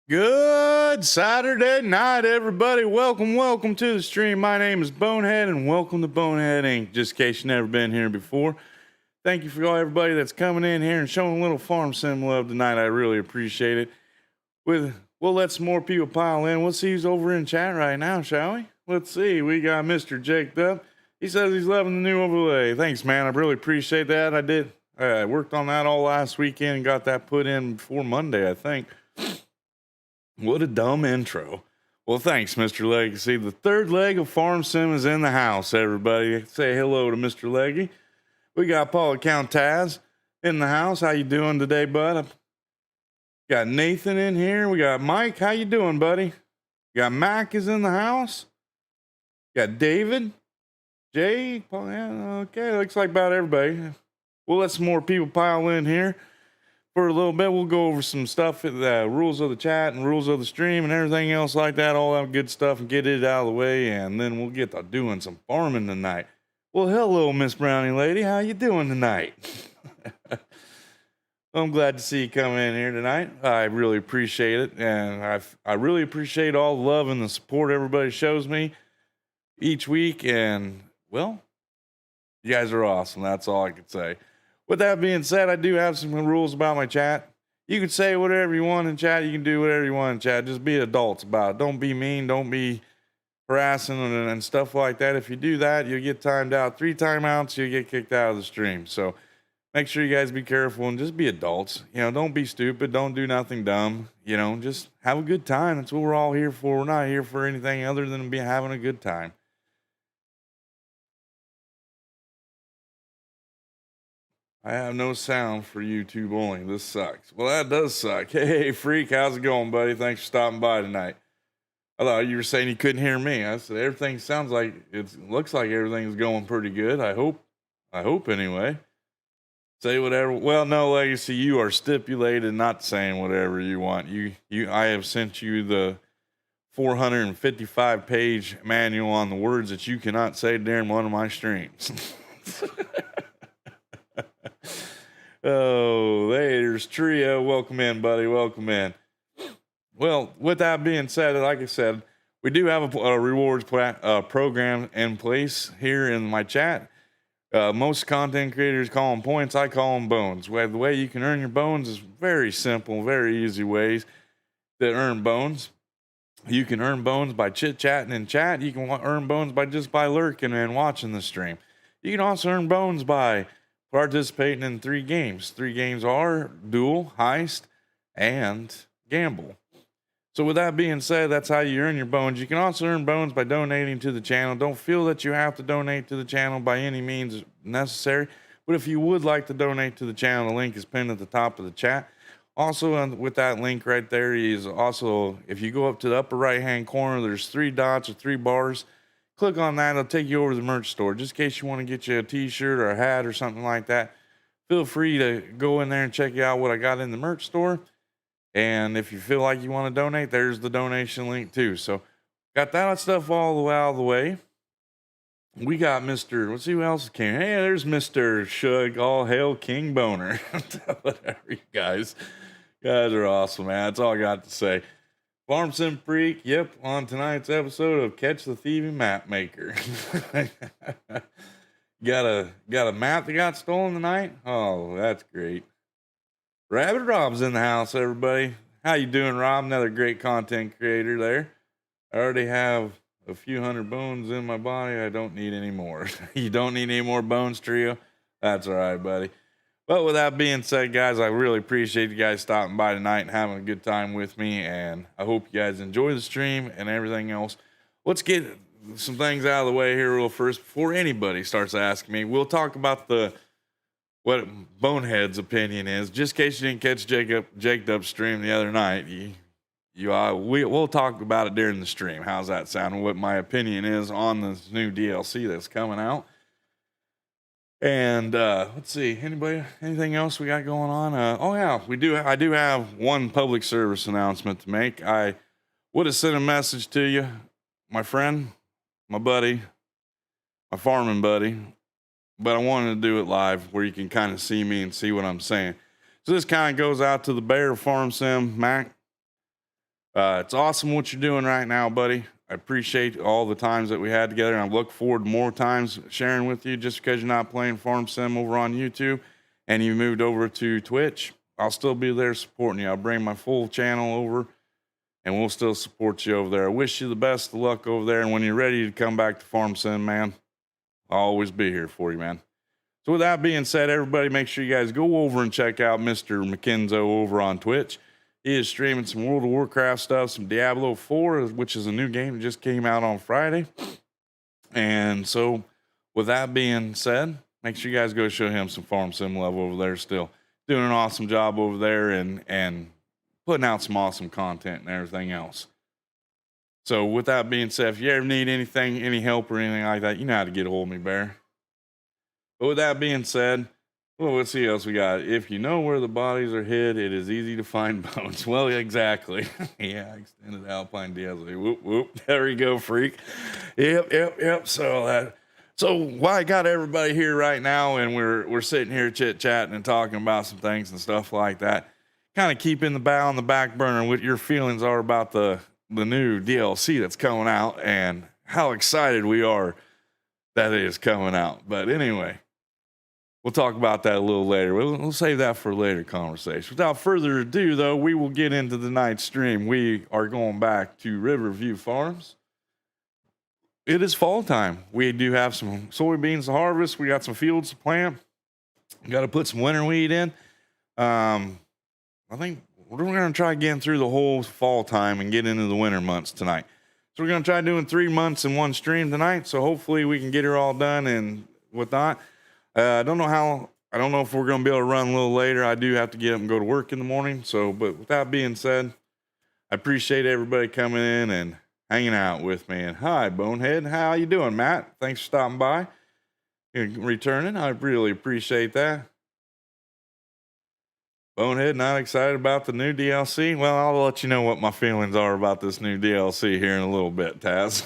Good Saturday night, everybody. Welcome to the stream. My name is Bonehead, and welcome to Bonehead Inc. Just in case you've never been here before. Thank you for everybody that's coming in here and showing a little farm sim love tonight. I really appreciate it. We'll let some more people pile in. We'll see who's over in chat right now, shall we? Let's see. We got Mr. Jake up. He says he's loving the new overlay. Thanks, man. I really appreciate that. I worked on that all last weekend and got that put in before Monday, I think. What a dumb intro. Well, thanks, Mr. Legacy. The third leg of Farm Sim is in the house, everybody. Say hello to Mr. Leggy. We got Paul Count Taz in the house. How you doing today, bud? Got Nathan in here. We got Mike. How you doing, buddy? Got Mac is in the house. Got David. Jay. Paul, yeah, okay, looks like about everybody. We'll let some more people pile in here. For a little bit, we'll go over some stuff, the rules of the chat and rules of the stream and everything else like that, all that good stuff, and get it out of the way, and then we'll get to doing some farming tonight. Well, hello, Miss Brownie Lady. How you doing tonight? I'm glad to see you come in here tonight. I really appreciate it, and I really appreciate all the love and the support everybody shows me each week, and, well, you guys are awesome. That's all I can say. With that being said, I do have some rules about my chat. You can say whatever you want in chat. You can do whatever you want in chat. Just be adults about it. Don't be mean. Don't be harassing and stuff like that. If you do that, you'll get timed out. 3 timeouts, you'll get kicked out of the stream. So make sure you guys be careful and just be adults. Don't be stupid. Don't do nothing dumb. Just have a good time. That's what we're all here for. We're not here for anything other than having a good time. I have no sound for YouTube only. This sucks. Well, that does suck. Hey, Freak, how's it going, buddy? Thanks for stopping by tonight. I thought you were saying you couldn't hear me. I said everything sounds like looks like everything's going pretty good. I hope anyway. Say whatever. Well, no, Legacy, you are stipulated not saying whatever you want. I have sent you the 455-page manual on the words that you cannot say during one of my streams. Oh, there's Trio. Welcome in, buddy. Welcome in. Well, with that being said, like I said, we do have a rewards program in place here in my chat. Most content creators call them points. I call them bones. The way you can earn your bones is very simple, very easy ways to earn bones. You can earn bones by chit-chatting in chat. You can earn bones by lurking and watching the stream. You can also earn bones by participating in 3 games. 3 games are Duel, Heist, and Gamble. So with that being said, that's how you earn your bones. You can also earn bones by donating to the channel. Don't feel that you have to donate to the channel by any means necessary. But if you would like to donate to the channel, the link is pinned at the top of the chat. Also, with that link right there is also, if you go up to the upper right-hand corner, there's 3 dots or 3 bars. Click on that. It'll take you over to the merch store. Just in case you want to get you a t-shirt or a hat or something like that, feel free to go in there and check out what I got in the merch store. And if you feel like you want to donate, there's the donation link too. So got that stuff all the way out of the way. We got Mr. Let's see who else came. Hey, there's Mr. Shug. All hail King Boner. Whatever, you guys. You guys are awesome, man. That's all I got to say. Farm Sim Freak, yep, on tonight's episode of Catch the Thieving Map Maker. got a map that got stolen tonight? Oh, that's great. Rabbit Rob's in the house, everybody. How you doing, Rob? Another great content creator there. I already have a few hundred bones in my body. I don't need any more. You don't need any more bones, Trio? That's all right, buddy. But with that being said, guys, I really appreciate you guys stopping by tonight and having a good time with me. And I hope you guys enjoy the stream and everything else. Let's get some things out of the way here real first before anybody starts asking me. We'll talk about what Bonehead's opinion is. Just in case you didn't catch Jacob's stream the other night, we'll talk about it during the stream. How's that sound? And what my opinion is on this new DLC that's coming out. And let's see, anything else we got going on? I do have one public service announcement to make. I would have sent a message to you, my friend, my buddy, my farming buddy, but I wanted to do it live where you can kind of see me and see what I'm saying. So this kind of goes out to the Bear Farm Sim, Mac. It's awesome what you're doing right now, buddy. I appreciate all the times that we had together, and I look forward to more times sharing with you. Just because you're not playing Farm Sim over on YouTube and you moved over to Twitch, I'll still be there supporting you. I'll bring my full channel over, and we'll still support you over there. I wish you the best of luck over there, and when you're ready to come back to Farm Sim, man, I'll always be here for you, man. So with that being said, everybody, make sure you guys go over and check out Mr. McKenzo over on Twitch. He is streaming some World of Warcraft stuff, some Diablo 4, which is a new game that just came out on Friday. And so with that being said, make sure you guys go show him some Farm Sim love over there still. Doing an awesome job over there and putting out some awesome content and everything else. So with that being said, if you ever need anything, any help or anything like that, you know how to get a hold of me, Bear. But with that being said, well, let's see what else we got. If you know where the bodies are hid, it is easy to find bones. Well, exactly. Yeah, extended Alpine DLC. Whoop, whoop. There we go, freak. Yep. So while I got everybody here right now and we're sitting here chit-chatting and talking about some things and stuff like that, kind of keeping the bow on the back burner what your feelings are about the new DLC that's coming out and how excited we are that it is coming out. But anyway, we'll talk about that a little later. We'll save that for a later conversation. Without further ado, though, we will get into tonight's stream. We are going back to Riverview Farms. It is fall time. We do have some soybeans to harvest. We got some fields to plant. We got to put some winter wheat in. I think we're going to try getting through the whole fall time and get into the winter months tonight. So we're going to try doing 3 months in one stream tonight. So hopefully we can get her all done and whatnot. I don't know if we're going to be able to run a little later. I do have to get up and go to work in the morning. So, but with that being said, I appreciate everybody coming in and hanging out with me. And hi, Bonehead. How you doing, Matt? Thanks for stopping by and returning. I really appreciate that. Bonehead, not excited about the new DLC? Well, I'll let you know what my feelings are about this new DLC here in a little bit, Taz.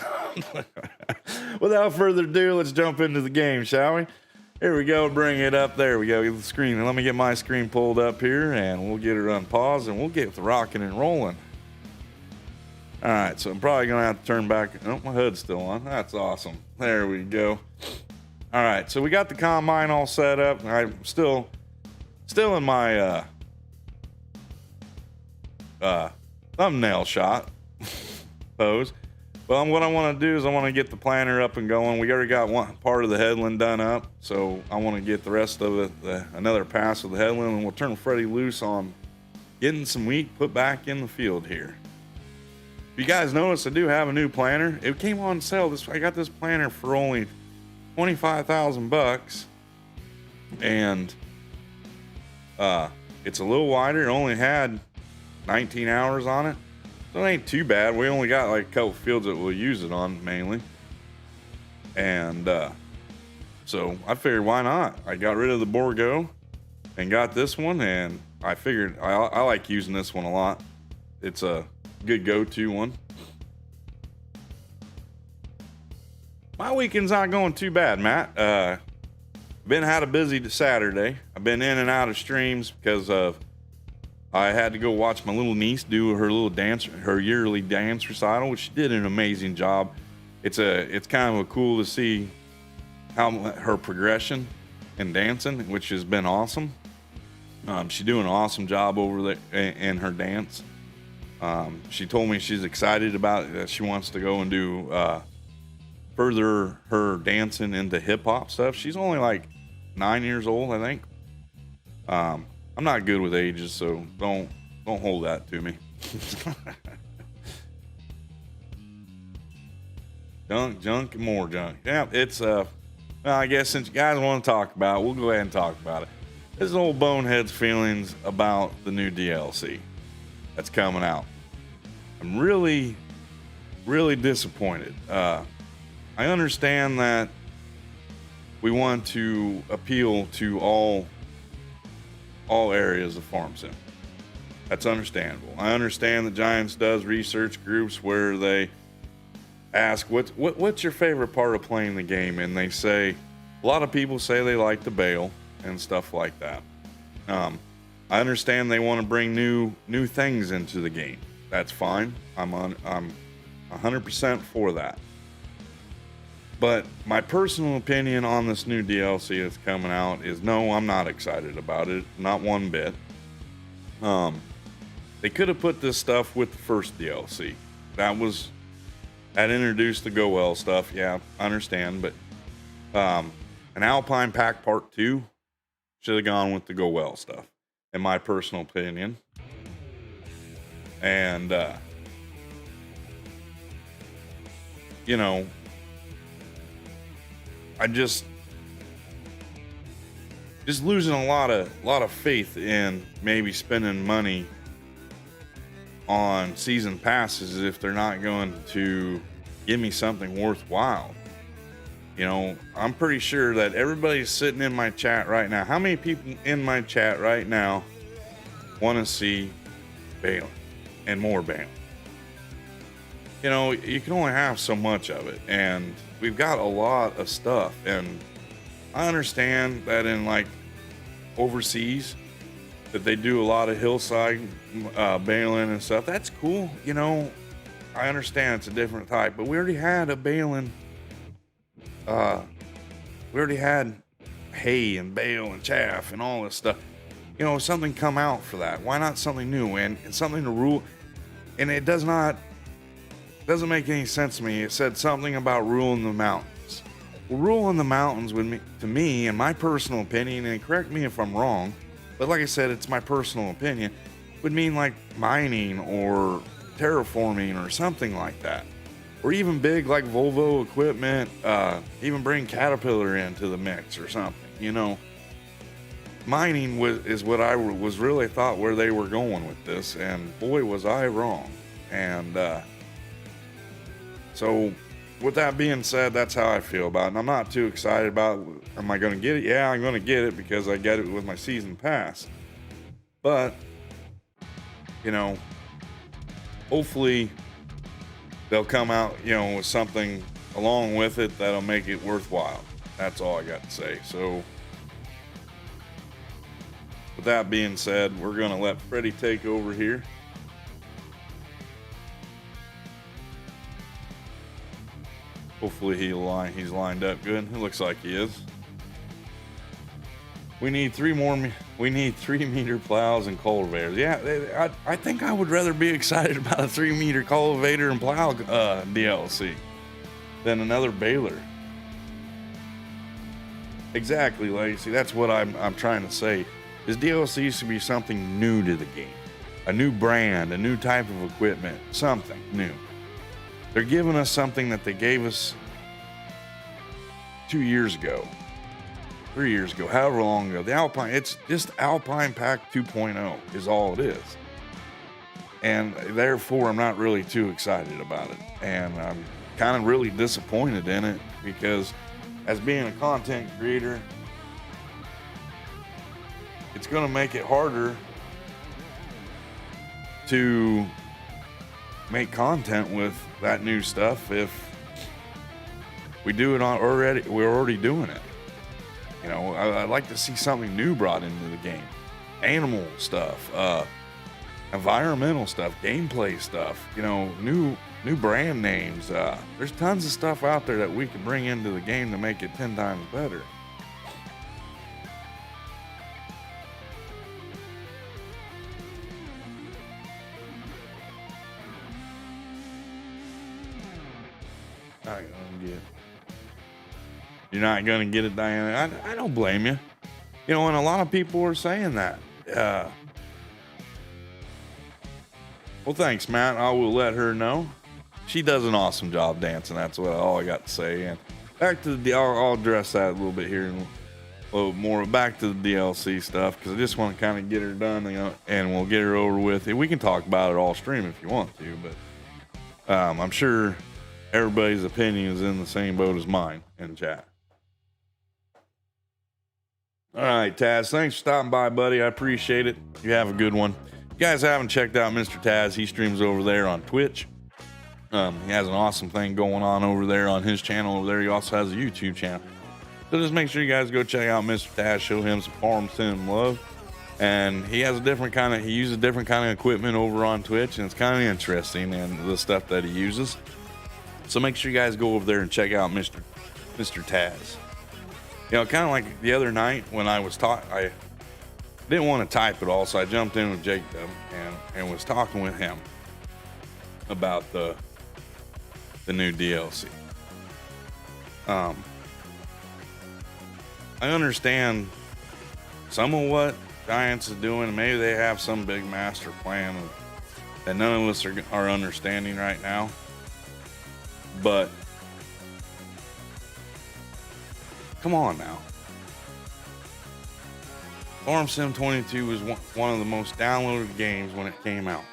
Without further ado, let's jump into the game, shall we? Here we go, bring it up. There we go, get the screen. And let me get my screen pulled up here, and we'll get it unpaused, and we'll get the rocking and rolling. All right, so I'm probably going to have to turn back. Oh, my hood's still on. That's awesome. There we go. All right, so we got the combine all set up. I'm still in my thumbnail shot pose. But what I want to do is I want to get the planter up and going. We already got one part of the headland done up, so I want to get the rest of it, another pass of the headland, and we'll turn Freddy loose on getting some wheat put back in the field here. If you guys notice, I do have a new planter. It came on sale. I got this planter for only $25,000, and it's a little wider. It only had 19 hours on it, so it ain't too bad. We only got like a couple fields that we'll use it on mainly, and so I figured, why not? I got rid of the Borgo and got this one, and I figured I like using this one a lot. It's a good go-to one. My weekend's not going too bad, Matt. Had a busy Saturday. I've been in and out of streams because of I had to go watch my little niece do her little dance, her yearly dance recital, which she did an amazing job. It's kind of cool to see how her progression in dancing, which has been awesome. She's doing an awesome job over there in her dance. She told me she's excited about it, that she wants to go and do further her dancing into hip hop stuff. She's only like 9 years old, I think. I'm not good with ages, so don't hold that to me. Junk, and more junk. Yeah, it's well, I guess since you guys want to talk about it, we'll go ahead and talk about it. This is old Bonehead's feelings about the new DLC that's coming out. I'm really disappointed. I understand that we want to appeal to all areas of Farm Sim. That's understandable. I understand that Giants does research groups where they ask what's your favorite part of playing the game, and they say a lot of people say they like to bail and stuff like that. I understand they want to bring new things into the game. That's fine. I'm 100% for that. But my personal opinion on this new DLC that's coming out is no, I'm not excited about it. Not one bit. They could have put this stuff with the first DLC. That introduced the Go Well stuff. Yeah, I understand. But an Alpine Pack Part 2 should have gone with the Go Well stuff, in my personal opinion. And, you know, I just losing a lot of faith in maybe spending money on season passes if they're not going to give me something worthwhile. You know, I'm pretty sure that everybody's sitting in my chat right now. How many people in my chat right now want to see Balin and more Balin? You know, you can only have so much of it, and we've got a lot of stuff. And I understand that in like overseas that they do a lot of hillside Balin and stuff. That's cool. You know, I understand it's a different type, but we already had a Balin. We already had hay and bale and chaff and all this stuff. You know, something come out for that. Why not something new and something to rule? And it doesn't make any sense to me. It said something about ruling the mountains. Well, ruling the mountains to me, in my personal opinion, and correct me if I'm wrong, but like I said, it's my personal opinion, would mean like mining or terraforming or something like that. Or even big like Volvo equipment, even bring Caterpillar into the mix or something, you know. Mining is what I was really thought where they were going with this, and boy was I wrong. And so with that being said, that's how I feel about it. And I'm not too excited about, am I going to get it? Yeah, I'm going to get it because I get it with my season pass. But, you know, hopefully they'll come out, you know, with something along with it that'll make it worthwhile. That's all I got to say. So with that being said, we're going to let Freddie take over here. Hopefully he's lined up good. It looks like he is. We need 3 meter plows and cultivators. Yeah, I think I would rather be excited about a 3 meter cultivator and plow DLC than another baler. Exactly, Lacey. That's what I'm trying to say. This DLC should be something new to the game. A new brand, a new type of equipment, something new. They're giving us something that they gave us 2 years ago, 3 years ago, however long ago. The Alpine, it's just Alpine Pack 2.0 is all it is. And therefore, I'm not really too excited about it. And I'm kind of really disappointed in it because as being a content creator, it's going to make it harder to make content with that new stuff if we do it already. We're already doing it. You know, I'd like to see something new brought into the game. Animal stuff, environmental stuff, gameplay stuff, you know, new brand names. There's tons of stuff out there that we can bring into the game to make it 10 times better. You're not gonna get it, Diana. I don't blame you. You know, and a lot of people are saying that. Well, thanks, Matt. I will let her know. She does an awesome job dancing. That's all I got to say. And back to I'll address that a little bit here and a little more. Back to the DLC stuff because I just want to kind of get her done, you know, and we'll get her over with. We can talk about it all stream if you want to, but I'm sure everybody's opinion is in the same boat as mine in chat. All right, Taz, thanks for stopping by, buddy. I appreciate it. You have a good one. If you guys haven't checked out Mr. Taz, he streams over there on Twitch. He has an awesome thing going on over there on his channel over there. He also has a YouTube channel. So just make sure you guys go check out Mr. Taz, show him some farm sim love. and he uses different kind of equipment over on Twitch, and it's kind of interesting and the stuff that he uses. So make sure you guys go over there and check out Mr. Taz. You know, kind of like the other night when I was I didn't want to type at all, so I jumped in with Jacob and was talking with him about the new DLC. I understand some of what Giants is doing. Maybe they have some big master plan that none of us are understanding right now. But come on now. Farm Sim 22 was one of the most downloaded games when it came out.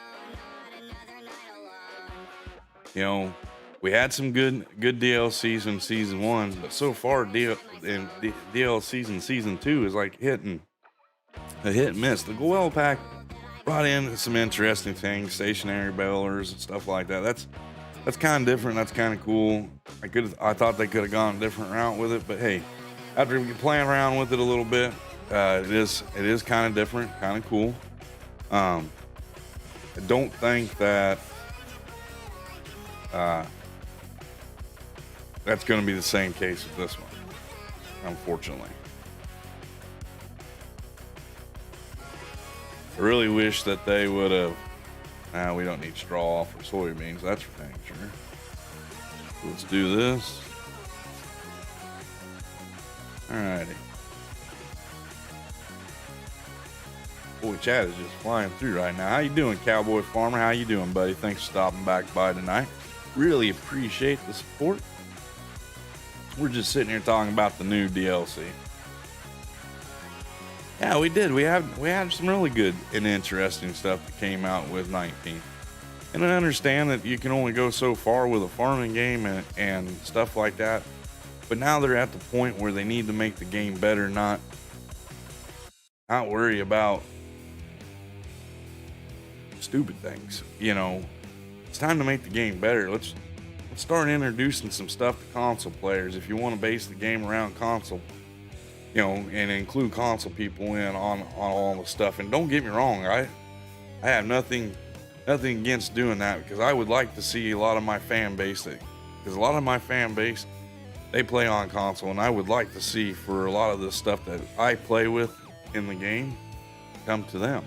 You know, we had some good DLCs in season 1, but so far DLCs in season 2 is like hit and miss. The Goel pack brought in some interesting things, stationary bailers and stuff like that. That's kind of different. That's kind of cool. I thought they could have gone a different route with it, but hey, after playing around with it a little bit, it is kind of different, kind of cool. I don't think that that's going to be the same case with this one, unfortunately. I really wish that they would have. We don't need straw for soybeans, that's for dang sure. So let's do this. Alrighty. Boy, chat is just flying through right now. How you doing, Cowboy Farmer? How you doing, buddy? Thanks for stopping back by tonight. Really appreciate the support. We're just sitting here talking about the new DLC. Yeah, we did. We had some really good and interesting stuff that came out with 19. And I understand that you can only go so far with a farming game and stuff like that. But now they're at the point where they need to make the game better, not worry about stupid things. You know, it's time to make the game better. Let's start introducing some stuff to console players. If you want to base the game around console, you know, and include console people in on all the stuff. And don't get me wrong, I have nothing against doing that, because I would like to see a lot of my fan base, they play on console, and I would like to see for a lot of the stuff that I play with in the game come to them.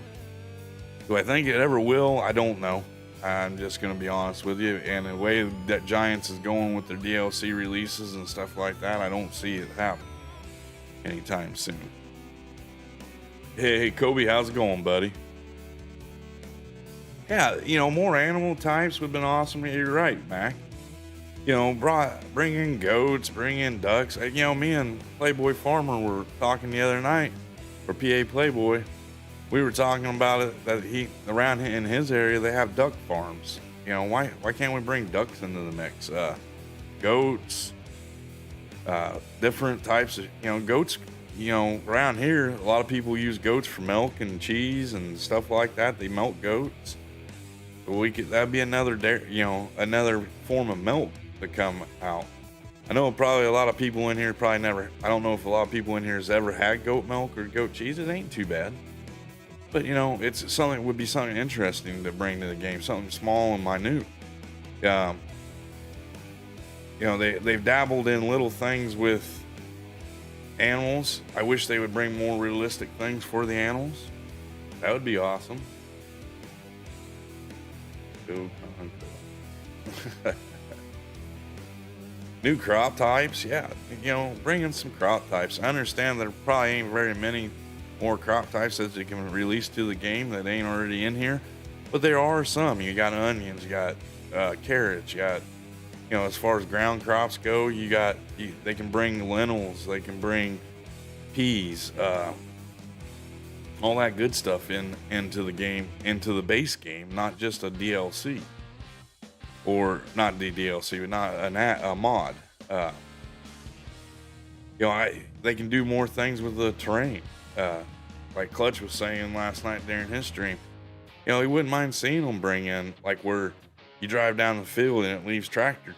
Do I think it ever will? I don't know. I'm just going to be honest with you. And the way that Giants is going with their DLC releases and stuff like that, I don't see it happen anytime soon. Hey, Kobe, how's it going, buddy? Yeah, you know, more animal types would have been awesome. You're right, Mac. You know, bring in goats, bring in ducks. You know, me and Playboy Farmer were talking the other night for PA Playboy. We were talking about it, that around in his area, they have duck farms. You know, why can't we bring ducks into the mix? Goats, different types of, you know, goats. You know, around here, a lot of people use goats for milk and cheese and stuff like that. They milk goats. So that'd be another form of milk to come out. I know probably a lot of people in here I don't know if a lot of people in here has ever had goat milk or goat cheese. It ain't too bad. But, you know, would be something interesting to bring to the game, something small and minute. You know, they've dabbled in little things with animals. I wish they would bring more realistic things for the animals. That would be awesome. New crop types, yeah. You know, bring in some crop types. I understand there probably ain't very many more crop types that you can release to the game that ain't already in here, but there are some. You got onions, you got carrots, you got, you know, as far as ground crops go, they can bring lentils, they can bring peas, all that good stuff into the game, into the base game, not just a DLC, or not the DLC, but not a mod. You know, they can do more things with the terrain. Like Clutch was saying last night during his stream, you know, he wouldn't mind seeing them bring in, like, where you drive down the field and it leaves tractor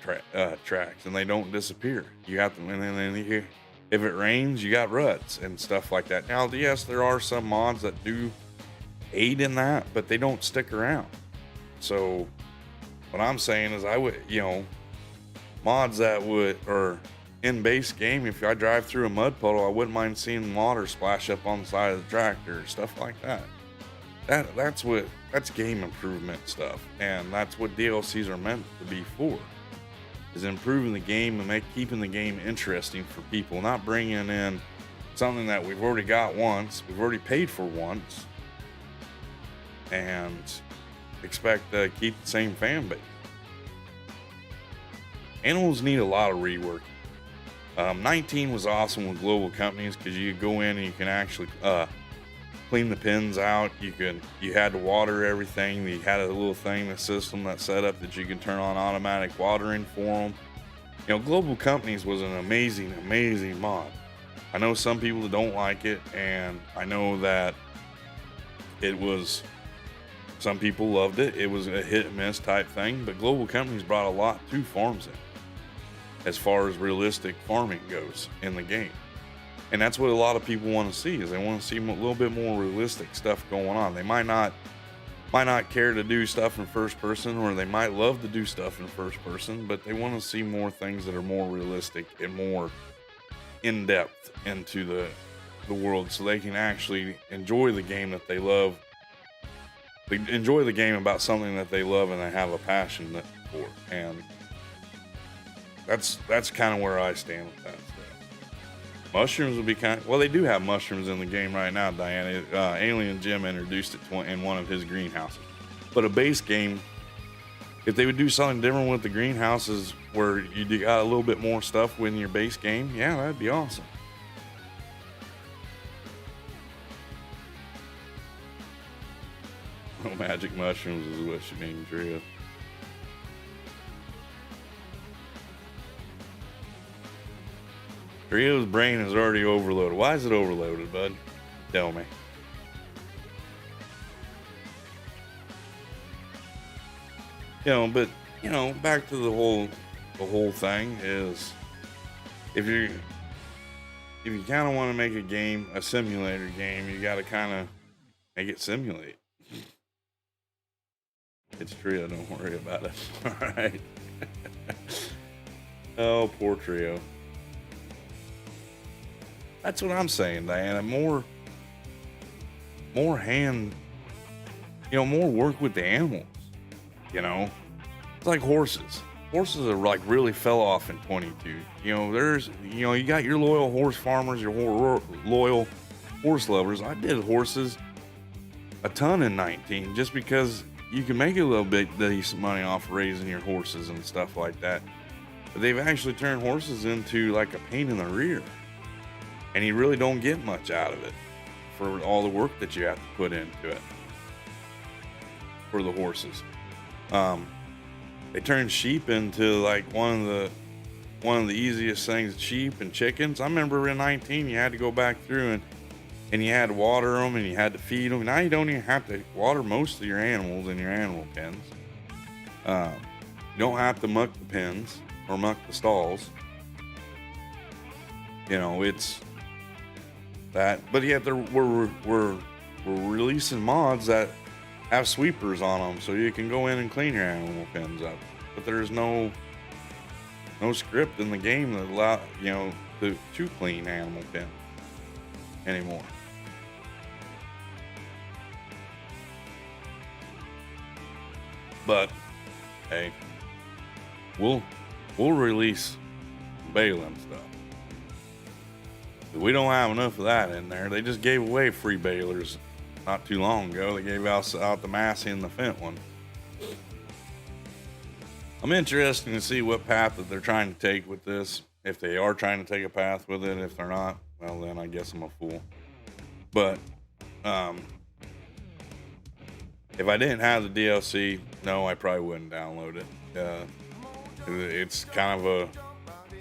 tracks and they don't disappear. You have to, and then if it rains, you got ruts and stuff like that. Now, yes, there are some mods that do aid in that, but they don't stick around. So what I'm saying is I would, mods that would, or in base game, if I drive through a mud puddle, I wouldn't mind seeing water splash up on the side of the tractor, stuff like that. That's game improvement stuff, and that's what DLCs are meant to be for, is improving the game and keeping the game interesting for people, not bringing in something that we've already got once, we've already paid for once, and expect to keep the same fan base. Animals need a lot of rework. 19 was awesome with global companies because you could go in and you can actually clean the pins out. You had to water everything. You had a little thing, a system that set up that you can turn on automatic watering for them. Global companies was an amazing mod. I know some people don't like it, and I know that some people loved it. It was a hit and miss type thing, but global companies brought a lot to farms in, as far as realistic farming goes in the game. And that's what a lot of people want to see, is they want to see a little bit more realistic stuff going on. They might not care to do stuff in first person, or they might love to do stuff in first person, but they want to see more things that are more realistic and more in depth into the world, so they can actually enjoy the game that they love. They enjoy the game about something that they love and they have a passion for. And that's kind of where I stand with that stuff. Mushrooms would be they do have mushrooms in the game right now, Diana. Alien Jim introduced it in one of his greenhouses. But a base game, if they would do something different with the greenhouses where you got a little bit more stuff in your base game, yeah, that'd be awesome. Oh, magic mushrooms is what you mean, Tria. Trio's brain is already overloaded. Why is it overloaded, bud? Tell me. But back to the whole thing is, if you kind of want to make a game, a simulator game, you got to kind of make it simulate. It's Trio, don't worry about it. All right. Oh, poor Trio. That's what I'm saying, Diana. More hand, more work with the animals. It's like horses. Horses are really fell off in 22. You got your loyal horse farmers, your loyal horse lovers. I did horses a ton in 19 just because you can make a little bit decent money off raising your horses and stuff like that. But they've actually turned horses into like a pain in the rear. And you really don't get much out of it for all the work that you have to put into it for the horses. They turned sheep into like one of the easiest things, sheep and chickens. I remember in 19 you had to go back through and you had to water them and you had to feed them. Now you don't even have to water most of your animals in your animal pens. You don't have to muck the pens or muck the stalls. It's that. But yet we're releasing mods that have sweepers on them, so you can go in and clean your animal pens up. But there's no script in the game that allow to clean animal pens anymore. But hey, we'll release baling stuff. We don't have enough of that in there. They just gave away free balers not too long ago. They gave out the Massey and the Fent one. I'm interested to see what path that they're trying to take with this. If they are trying to take a path with it, if they're not, well then I guess I'm a fool. But if I didn't have the DLC, no, I probably wouldn't download it. It's kind of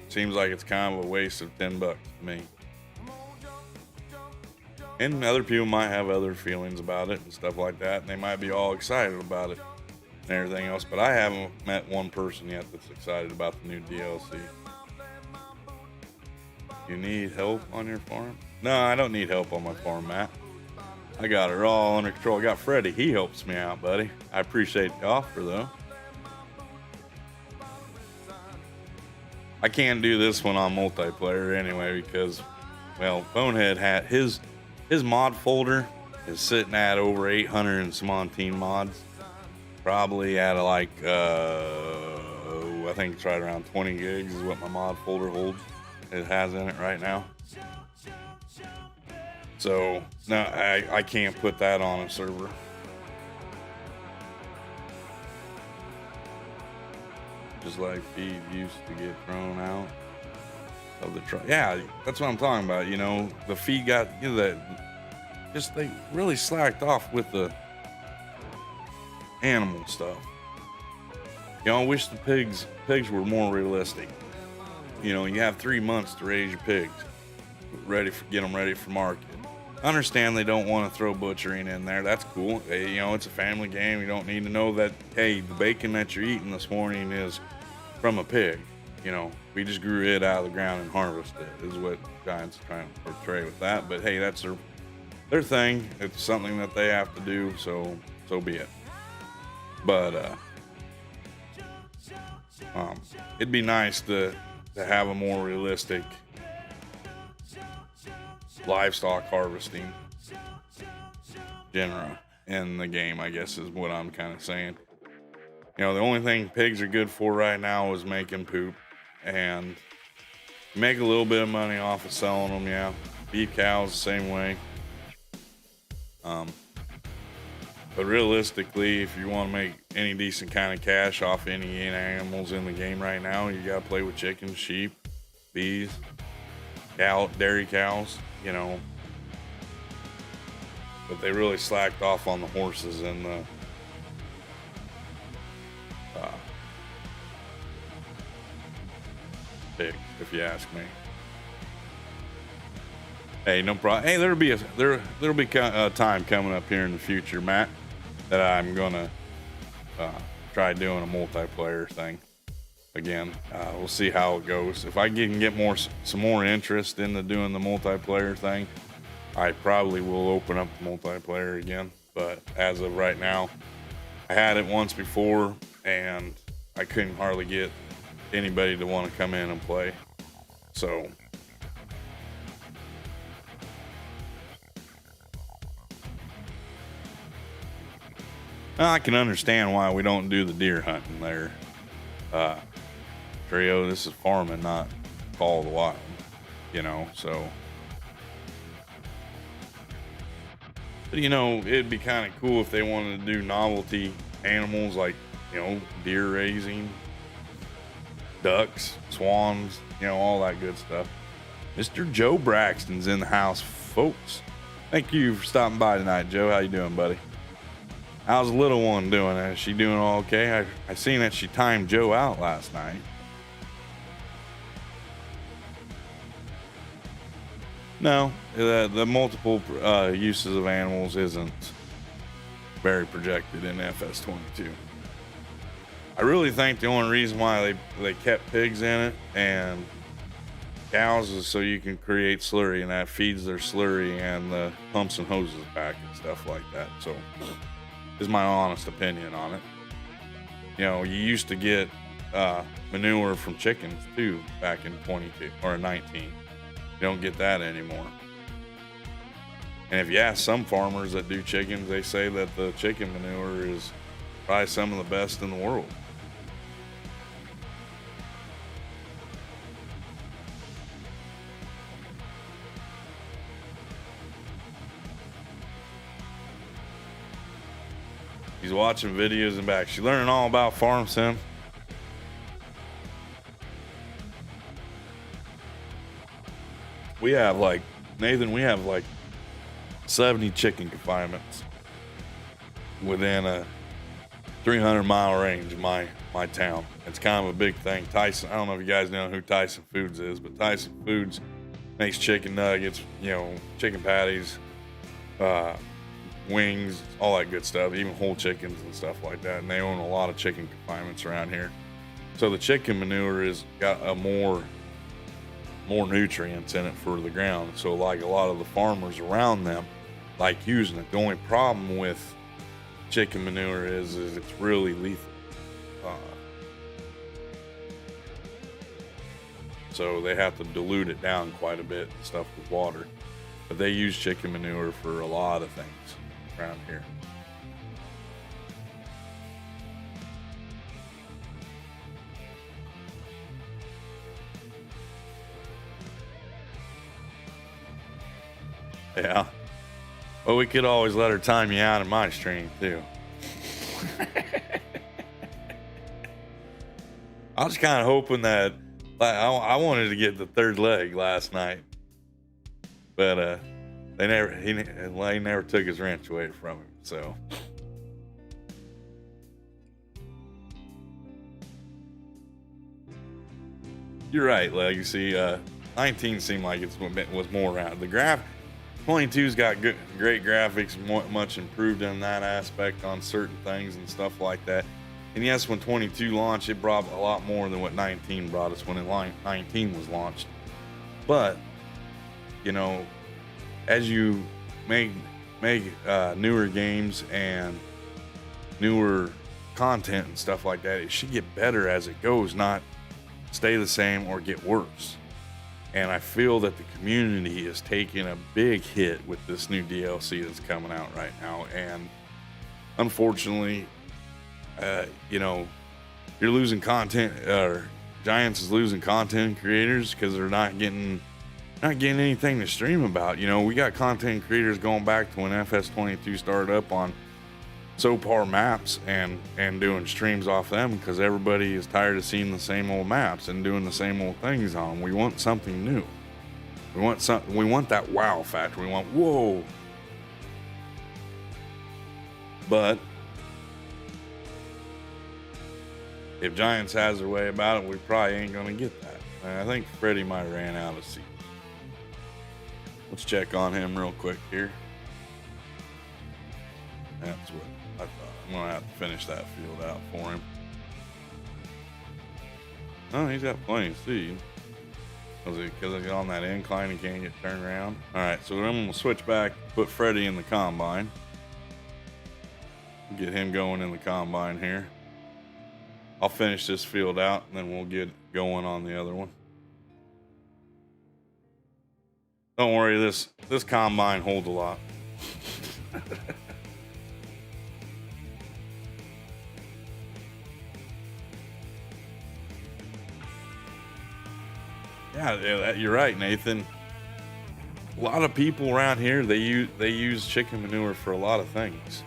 seems like it's kind of a waste of $10 to me. And other people might have other feelings about it and stuff like that, and they might be all excited about it and everything else, but I haven't met one person yet that's excited about the new DLC. You need help on your farm? No, I don't need help on my farm, Matt. I got it all under control. I got Freddie. He helps me out, buddy. I appreciate the offer, though. I can't do this one on multiplayer anyway because, well, Bonehead had his mod folder is sitting at over 800 and some on teen mods. Probably at like, I think it's right around 20 gigs is what my mod folder holds. It has in it right now. So, no, I can't put that on a server. Just like feed used to get thrown out of the truck. Yeah, that's what I'm talking about. You know, the feed got, you know, that just they really slacked off with the animal stuff. You know, I wish the pigs were more realistic. You know, you have 3 months to raise your pigs, get them ready for market. I understand they don't want to throw butchering in there. That's cool. You know, it's a family game. You don't need to know that, hey, the bacon that you're eating this morning is from a pig. You know, we just grew it out of the ground and harvested it, is what Giants are trying to portray with that. But hey, that's their thing. It's something that they have to do, so be it. But it'd be nice to have a more realistic livestock harvesting genre in the game, I guess is what I'm kind of saying. You know, the only thing pigs are good for right now is making poop, and you make a little bit of money off of selling them. Yeah, beef cows the same way. But realistically, if you want to make any decent kind of cash off any animals in the game right now, you got to play with chickens, sheep, bees, dairy cows, you know. But they really slacked off on the horses and the pigs, if you ask me. Hey, no problem. Hey, there'll be a time coming up here in the future, Matt, that I'm gonna try doing a multiplayer thing again. We'll see how it goes. If I can get some more interest into doing the multiplayer thing, I probably will open up the multiplayer again. But as of right now, I had it once before and I couldn't hardly get anybody to want to come in and play. So I can understand why we don't do the deer hunting there. Trio, this is farming, not Call of the Wild, you know, so. But, you know, it'd be kind of cool if they wanted to do novelty animals like, you know, deer raising, ducks, swans, you know, all that good stuff. Mr. Joe Braxton's in the house, folks. Thank you for stopping by tonight, Joe. How you doing, buddy? How's the little one doing? Is she doing all okay? I seen that she timed Joe out last night. No, the multiple uses of animals isn't very projected in FS22. I really think the only reason why they kept pigs in it and cows is so you can create slurry, and that feeds their slurry and the pumps and hoses back and stuff like that. So is my honest opinion on it. You know, you used to get manure from chickens too back in 22 or 19. You don't get that anymore. And if you ask some farmers that do chickens, they say that the chicken manure is probably some of the best in the world. She's watching videos and back. She's learning all about farm sim. We have like 70 chicken confinements within a 300-mile range of my town. It's kind of a big thing. Tyson, I don't know if you guys know who Tyson Foods is, but Tyson Foods makes chicken nuggets, you know, chicken patties, wings, all that good stuff, even whole chickens and stuff like that. And they own a lot of chicken confinements around here. So the chicken manure has got a more more nutrients in it for the ground. So like a lot of the farmers around them like using it. The only problem with chicken manure is it's really lethal. So they have to dilute it down quite a bit and stuff with water. But they use chicken manure for a lot of things around here. Yeah. Well, we could always let her time you out in my stream too. I was kind of hoping that I wanted to get the third leg last night, but he never took his wrench away from him. So you're right, Legacy. 19 seemed like it was more around the graph. 22's got great graphics, much improved in that aspect on certain things and stuff like that. And yes, when 22 launched, it brought a lot more than what 19 brought us when 19 was launched. But, you know, as you make newer games and newer content and stuff like that, it should get better as it goes, not stay the same or get worse. And I feel that the community is taking a big hit with this new DLC that's coming out right now. And unfortunately, you know, you're losing content, or Giants is losing content creators because they're not getting anything to stream about. You know, we got content creators going back to when FS22 started up on Sopar maps and doing streams off them because everybody is tired of seeing the same old maps and doing the same old things on them. We want something new. We want that wow factor. We want whoa. But if Giants has their way about it, we probably ain't gonna get that. And I think Freddie might have ran out of seed. Let's check on him real quick here. That's what I thought. I'm gonna have to finish that field out for him. Oh, he's got plenty of seed. Because he's on that incline and can't get turned around. All right, so I'm gonna switch back, put Freddie in the combine. Get him going in the combine here. I'll finish this field out and then we'll get going on the other one. Don't worry, this combine holds a lot. Yeah, you're right, Nathan. A lot of people around here, they use chicken manure for a lot of things,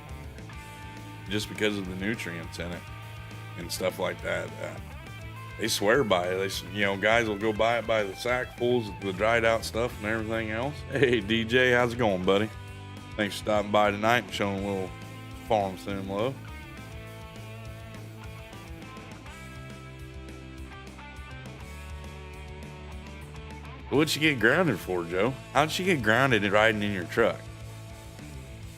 just because of the nutrients in it and stuff like that. They swear by it. Guys will go buy it by the sackfuls of the dried out stuff and everything else. Hey, DJ, how's it going, buddy? Thanks for stopping by tonight and showing a little farm sim love. What'd she get grounded for, Joe? How'd she get grounded and riding in your truck?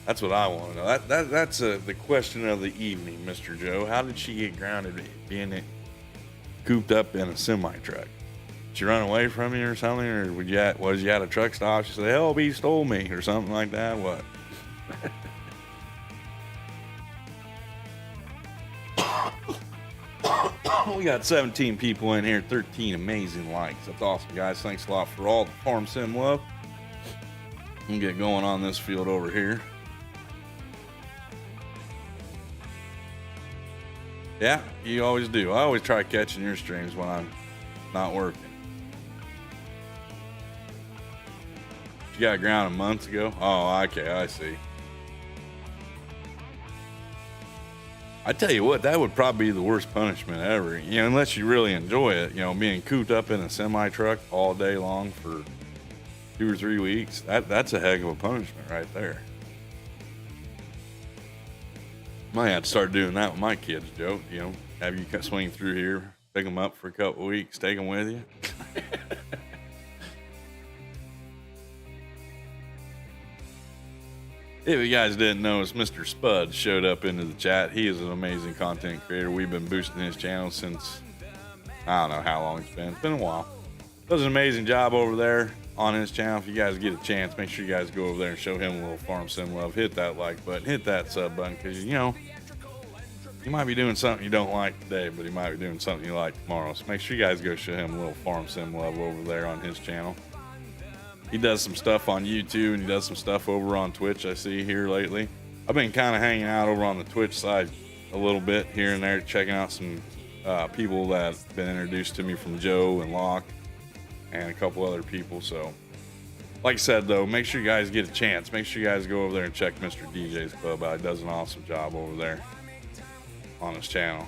That's what I want to know. That's the question of the evening, Mr. Joe. How did she get grounded being cooped up in a semi-truck? Did she run away from you or something? Or was you at a truck stop? She said, "Help, he stole me," or something like that? What? We got 17 people in here, 13 amazing likes. That's awesome, guys. Thanks a lot for all the farm sim love. We'll get going on this field over here. Yeah, you always do. I always try catching your streams when I'm not working. You got grounded months ago? Oh, okay, I see. I tell you what, that would probably be the worst punishment ever. Unless you really enjoy it, being cooped up in a semi truck all day long for 2 or 3 weeks. That's a heck of a punishment right there. Might have to start doing that with my kids, Joe. Have you swing through here, pick them up for a couple of weeks, take them with you. If you guys didn't notice, Mr. Spud showed up into the chat. He is an amazing content creator. We've been boosting his channel since, I don't know how long it's been. It's been a while. Does an amazing job over there on his channel. If you guys get a chance, make sure you guys go over there and show him a little farm sim love. Hit that like button, hit that sub button, because you know you might be doing something you don't like today, but he might be doing something you like tomorrow. So make sure you guys go show him a little farm sim love over there on his channel. He does some stuff on YouTube and he does some stuff over on Twitch, I see here lately. I've been kind of hanging out over on the Twitch side a little bit here and there, checking out some people that have been introduced to me from Joe and Locke and a couple other people. So like I said though, make sure you guys get a chance. Make sure you guys go over there and check Mr. DJ's Club out. He does an awesome job over there on his channel.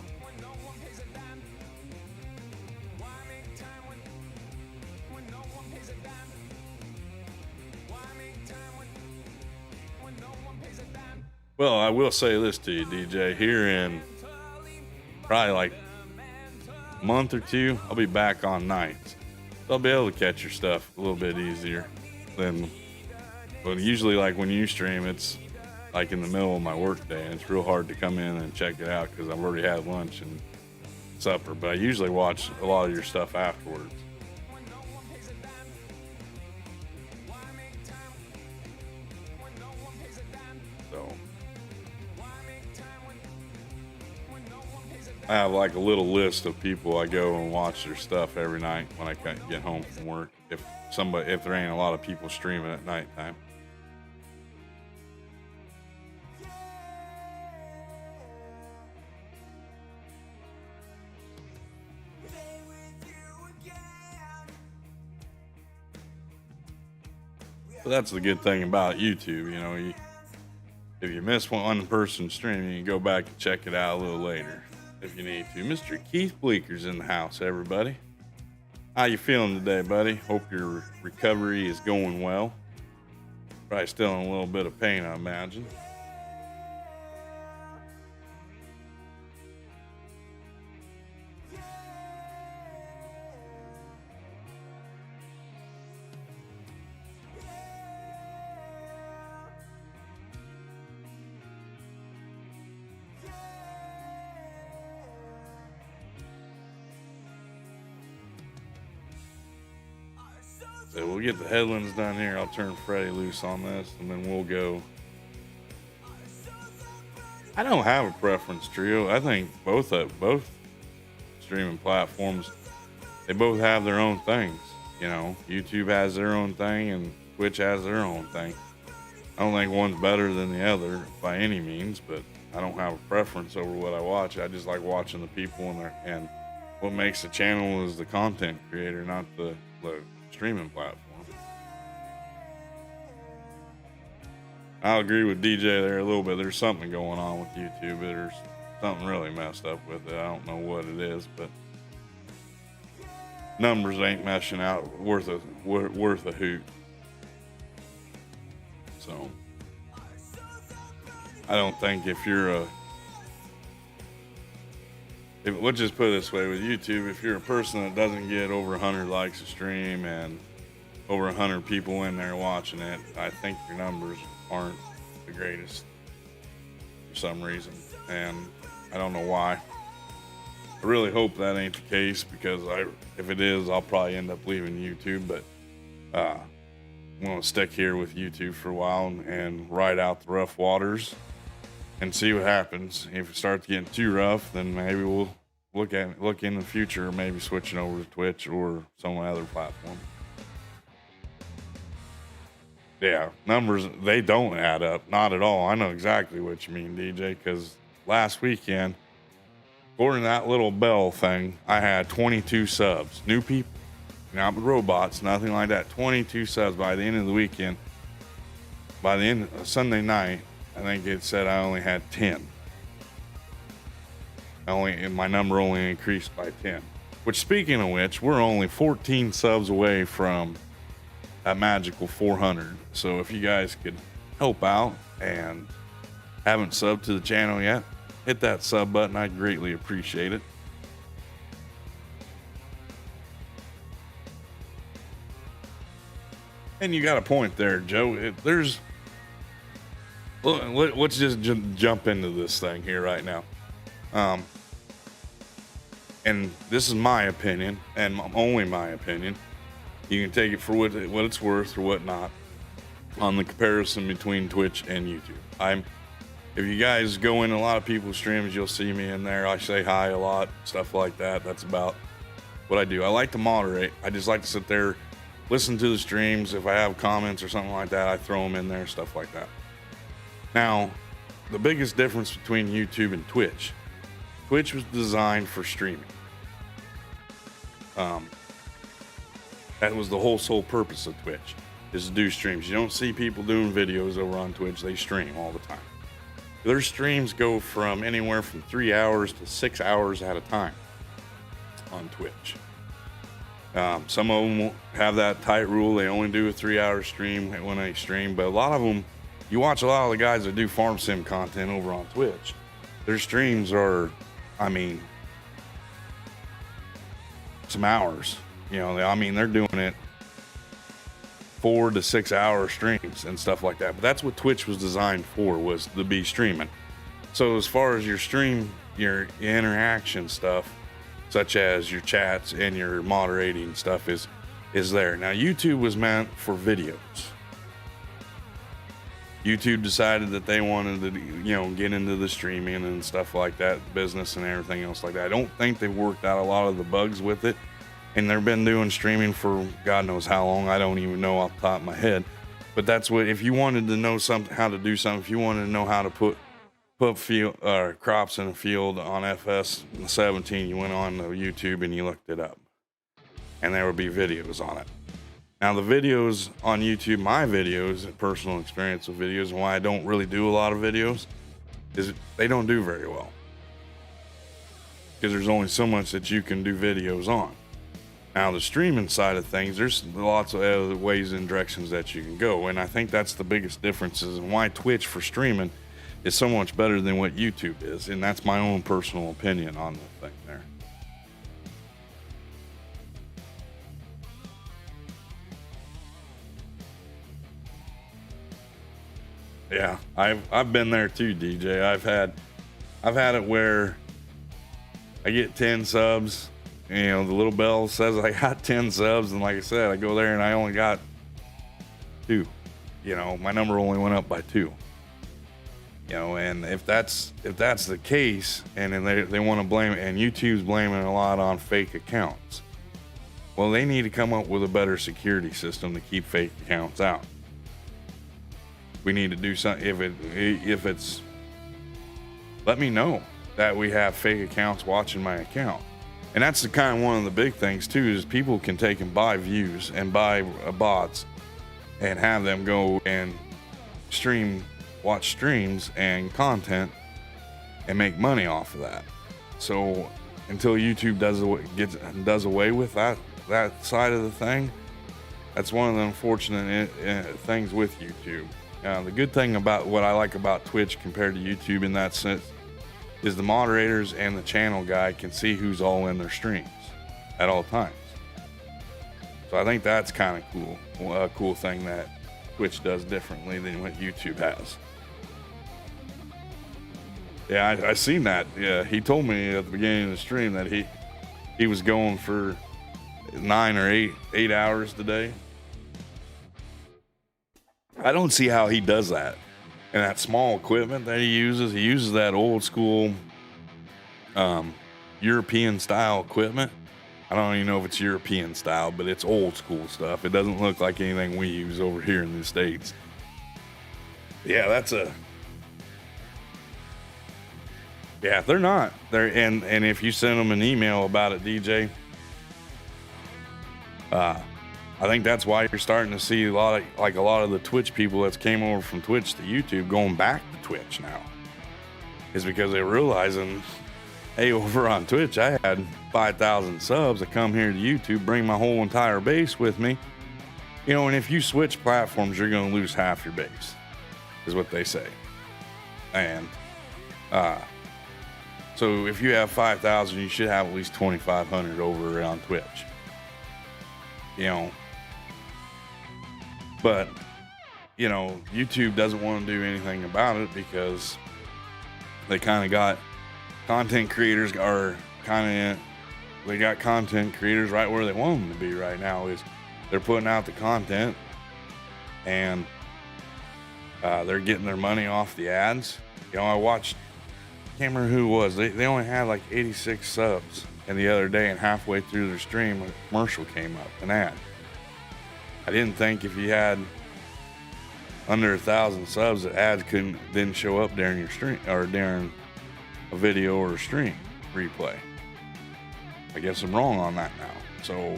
Well, I will say this to you, DJ, here in probably like a month or two, I'll be back on nights. So I'll be able to catch your stuff a little bit easier than, but usually like when you stream, it's like in the middle of my work day and it's real hard to come in and check it out because I've already had lunch and supper, but I usually watch a lot of your stuff afterwards. So I have like a little list of people I go and watch their stuff every night when I get home from work. If there ain't a lot of people streaming at nighttime. But that's the good thing about YouTube, you know, if you miss one person stream, you can go back and check it out a little later if you need to. Mr. Keith Bleeker's in the house, everybody. How you feeling today, buddy? Hope your recovery is going well. Probably still in a little bit of pain, I imagine. So we'll get the headlands done here. I'll turn Freddie loose on this, and then we'll go. I don't have a preference, Trio. I think both streaming platforms, they both have their own things. You know, YouTube has their own thing, and Twitch has their own thing. I don't think one's better than the other by any means, but I don't have a preference over what I watch. I just like watching the people and what makes the channel is the content creator, not the streaming platform. I'll agree with DJ there a little bit. There's something going on with YouTube. There's something really messed up with it. I don't know what it is, but numbers ain't meshing out worth a hoot. So I don't think if you're let's just put it this way with YouTube, if you're a person that doesn't get over 100 likes a stream and over 100 people in there watching it, I think your numbers aren't the greatest for some reason, and I don't know why. I really hope that ain't the case, because if it is, I'll probably end up leaving YouTube, but I'm going to stick here with YouTube for a while and ride out the rough waters and see what happens. If it starts getting too rough, then maybe we'll look in the future, maybe switching over to Twitch or some other platform. Yeah, numbers, they don't add up, not at all. I know exactly what you mean, DJ, because last weekend, according to that little bell thing, I had 22 subs. New people, not robots, nothing like that. 22 subs by the end of the weekend. By the end of Sunday night, I think it said I only had 10. My number only increased by 10. Which, speaking of which, we're only 14 subs away from a magical 400. So if you guys could help out and haven't subbed to the channel yet, hit that sub button. I'd greatly appreciate it. And you got a point there, Joe. Let's just jump into this thing here right now. And this is my opinion, and only my opinion. You can take it for what it's worth or whatnot on the comparison between Twitch and YouTube. If you guys go in a lot of people's streams, you'll see me in there. I say hi a lot, stuff like that. That's about what I do. I like to moderate. I just like to sit there, listen to the streams. If I have comments or something like that, I throw them in there, stuff like that. Now, the biggest difference between YouTube and Twitch was designed for streaming. That was the whole sole purpose of Twitch, is to do streams. You don't see people doing videos over on Twitch. They stream all the time. Their streams go from anywhere from 3 hours to 6 hours at a time on Twitch. Some of them have that tight rule. They only do a 3-hour stream when they stream, but a lot of them, you watch a lot of the guys that do farm sim content over on Twitch, their streams are, some hours. They're doing it 4 to 6 hour streams and stuff like that. But that's what Twitch was designed for, was to be streaming. So as far as your stream, your interaction stuff, such as your chats and your moderating stuff is there. Now, YouTube was meant for videos. YouTube decided that they wanted to, get into the streaming and stuff like that, business and everything else like that. I don't think they've worked out a lot of the bugs with it. And they've been doing streaming for God knows how long. I don't even know off the top of my head. But that's what, if you wanted to know how to do something, if you wanted to know how to put crops in a field on FS17, you went on to YouTube and you looked it up. And there would be videos on it. Now, the videos on YouTube, my videos, personal experience with videos, and why I don't really do a lot of videos, is they don't do very well. Because there's only so much that you can do videos on. Now, the streaming side of things, there's lots of other ways and directions that you can go. And I think that's the biggest differences, and why Twitch for streaming is so much better than what YouTube is. And that's my own personal opinion on the thing there. Yeah, I've been there too, DJ. I've had it where I get 10 subs. The little bell says I got 10 subs, and like I said, I go there and I only got 2. My number only went up by 2. And if that's the case, and then they want to blame it, and YouTube's blaming a lot on fake accounts. Well, they need to come up with a better security system to keep fake accounts out. We need to do something. If it's, let me know that we have fake accounts watching my account. And that's one of the big things too, is people can take and buy views and buy bots and have them go and watch streams and content and make money off of that. So until YouTube does away with that side of the thing, that's one of the unfortunate things with YouTube. The good thing about what I like about Twitch compared to YouTube in that sense is the moderators and the channel guy can see who's all in their streams at all times. So I think that's kind of cool. A cool thing that Twitch does differently than what YouTube has. Yeah, I seen that. Yeah, he told me at the beginning of the stream that he was going for 9 or 8 hours today. I don't see how he does that. And that small equipment that he uses that old school European style equipment. I don't even know if it's European style, but it's old school stuff. It doesn't look like anything we use over here in the States. Yeah, they're not. And if you send them an email about it, DJ, I think that's why you're starting to see a lot of the Twitch people that came over from Twitch to YouTube going back to Twitch now. Is because they're realizing, hey, over on Twitch, I had 5,000 subs. I come here to YouTube, bring my whole entire base with me. And if you switch platforms, you're going to lose half your base, is what they say. And so if you have 5,000, you should have at least 2,500 over on Twitch. But, YouTube doesn't want to do anything about it because they kind of got content creators they got content creators right where they want them to be right now. Is they're putting out the content, and they're getting their money off the ads. You know, I watched, I can't remember who it was. They only had like 86 subs. And the other day, and halfway through their stream, a commercial came up, an ad. I didn't think if you had under 1,000 subs, that ads didn't show up during your stream or during a video or a stream replay. I guess I'm wrong on that now. So,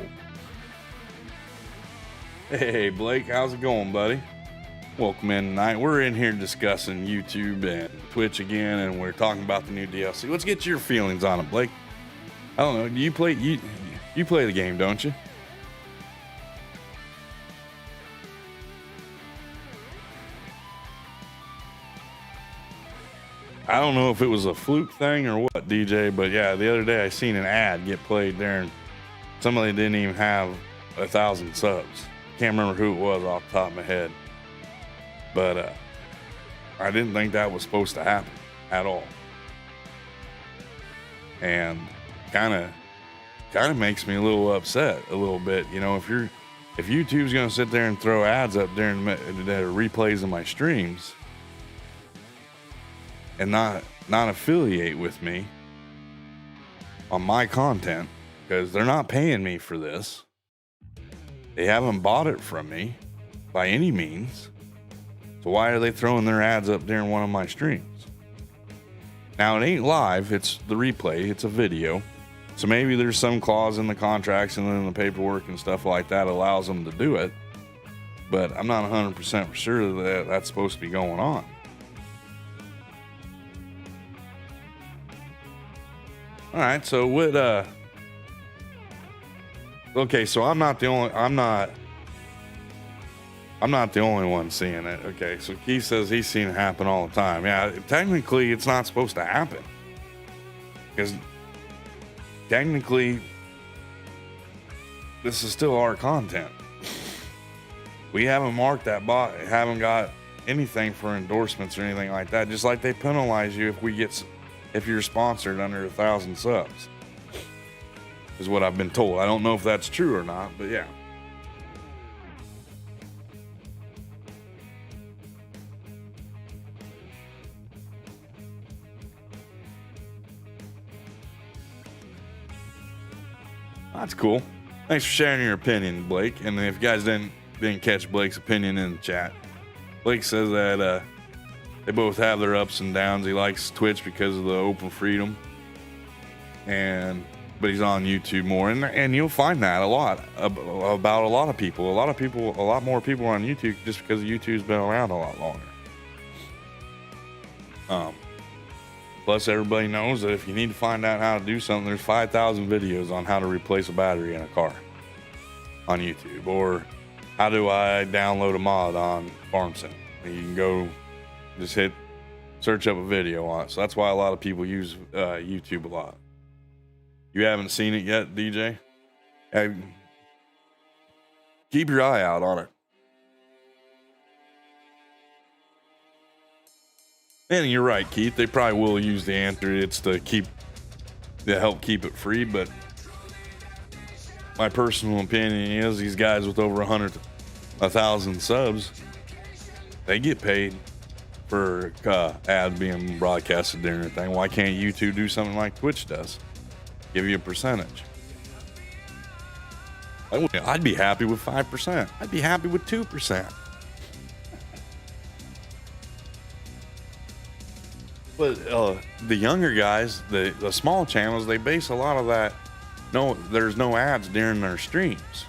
hey Blake, how's it going, buddy? Welcome in tonight. We're in here discussing YouTube and Twitch again, and we're talking about the new DLC. Let's get your feelings on it, Blake. I don't know. You play the game, don't you? I don't know if it was a fluke thing or what, DJ, but yeah, the other day I seen an ad get played there, and somebody didn't even have 1,000 subs. Can't remember who it was off the top of my head, but I didn't think that was supposed to happen at all, and kind of makes me a little upset a little bit. You know, if YouTube's gonna sit there and throw ads up during the replays of my streams and not affiliate with me on my content, because they're not paying me for this, they haven't bought it from me by any means, so why are they throwing their ads up during one of my streams? Now, it ain't live, it's the replay, it's a video. So maybe there's some clause in the contracts and in the paperwork and stuff like that allows them to do it. But I'm not 100% sure that that's supposed to be going on. All right, so what, okay, so I'm not the only one seeing it. Okay, so Keith says he's seen it happen all the time. Yeah, technically it's not supposed to happen, because technically this is still our content. We haven't marked that bot, haven't got anything for endorsements or anything like that. Just like they penalize you if you're sponsored under 1,000 subs, is what I've been told. I don't know if that's true or not, but yeah. That's cool. Thanks for sharing your opinion, Blake. And if you guys didn't catch Blake's opinion in the chat, Blake says that they both have their ups and downs. He likes Twitch because of the open freedom, but he's on YouTube more, and you'll find that a lot about a lot of people. A lot more people are on YouTube just because YouTube's been around a lot longer. Plus, everybody knows that if you need to find out how to do something, there's 5,000 videos on how to replace a battery in a car on YouTube, or how do I download a mod on FarmSim. You can go just search up a video on it. So that's why a lot of people use YouTube a lot. You haven't seen it yet, DJ? Keep your eye out on it. And you're right, Keith. They probably will use the answer. It's to help keep it free. But my personal opinion is these guys with over 1,000 subs, they get paid for ads being broadcasted during their thing. Why can't YouTube do something like Twitch does? Give you a percentage. I'd be happy with 5%. I'd be happy with 2%. But the younger guys, the small channels, they base a lot of that. No, there's no ads during their streams.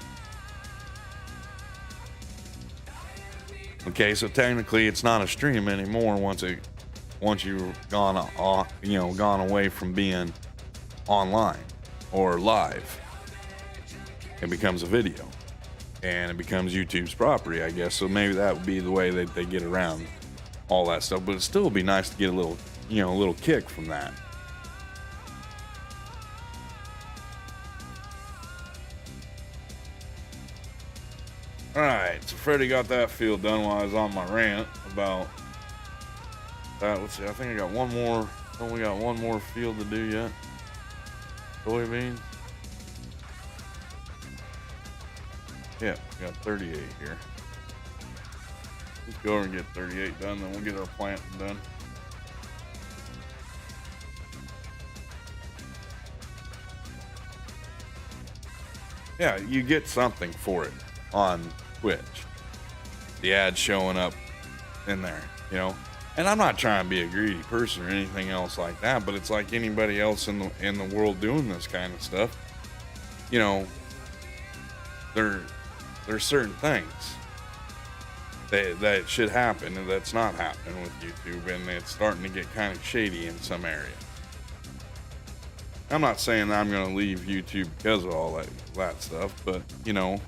Okay, so technically it's not a stream anymore once you've gone away from being online or live. It becomes a video, and it becomes YouTube's property, I guess. So maybe that would be the way that they get around all that stuff. But it'd still be nice to get a little kick from that. All right, so Freddie got that field done while I was on my rant about that. Let's see, I think I got one more. We got one more field to do yet. Soybeans. Yeah, we got 38 here. Let's go over and get 38 done, then we'll get our planting done. Yeah, you get something for it on Twitch. The ads showing up in there, you know. And I'm not trying to be a greedy person or anything else like that, but it's like anybody else in the world doing this kind of stuff. You know, there's certain things that should happen and that's not happening with YouTube, and it's starting to get kind of shady in some areas. I'm not saying that I'm going to leave YouTube because of all that stuff, but you know,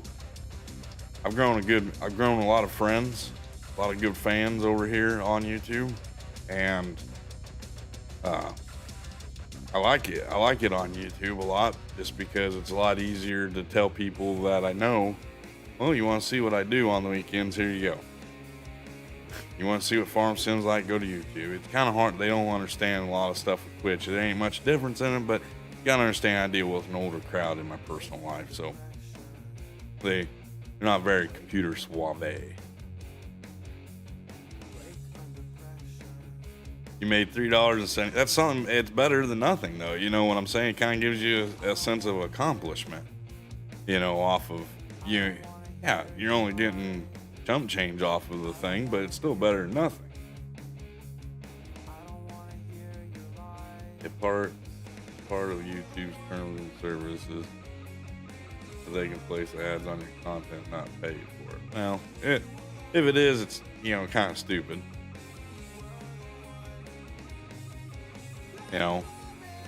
I've grown a lot of friends, a lot of good fans over here on YouTube, and I like it. I like it on YouTube a lot just because it's a lot easier to tell people that I know, well, you want to see what I do on the weekends, here you go. You want to see what farm sim's like, go to YouTube. It's kind of hard. They don't understand a lot of stuff with Twitch. There ain't much difference in it, but you got to understand I deal with an older crowd in my personal life, so they're not very computer suave. You made $3.70. That's something. It's better than nothing, though. You know what I'm saying? It kind of gives you a sense of accomplishment. You know, off of you. Yeah, you're only getting chump change off of the thing, but it's still better than nothing. A part of YouTube's terms and services, so they can place ads on your content, not pay you for it. Well, if it is, it's, you know, kind of stupid. You know,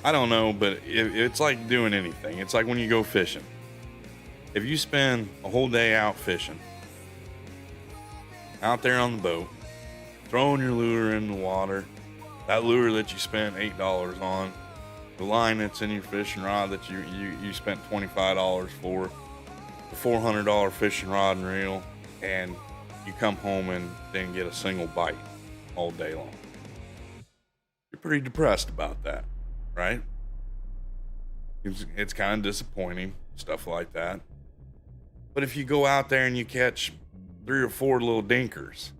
I don't know, but it's like doing anything. It's like when you go fishing. If you spend a whole day out fishing, out there on the boat, throwing your lure in the water, that lure that you spent $8 on, the line that's in your fishing rod that you spent $25 for, the $400 fishing rod and reel, and you come home and didn't get a single bite all day long. You're pretty depressed about that, right? It's kind of disappointing, stuff like that. But if you go out there and you catch 3 or 4 little dinkers,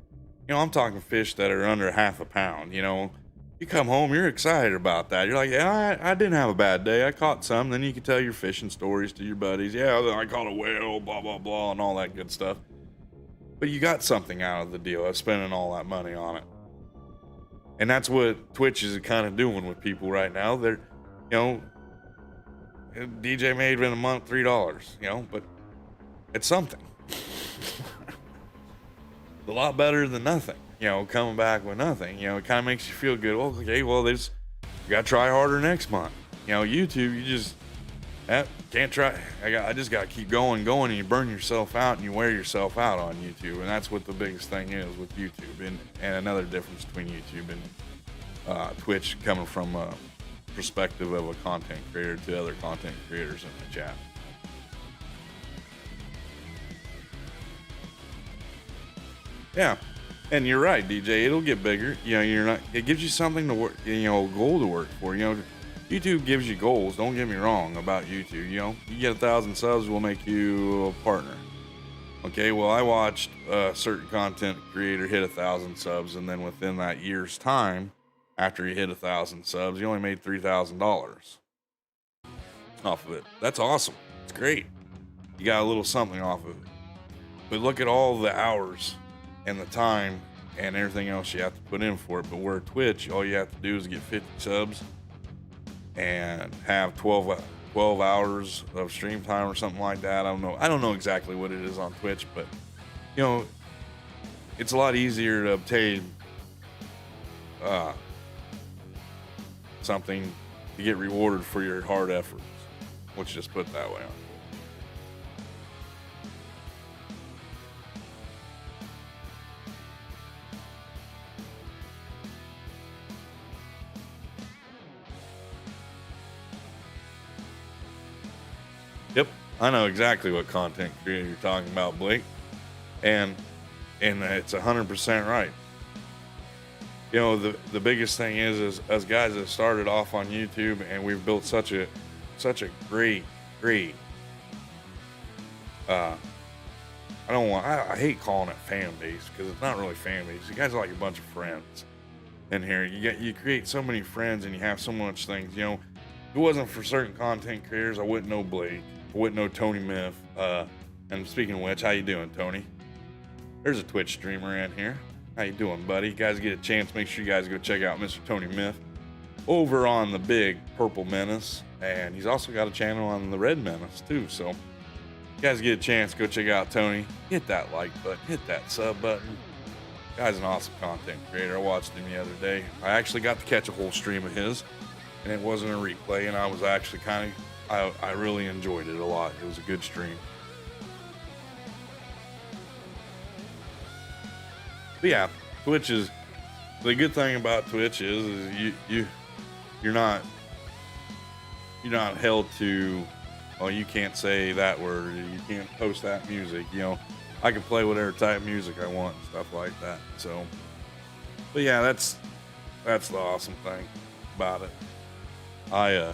you know, I'm talking fish that are under half a pound, you know, you come home, you're excited about that. You're like, yeah, I didn't have a bad day. I caught some. Then you can tell your fishing stories to your buddies. Yeah, I caught a whale, blah, blah, blah, and all that good stuff. But you got something out of the deal of spending all that money on it. And that's what Twitch is kind of doing with people right now. They're, you know, DJ made in a month $3, you know, but it's something. A lot better than nothing, you know, coming back with nothing. You know, it kind of makes you feel good. Well, okay, well, you got to try harder next month. You know, YouTube, you just can't try. I just got to keep going, and you burn yourself out and you wear yourself out on YouTube. And that's what the biggest thing is with YouTube. And another difference between YouTube and Twitch, coming from a perspective of a content creator to other content creators in the chat. Yeah, and you're right, DJ. It'll get bigger. You know, it gives you something to work, you know, a goal to work for. You know, YouTube gives you goals. Don't get me wrong about YouTube. You know, you get 1,000 subs, we'll make you a partner. Okay, well, I watched a certain content creator hit 1,000 subs, and then within that year's time, after he hit 1,000 subs, he only made $3,000 off of it. That's awesome. It's great. You got a little something off of it. But look at all the hours and the time and everything else you have to put in for it. But where Twitch, all you have to do is get 50 subs and have 12 hours of stream time or something like that. I don't know exactly what it is on Twitch, but you know, it's a lot easier to obtain something to get rewarded for your hard efforts. Let's just put it that way on. Yep, I know exactly what content creator you're talking about, Blake, and it's 100% right. You know, the biggest thing is us guys that started off on YouTube, and we've built such a great I hate calling it fan base because it's not really fan base. You guys are like a bunch of friends in here. You create so many friends and you have so much things. You know, if it wasn't for certain content creators, I wouldn't know Blake. I wouldn't know Tony Myth. And speaking of which, how you doing, Tony? There's a Twitch streamer in here. How you doing, buddy? You guys get a chance, make sure you guys go check out Mr. Tony Myth over on the big Purple Menace. And he's also got a channel on the Red Menace too. So you guys get a chance, go check out Tony. Hit that like button, hit that sub button. Guy's an awesome content creator. I watched him the other day. I actually got to catch a whole stream of his, and it wasn't a replay, and I was actually I really enjoyed it a lot. It was a good stream. But yeah, Twitch is, the good thing about Twitch is you're not held to, well, you can't say that word, you can't post that music, you know. I can play whatever type of music I want and stuff like that. So, but yeah, that's the awesome thing about it. I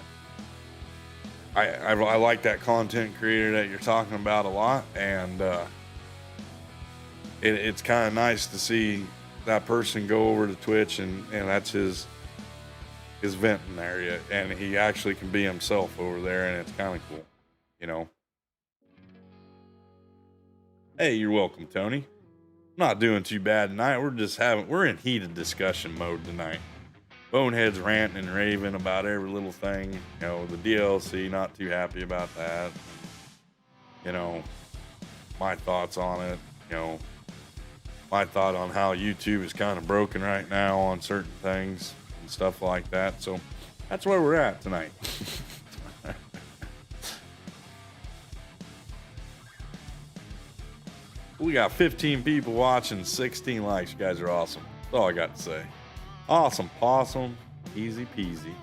like that content creator that you're talking about a lot, and it's kind of nice to see that person go over to Twitch and that's his venting area, and he actually can be himself over there, and it's kind of cool, you know. Hey, you're welcome, Tony. I'm not doing too bad tonight. We're in heated discussion mode tonight. Bonehead's ranting and raving about every little thing. You know, the DLC, not too happy about that. You know, my thoughts on it. You know, my thought on how YouTube is kind of broken right now on certain things and stuff like that. So that's where we're at tonight. We got 15 people watching, 16 likes. You guys are awesome. That's all I got to say. Awesome possum, easy peasy.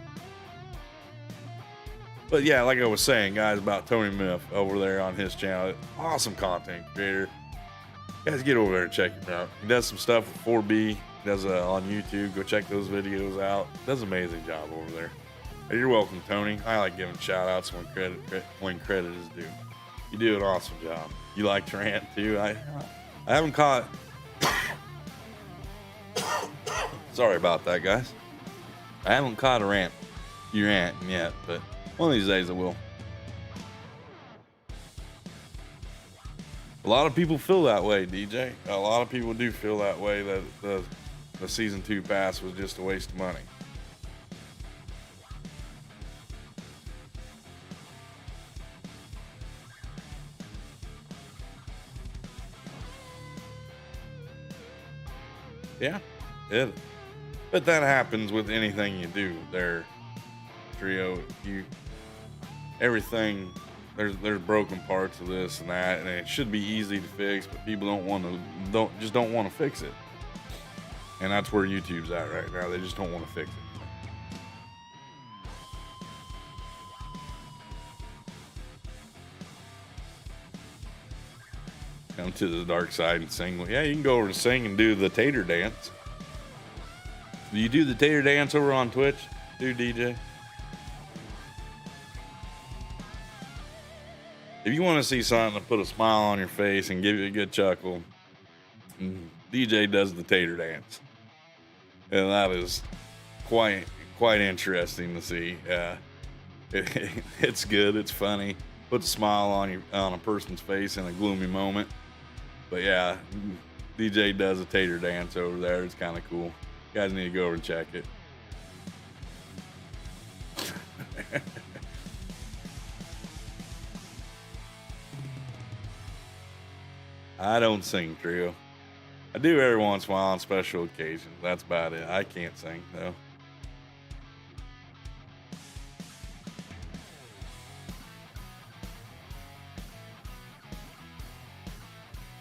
But yeah, like I was saying, guys, about Tony Myth over there on his channel. Awesome content creator. You guys get over there and check him out. He does some stuff with 4B. He does on YouTube. Go check those videos out. Does an amazing job over there. Hey, you're welcome, Tony. I like giving shout outs when credit is due. You do an awesome job. You like to rant too. I haven't caught. Sorry about that, guys. I haven't caught you ranting yet, but one of these days I will. A lot of people feel that way, DJ. A lot of people do feel that way, that the season 2 pass was just a waste of money. Yeah, but that happens with anything you do there, Trio. Everything, there's broken parts of this and that, and it should be easy to fix, but people don't want to fix it. And that's where YouTube's at right now. They just don't want to fix it. Come to the dark side and sing. Yeah, you can go over and sing and do the tater dance. Do you do the tater dance over on Twitch, DJ? If you want to see something to put a smile on your face and give you a good chuckle, DJ does the tater dance, and that is quite interesting to see. It's good. It's funny. Puts a smile on a person's face in a gloomy moment. But yeah, DJ does a tater dance over there. It's kind of cool. You guys need to go over and check it. I don't sing, Trio. I do every once in a while on special occasions. That's about it. I can't sing, though.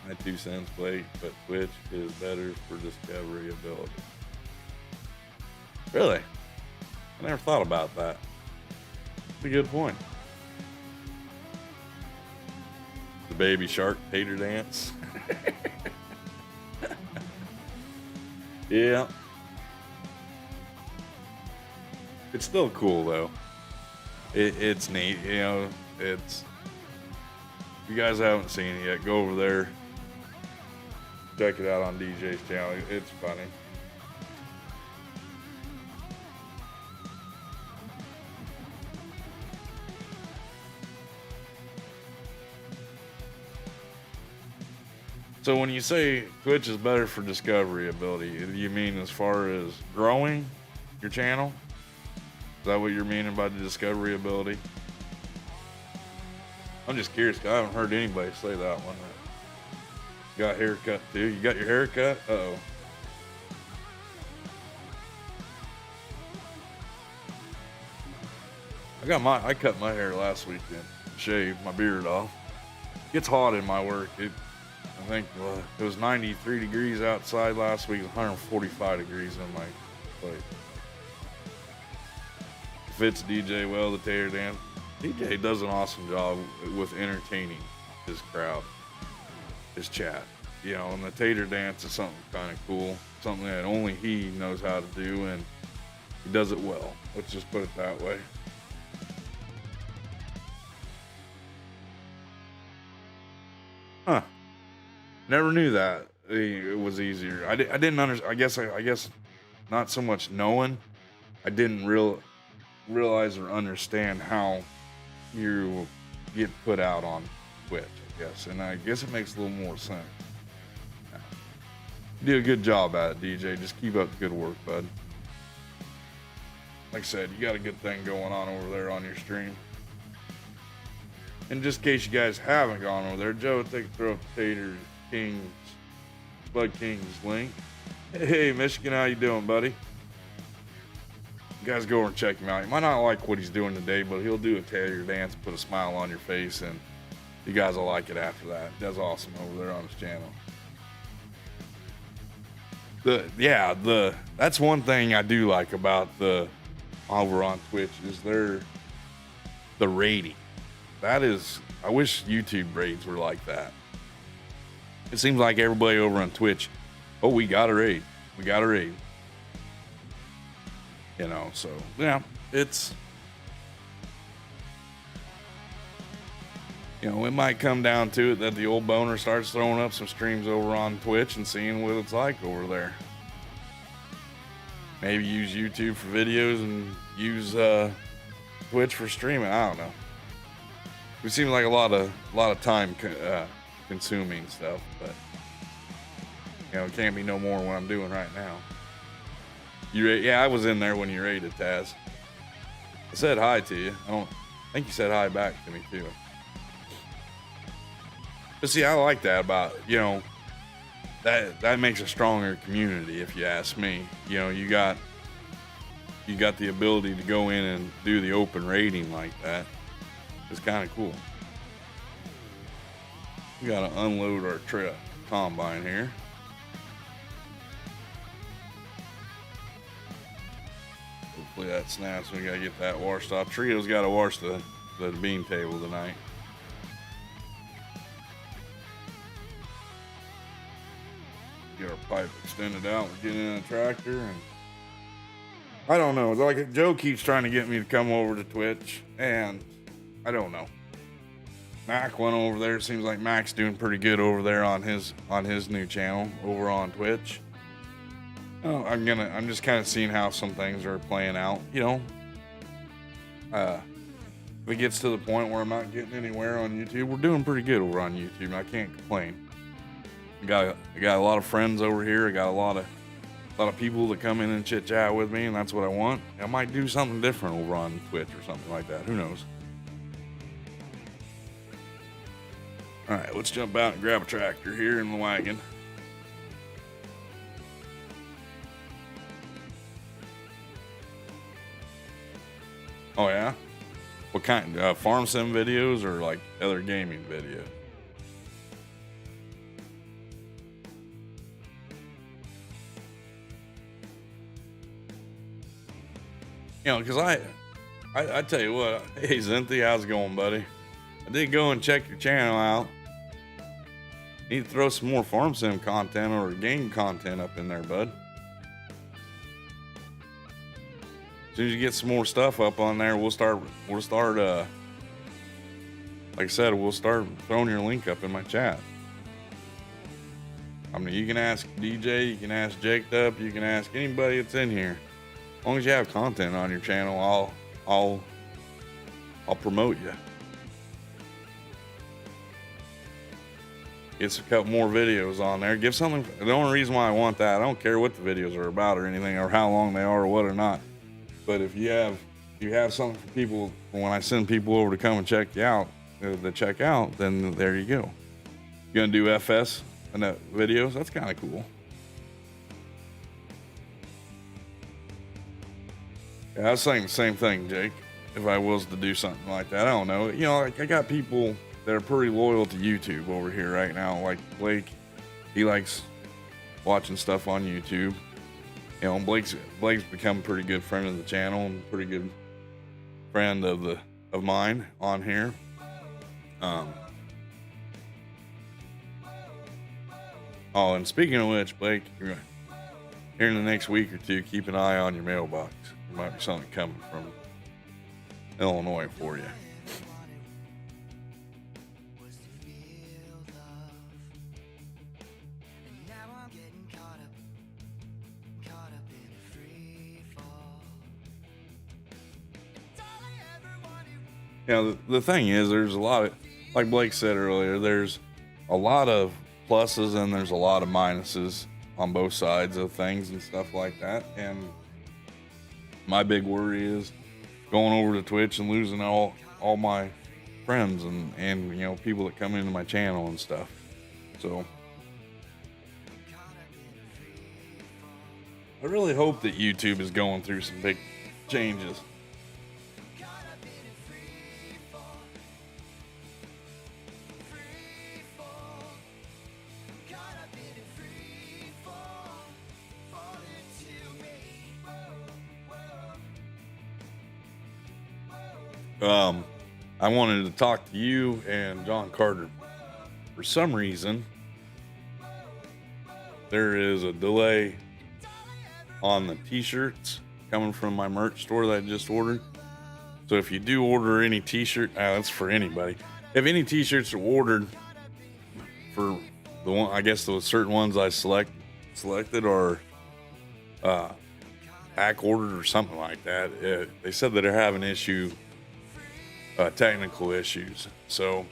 My 2 cents, Blake, but Twitch is better for discovery ability. Really? I never thought about that. That's a good point. The baby shark tater dance. Yeah. It's still cool though. It's neat, you know. If you guys haven't seen it yet, go over there check it out on DJ's channel. It's funny. So when you say Twitch is better for discovery ability, do you mean as far as growing your channel? Is that what you're meaning by the discovery ability? I'm just curious, 'cause I haven't heard anybody say that one. Got a haircut too? You got your haircut? Uh-oh. I cut my hair last weekend. Shaved my beard off. It's hot in my work. I think it was 93 degrees outside last week, 145 degrees in my place. Fits DJ well, the Tater Dance. DJ does an awesome job with entertaining his crowd, his chat. You know, and the Tater Dance is something kind of cool, something that only he knows how to do, and he does it well. Let's just put it that way. Huh. Never knew that it was easier. I didn't understand. I guess not so much knowing. I didn't realize or understand how you get put out on Twitch, I guess. And I guess it makes a little more sense. You do a good job at it, DJ. Just keep up the good work, bud. Like I said, you got a good thing going on over there on your stream. And just in case you guys haven't gone over there, Joe, take a throw up Tater King's, Bud King's link. Hey, Michigan, how you doing, buddy? You guys go over and check him out. You might not like what he's doing today, but he'll do a Tater Dance, put a smile on your face, and you guys will like it after that. He does awesome over there on his channel. That's one thing I do like about over on Twitch is the rating. That is, I wish YouTube raids were like that. It seems like everybody over on Twitch, oh, we got a raid. We got a raid. You know, so, yeah, it's, you know, it might come down to it that the old boner starts throwing up some streams over on Twitch and seeing what it's like over there. Maybe use YouTube for videos and use Twitch for streaming. I don't know. It seems like a lot of time consuming stuff, but you know, it can't be no more than what I'm doing right now. Yeah, I was in there when you raided, Taz. I said hi to you. I think you said hi back to me too. But see, I like that about, you know, that makes a stronger community, if you ask me. You know, you got the ability to go in and do the open raiding like that. It's kind of cool. We gotta unload our combine here. Hopefully that snaps. We gotta get that washed off. Trio's gotta wash the beam table tonight. Get our pipe extended out. We're getting in a tractor, and I don't know. It's like Joe keeps trying to get me to come over to Twitch, and I don't know. Mac went over there. It seems like Mac's doing pretty good over there on his new channel over on Twitch. Oh, I'm just kind of seeing how some things are playing out. You know, if it gets to the point where I'm not getting anywhere on YouTube, we're doing pretty good over on YouTube. I can't complain. I got a lot of friends over here. I got a lot of people that come in and chit chat with me, and that's what I want. I might do something different over on Twitch or something like that. Who knows? All right, let's jump out and grab a tractor here in the wagon. Oh yeah? What kind? Farm sim videos or like other gaming videos? You know, because I tell you what, hey Zinthi, how's it going, buddy? I did go and check your channel out. Need to throw some more farm sim content or game content up in there, bud. As soon as you get some more stuff up on there, we'll start like I said, we'll start throwing your link up in my chat. I mean, you can ask DJ, you can ask Jake Up, you can ask anybody that's in here. As long as you have content on your channel, I'll promote you. Get a couple more videos on there. Give something. The only reason why I want that, I don't care what the videos are about or anything, or how long they are or what or not. But if you have something for people, when I send people over to come and check you out, then there you go. You gonna do FS and videos? That's kind of cool. Yeah, I was saying the same thing, Jake. If I was to do something like that, I don't know. You know, like I got people that are pretty loyal to YouTube over here right now. Like Blake, he likes watching stuff on YouTube. You know, Blake's become a pretty good friend of the channel and pretty good friend of mine on here. Oh, and speaking of which, Blake, here in the next week or two, keep an eye on your mailbox. There might be something coming from Illinois for you. You know, the thing is, there's a lot of, like Blake said earlier, there's a lot of pluses and there's a lot of minuses on both sides of things and stuff like that. And my big worry is going over to Twitch and losing all my friends and you know, people that come into my channel and stuff. So I really hope that YouTube is going through some big changes. I wanted to talk to you and John Carter. For some reason, there is a delay on the t-shirts coming from my merch store that I just ordered. So if you do order any t-shirt, that's for anybody. If any t-shirts are ordered for the one, I guess those certain ones I selected are back ordered or something like that. They said that they're having technical issues, so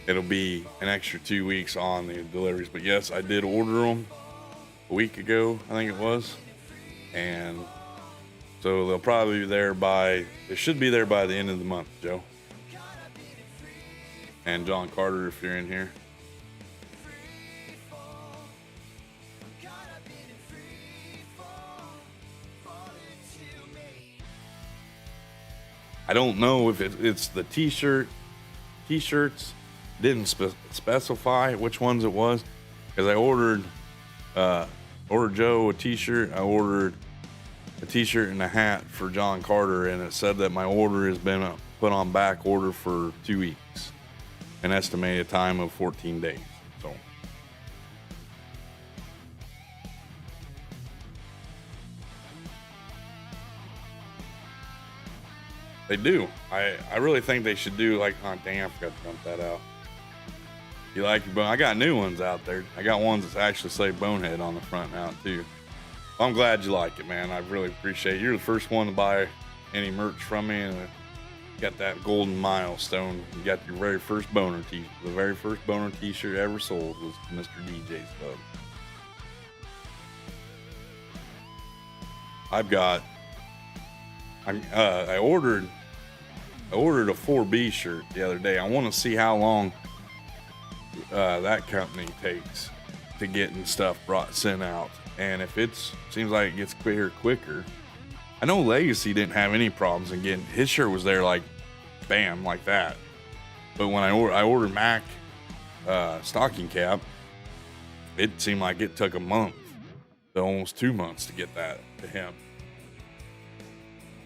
it'll be an extra 2 weeks on the deliveries. But yes, I did order them a week ago, I think it was, and so they'll probably be there they should be there by the end of the month, Joe. And John Carter, if you're in here. I don't know if it's the t-shirts didn't specify which ones it was, because I ordered Joe a t-shirt. I ordered a t-shirt and a hat for John Carter, and it said that my order has been put on back order for 2 weeks, an estimated time of 14 days. So they do. I really think they should do like, oh damn, I forgot to dump that out. You like your bone? I got new ones out there. I got ones that actually say Bonehead on the front now too. I'm glad you like it, man. I really appreciate it. You're the first one to buy any merch from me, and got that golden milestone. You got your very first boner t-shirt. The very first boner t-shirt ever sold was Mr. DJ's Bub. I ordered a 4B shirt the other day. I want to see how long that company takes to getting stuff sent out, and if seems like it gets quicker. I know Legacy didn't have any problems in getting his shirt, was there like bam like that, but when I ordered Mac stocking cap, it seemed like it took a month to almost 2 months to get that to him.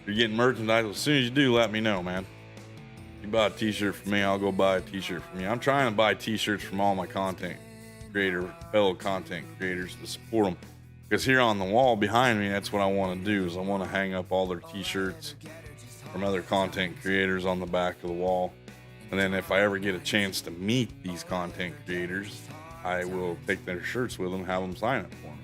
If you're getting merchandise, as soon as you do, let me know, man. You buy a t-shirt from me, I'll go buy a t-shirt from you. I'm trying to buy t-shirts from all my fellow content creators to support them. Because here on the wall behind me, that's what I want to do, is I want to hang up all their t-shirts from other content creators on the back of the wall. And then if I ever get a chance to meet these content creators, I will take their shirts with them, have them sign it for me.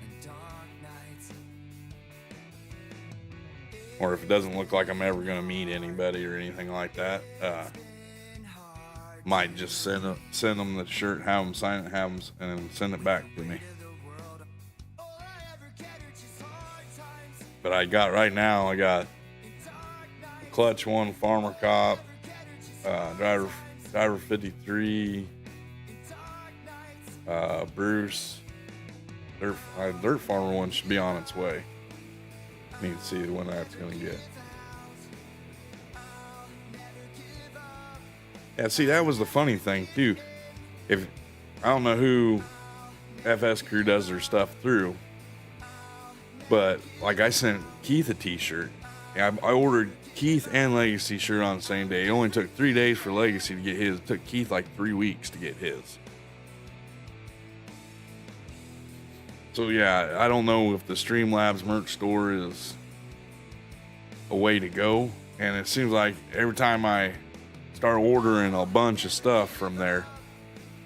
Or if it doesn't look like I'm ever going to meet anybody or anything like that, might just send them the shirt, have them sign it, have them, and then send it back to me. But I got Clutch 1, Farmer Cop, Driver 53, Bruce. Dirt Farmer one should be on its way. Need to see when that's going to get. Yeah, see, that was the funny thing too. I don't know who FS Crew does their stuff through, but like I sent Keith a t-shirt. I ordered Keith and Legacy shirt on the same day. It only took 3 days for Legacy to get his. It took Keith like 3 weeks to get his. So yeah, I don't know if the Streamlabs merch store is a way to go. And it seems like every time I start ordering a bunch of stuff from there,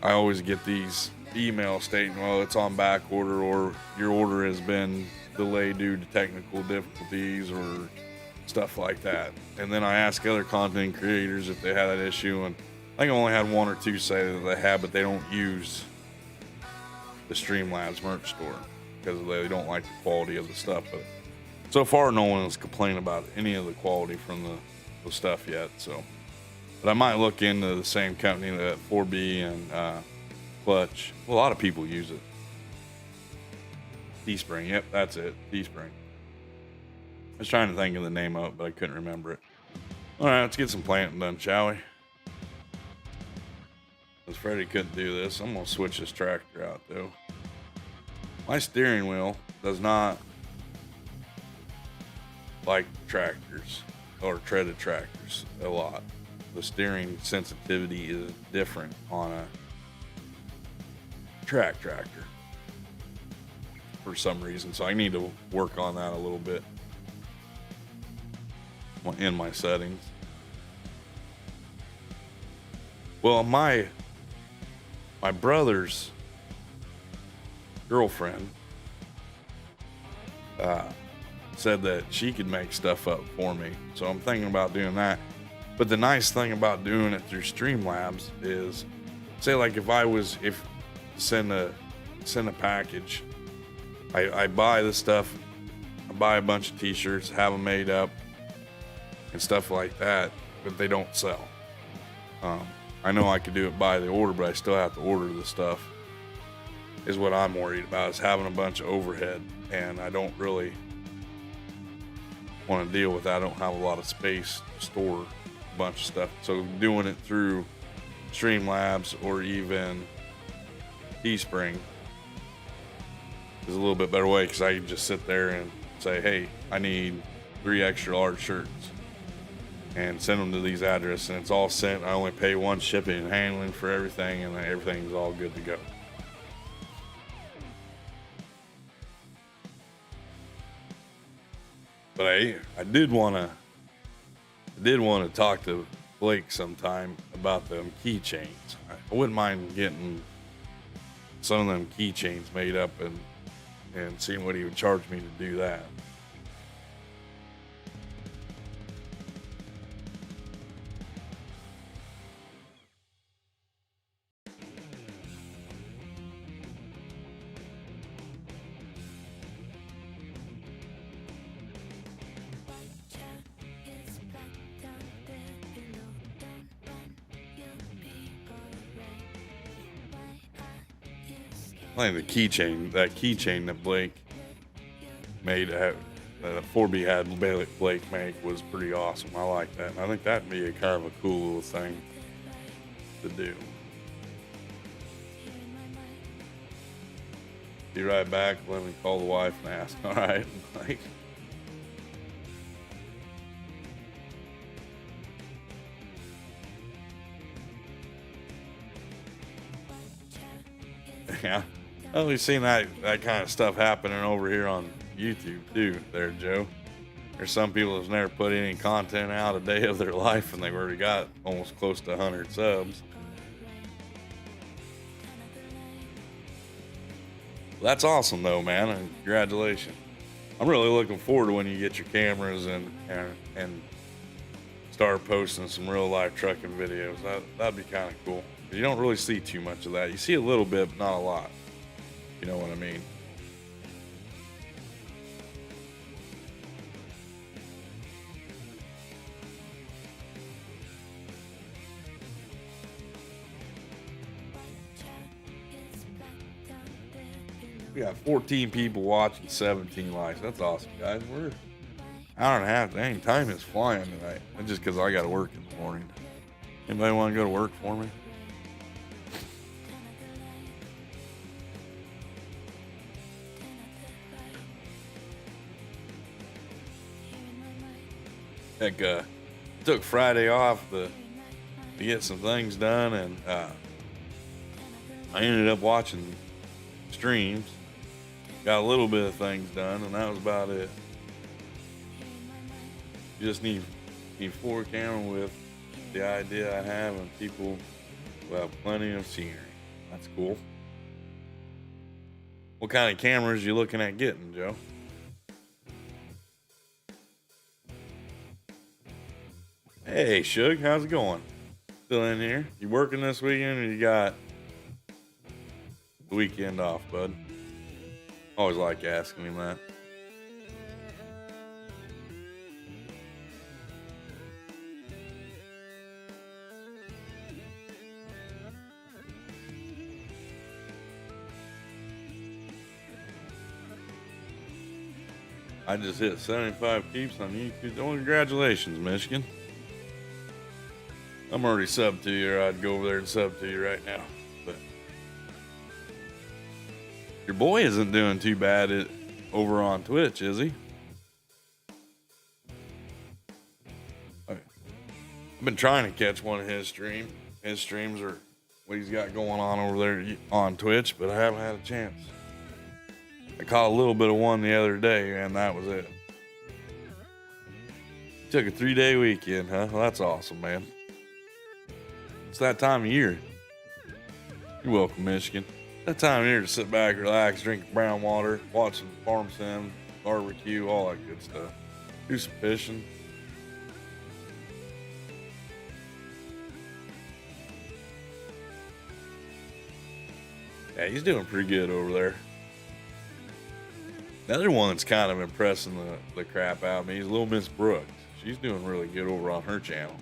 I always get these emails stating, well, it's on back order, or your order has been delayed due to technical difficulties or stuff like that. And then I ask other content creators if they had that issue, and I think I only had 1 or 2 say that they have, but they don't use the Streamlabs merch store because they don't like the quality of the stuff. But so far, no one has complained about any of the quality from the stuff yet. So, but I might look into the same company that 4B and Clutch. Well, a lot of people use it. Teespring. Yep, that's it. Teespring. I was trying to think of the name of it, but I couldn't remember it. All right, let's get some planting done, shall we? Because Freddie couldn't do this, I'm going to switch this tractor out, though. My steering wheel does not like tractors or treaded tractors a lot. The steering sensitivity is different on a tractor for some reason, so I need to work on that a little bit in my settings. Well, my brother's girlfriend said that she could make stuff up for me, so I'm thinking about doing that. But the nice thing about doing it through Streamlabs is, say like if send a package, I buy this stuff, I buy a bunch of t-shirts, have them made up and stuff like that, but they don't sell. I know I could do it by the order, but I still have to order the stuff, is what I'm worried about, is having a bunch of overhead, and I don't really want to deal with that. I don't have a lot of space to store a bunch of stuff. So doing it through Streamlabs or even Teespring is a little bit better way, because I can just sit there and say, hey, I need 3 extra large shirts, and send them to these addresses, and it's all sent. I only pay 1 shipping and handling for everything, and everything's all good to go. But I did want to talk to Blake sometime about them keychains. I wouldn't mind getting some of them keychains made up and seeing what he would charge me to do that. I think that keychain that Blake made, that 4B had Blake make, was pretty awesome. I like that. And I think that'd be a kind of a cool little thing to do. Be right back. Let me call the wife and ask. All right, Mike. Yeah. Well, we've seen that kind of stuff happening over here on YouTube too, there, Joe. There's some people that's never put any content out a day of their life, and they've already got almost close to 100 subs. That's awesome though, man. And congratulations. I'm really looking forward to when you get your cameras and start posting some real life trucking videos. That'd be kind of cool. You don't really see too much of that. You see a little bit, but not a lot. You know what I mean? We got 14 people watching, 17 likes. That's awesome, guys. We're an hour and a half. Dang, time is flying tonight. That's just because I got to work in the morning. Anybody want to go to work for me? Heck, took Friday off to get some things done, and I ended up watching streams. Got a little bit of things done, and that was about it. You just need 4 camera with the idea I have, and people will have plenty of scenery. That's cool. What kind of cameras you looking at getting, Joe? Hey, Shug, how's it going? Still in here? You working this weekend, or you got the weekend off, bud? Always like asking him that. I just hit 75 peeps on YouTube. Oh, congratulations, Michigan. I'm already subbed to you, or I'd go over there and sub to you right now. But your boy isn't doing too bad over on Twitch, is he? I've been trying to catch one of his streams. His streams are what he's got going on over there on Twitch, but I haven't had a chance. I caught a little bit of one the other day, and that was it. Took a 3-day weekend, huh? Well, that's awesome, man. It's that time of year. You're welcome, Michigan. That time of year to sit back, relax, drink brown water, watch some farm sim, barbecue, all that good stuff. Do some fishing. Yeah, he's doing pretty good over there. The other one that's kind of impressing the crap out of me is Little Miss Brooks. She's doing really good over on her channel.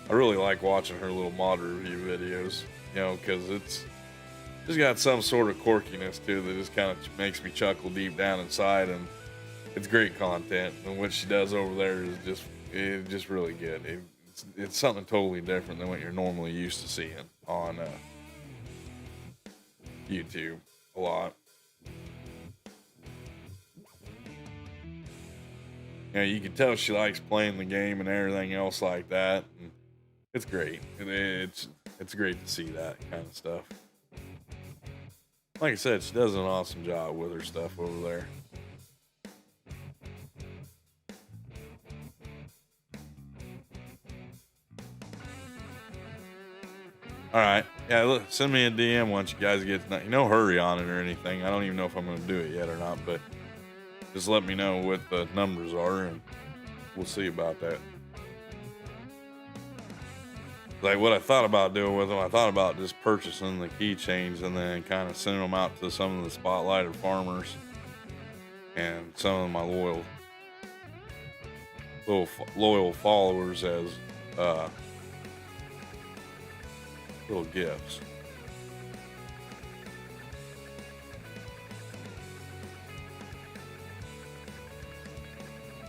I really like watching her little mod review videos, you know, because it's just got some sort of quirkiness to it that just kind of makes me chuckle deep down inside, and it's great content. And what she does over there is just really good. It's something totally different than what you're normally used to seeing on YouTube a lot. You know, you can tell she likes playing the game and everything else like that. And it's great. It's great to see that kind of stuff. Like I said, she does an awesome job with her stuff over there. All right. Yeah, look, send me a DM once you guys get to, no hurry on it or anything. I don't even know if I'm going to do it yet or not, but just let me know what the numbers are, and we'll see about that. Like what I thought about doing with them, I thought about just purchasing the keychains and then kind of sending them out to some of the spotlighted farmers and some of my loyal followers as little gifts.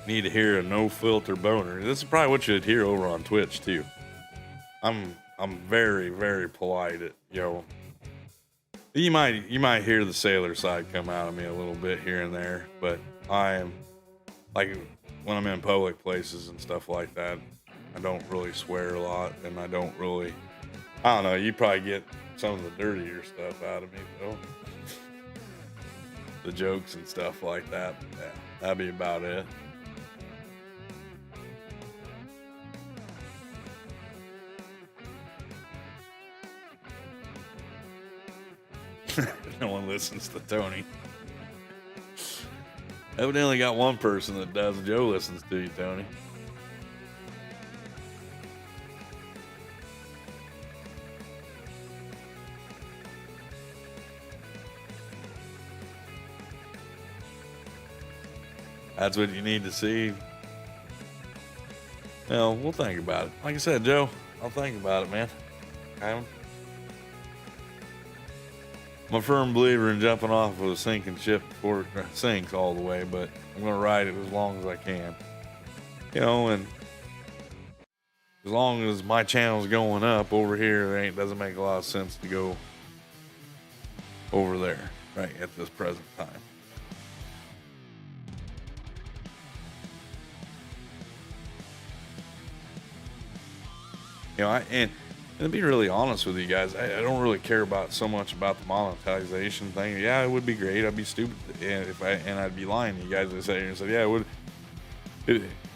Need to hear a no filter boner. This is probably what you'd hear over on Twitch too. I'm very, very polite at, you know, you might hear the sailor side come out of me a little bit here and there, but I am, like, when I'm in public places and stuff like that, I don't really swear a lot, and I don't know, you probably get some of the dirtier stuff out of me though. The jokes and stuff like that. Yeah, that'd be about it. No one listens to Tony. Evidently got one person that does. Joe listens to you, Tony. That's what you need to see. Well, we'll think about it. Like I said, Joe, I'll think about it, man. I'm a firm believer in jumping off of a sinking ship before it sinks all the way, but I'm going to ride it as long as I can. You know, and as long as my channel's going up over here, it doesn't make a lot of sense to go over there right at this present time. You know, and to be really honest with you guys, I don't really care about so much about the monetization thing. Yeah, it would be great. I'd be stupid if I'd be lying to you guys to say and say, yeah, it would.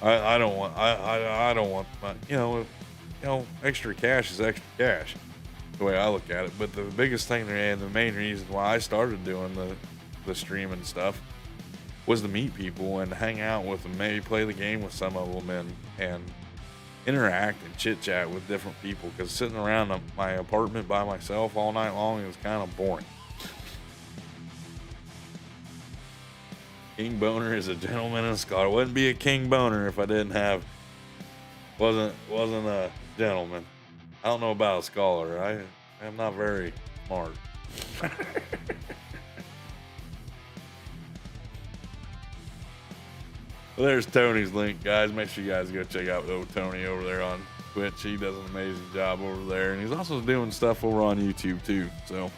I don't want, you know, extra cash is extra cash. The way I look at it. But the biggest thing and the main reason why I started doing the streaming stuff was to meet people and hang out with them, maybe play the game with some of them and interact and chit chat with different people, because sitting around my apartment by myself all night long is kind of boring. King Boner is a gentleman and a scholar. I wouldn't be a King Boner if I wasn't a gentleman. I don't know about a scholar. I am not very smart. Well, there's Tony's link, guys. Make sure you guys go check out Tony over there on Twitch. He does an amazing job over there, and he's also doing stuff over on YouTube too. So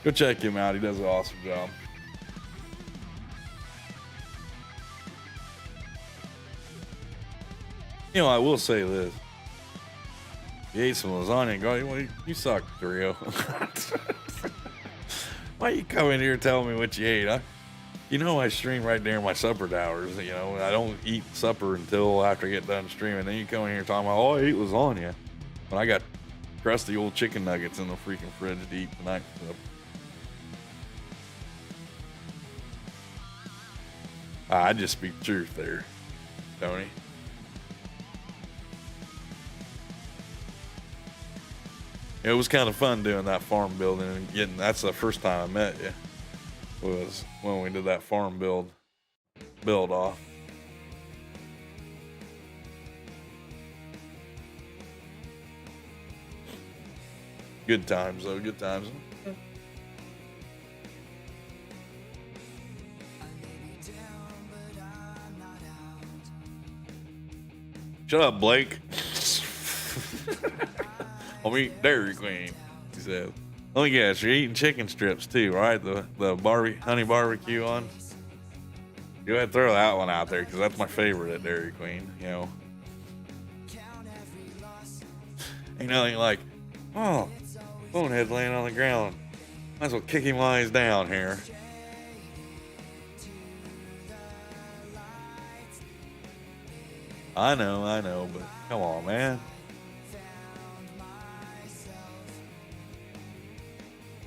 go check him out. He does an awesome job. You know, I will say this. You ate some lasagna, go, you suck, Rio. Why you come in here telling me what you ate? You know, I stream right during my supper hours. You know, I don't eat supper until after I get done streaming. Then you come in here talking about, oh, I ate lasagna. When I got crusty old chicken nuggets in the freaking fridge to eat tonight. So. I just speak the truth there, Tony. It was kind of fun doing that farm building and getting. That's the first time I met you. Was when we did that farm build off. Good times though. Good times. Shut up, Blake. I'll eat Dairy Queen, he said. Let me guess, you're eating chicken strips too, right? The honey barbecue on. Go ahead and throw that one out there, because that's my favorite at Dairy Queen, you know. Ain't nothing like, oh, Bonehead's laying on the ground. Might as well kick him while he's down here. I know, but come on, man.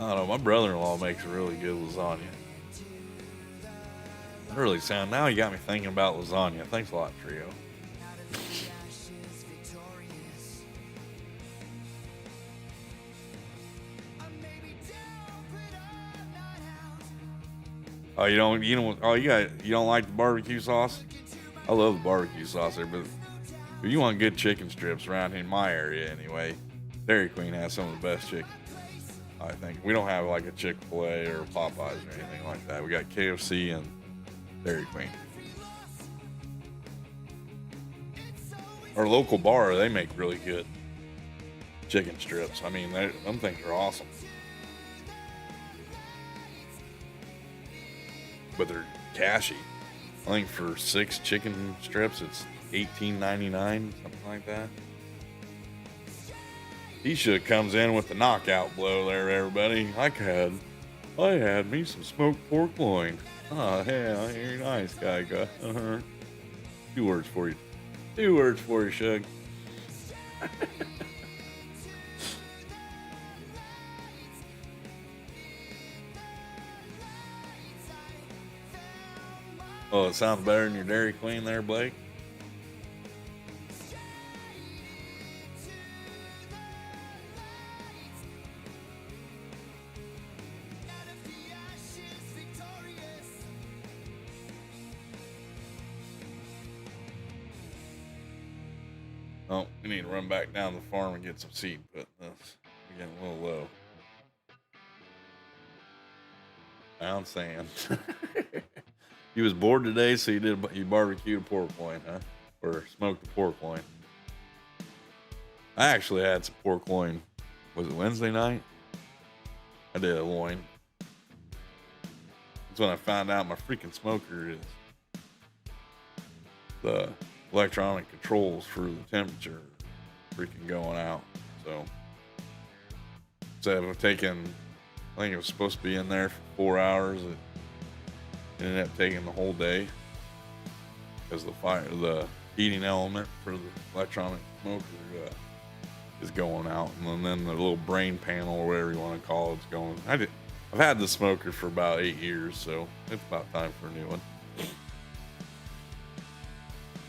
I don't know, my brother-in-law makes a really good lasagna. That really sound, now you got me thinking about lasagna. Thanks a lot, Trio. Oh, you don't like the barbecue sauce? I love the barbecue sauce there, but if you want good chicken strips around in my area anyway, Dairy Queen has some of the best chicken. I think we don't have like a Chick-fil-A or Popeyes or anything like that. We got KFC and Dairy Queen. Our local bar, they make really good chicken strips. I mean, them things are awesome. But they're cashy. I think for 6 chicken strips, it's $18.99, something like that. T-Shook comes in with the knockout blow there, everybody. I had me some smoked pork loin. Oh, yeah, you're a nice guy, Gus. Uh-huh. 2 words for you, Shug. Oh, it sounds better than your Dairy Queen there, Blake. Oh, we need to run back down the farm and get some seed put in this. We're getting a little low. Found sand. You was bored today, so you barbecued a pork loin, huh? Or smoked a pork loin. I actually had some pork loin. Was it Wednesday night? I did a loin. That's when I found out my freaking smoker is the electronic controls for the temperature freaking going out. So instead of taking, I think it was supposed to be in there for 4 hours, it ended up taking the whole day because the heating element for the electronic smoker is going out, and then the little brain panel or whatever you want to call it's going. I've had the smoker for about 8 years, so it's about time for a new one.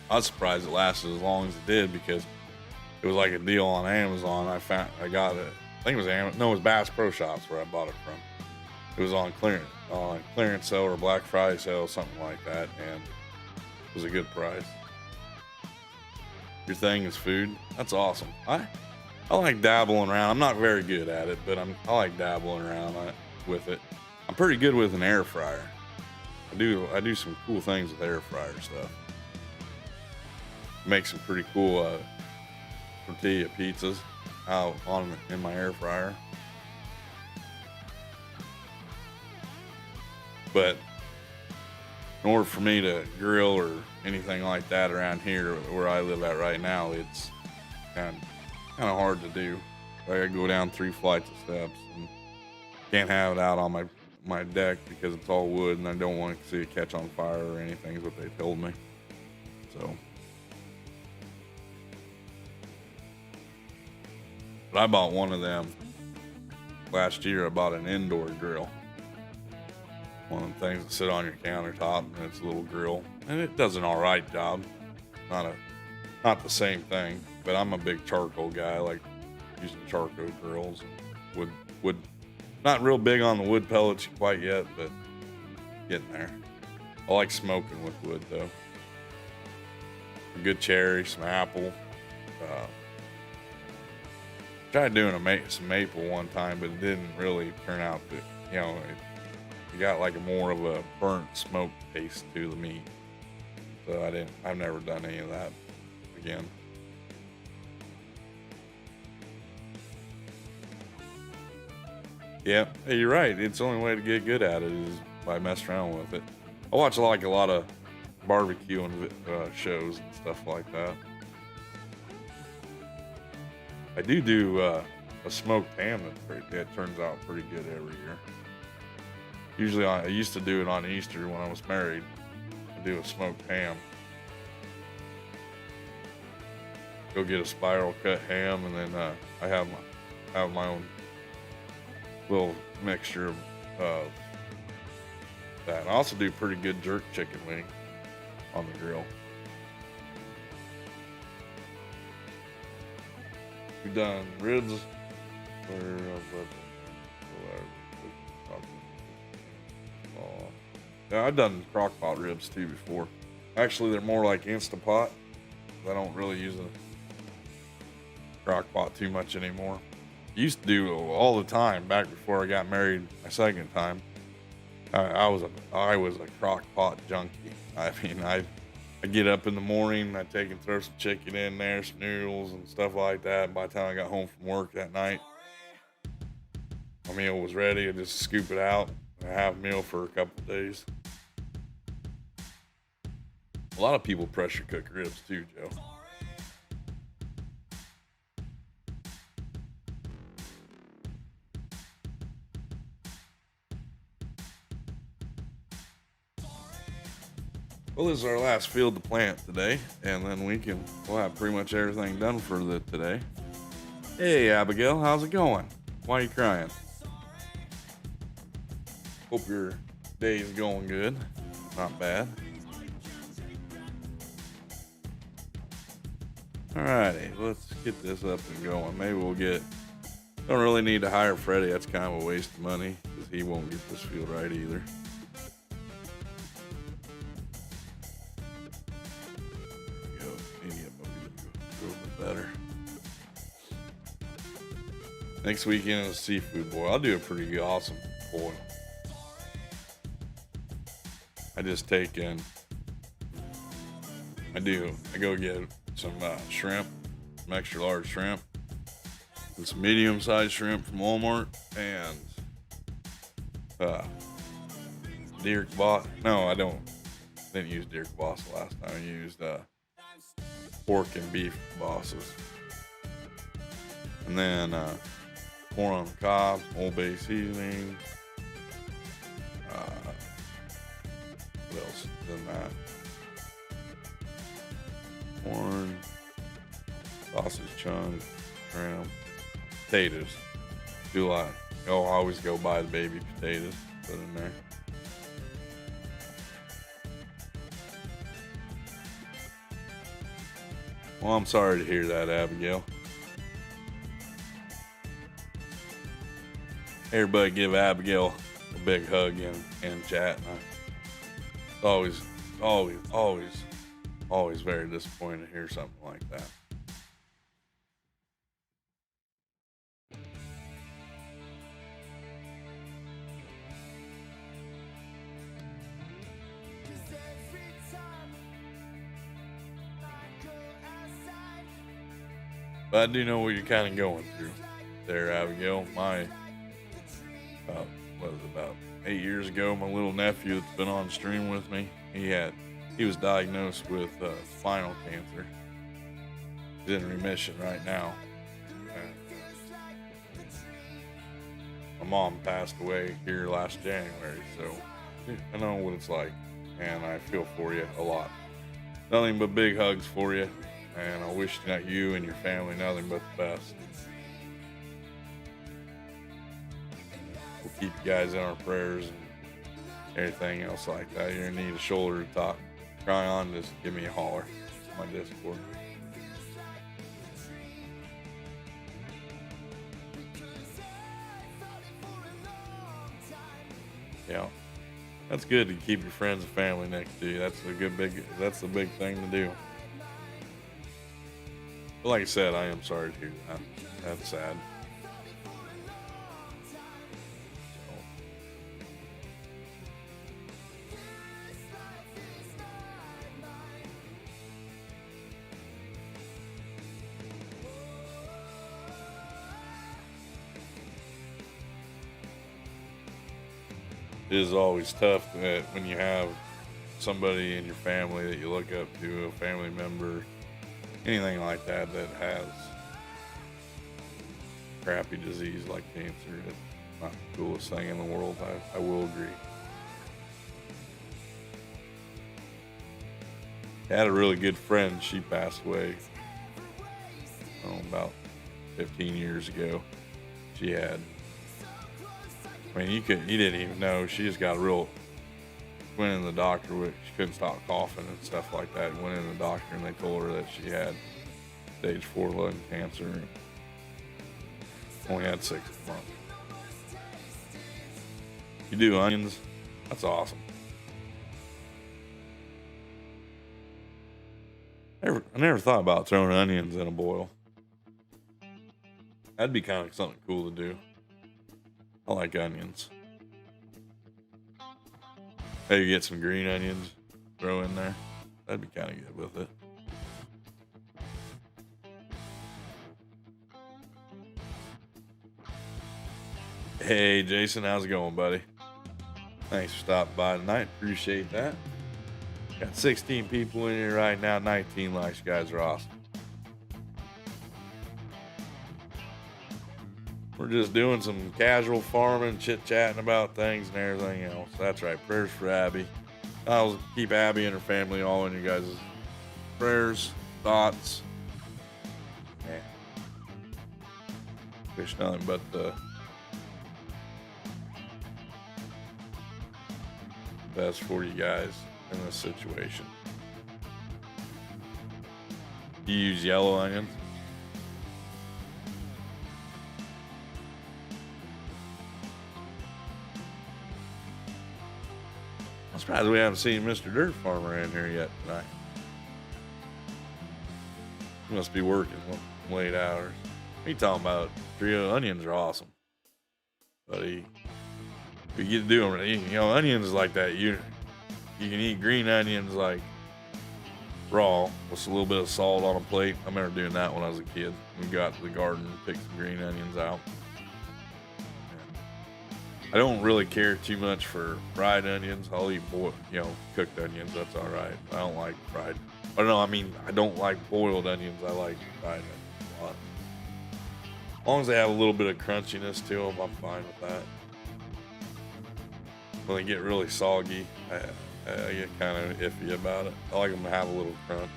I was surprised it lasted as long as it did because it was like a deal on Amazon. I got it. I think it was it was Bass Pro Shops where I bought it from. It was on clearance sale or Black Friday sale, something like that, and it was a good price. Your thing is food. That's awesome. I like dabbling around. I'm not very good at it, but I like dabbling around with it. I'm pretty good with an air fryer. I do some cool things with air fryer stuff. Make some pretty cool tortilla pizzas out in my air fryer. But in order for me to grill or anything like that around here where I live at right now, it's kind of hard to do. I gotta go down 3 flights of steps and can't have it out on my deck because it's all wood and I don't want to see it catch on fire or anything is what they told me. So, but I bought one of them last year. I bought an indoor grill. One of the things that sit on your countertop, and it's a little grill, and it does an all right job. Not the same thing, but I'm a big charcoal guy. I like using charcoal grills. Wood. Not real big on the wood pellets quite yet, but getting there. I like smoking with wood though. A good cherry, some apple. Tried doing some maple one time, but it didn't really turn out to, it got like more of a burnt smoke taste to the meat. So I've never done any of that again. Yeah, hey, you're right. It's the only way to get good at it is by messing around with it. I watch a lot of barbecue and shows and stuff like that. I do a smoked ham that turns out pretty good every year. Usually I used to do it on Easter when I was married. I do a smoked ham. Go get a spiral cut ham, and then I have my own little mixture of that. I also do pretty good jerk chicken wing on the grill. We've done ribs yeah, I've done crock pot ribs too before. Actually, they're more like Instant Pot. I don't really use a crock pot too much anymore. Used to do all the time back before I got married my second time. I was a crock pot junkie. I mean, I get up in the morning, I take and throw some chicken in there, some noodles and stuff like that. By the time I got home from work that night, my meal was ready. I just scoop it out and have a meal for a couple of days. A lot of people pressure cook ribs too, Joe. Well, this is our last field to plant today, and then we'll have pretty much everything done for today. Hey, Abigail, how's it going? Why are you crying? Hope your day is going good. Not bad. Alrighty, let's get this up and going. Maybe we'll get. Don't really need to hire Freddie. That's kind of a waste of money because he won't get this field right either. There we go. Need to get a little bit better. Next weekend is seafood boil. I'll do a pretty awesome boil. I just take in. I go get some shrimp, some extra large shrimp, and some medium sized shrimp from Walmart, and deer kibas. No, I didn't use deer kibas last time. I used pork and beef kibasas. And then corn on the cob, Old Bay seasoning. What else is in that? Corn, sausage chunks, shrimp, potatoes. I always go buy the baby potatoes, put in there. Well, I'm sorry to hear that, Abigail. Everybody give Abigail a big hug and chat. It's always very disappointing to hear something like that. But I do know what you're kind of going through there, Abigail. About 8 years ago, my little nephew that's been on stream with me, he was diagnosed with spinal cancer. He's in remission right now. And my mom passed away here last January, so I know what it's like, and I feel for you a lot. Nothing but big hugs for you, and I wish you and your family nothing but the best. We'll keep you guys in our prayers and everything else like that. You're in need of a shoulder to cry on, just give me a holler on my Discord. Yeah, that's good to keep your friends and family next to you. That's the big thing to do. But like I said, I am sorry to hear that. That's sad. It is always tough when you have somebody in your family that you look up to, a family member, anything like that has crappy disease like cancer. It's not the coolest thing in the world. I will agree. I had a really good friend. She passed away about 15 years ago. She had, you didn't even know. She just got went in the doctor with, she couldn't stop coughing and stuff like that. Went in the doctor and they told her that she had stage 4 lung cancer. And only had 6 months. You do onions? That's awesome. I never thought about throwing onions in a boil. That'd be kind of something cool to do. I like onions. Maybe get some green onions, throw in there. That'd be kind of good with it. Hey, Jason, how's it going, buddy? Thanks for stopping by tonight. Appreciate that. Got 16 people in here right now. 19 likes. You guys are awesome. We're just doing some casual farming, chit-chatting about things and everything else. That's right. Prayers for Abby. I'll keep Abby and her family all in you guys' prayers, thoughts. Yeah. Wish nothing but the best for you guys in this situation. You use yellow onions? I'm surprised we haven't seen Mr. Dirt Farmer in here yet tonight. He must be working late hours. What are you talking about? Trio onions are awesome. But if you get to do them, you know, onions like that. You can eat green onions like raw with a little bit of salt on a plate. I remember doing that when I was a kid. We got to the garden and picked some green onions out. I don't really care too much for fried onions. I'll eat cooked onions. That's all right. I don't like fried. I don't know. I mean, I don't like boiled onions. I like fried onions a lot. As long as they have a little bit of crunchiness to them, I'm fine with that. When they get really soggy, I get kind of iffy about it. I like them to have a little crunch.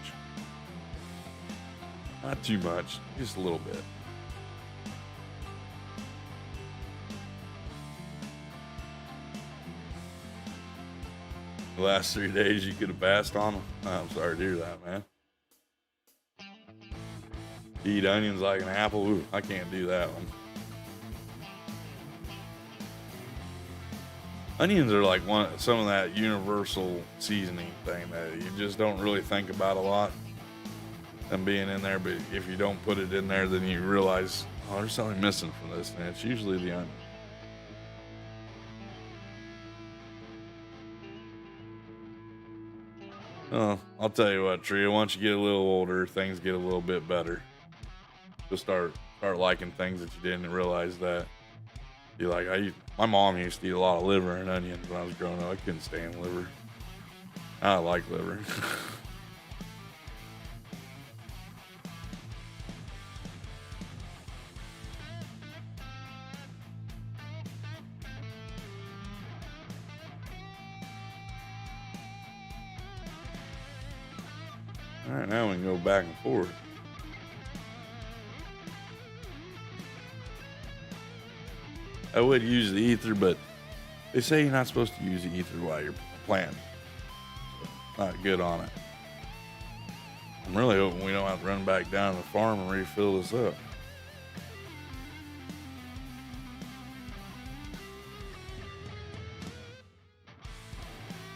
Not too much, just a little bit. The last 3 days you could have passed on them. I'm sorry to hear that, man. Eat onions like an apple. Ooh, I can't do that one. Onions are like some of that universal seasoning thing that you just don't really think about a lot. Them being in there, but if you don't put it in there, then you realize, oh, there's something missing from this, and it's usually the onion. Oh, I'll tell you what, Tria, once you get a little older, things get a little bit better. You'll start liking things that you didn't realize that you like. My mom used to eat a lot of liver and onions when I was growing up. I couldn't stand liver. I like liver. All right, now we can go back and forth. I would use the ether, but they say you're not supposed to use the ether while you're planting. Not good on it. I'm really hoping we don't have to run back down to the farm and refill this up.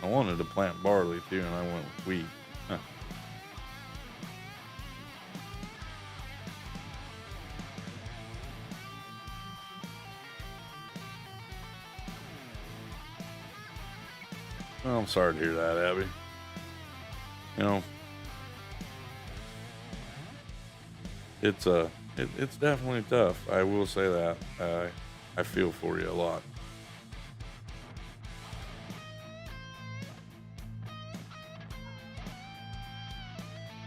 I wanted to plant barley too, and I went with wheat. Huh. Well, I'm sorry to hear that, Abby. You know, it's definitely tough. I will say that. I feel for you a lot.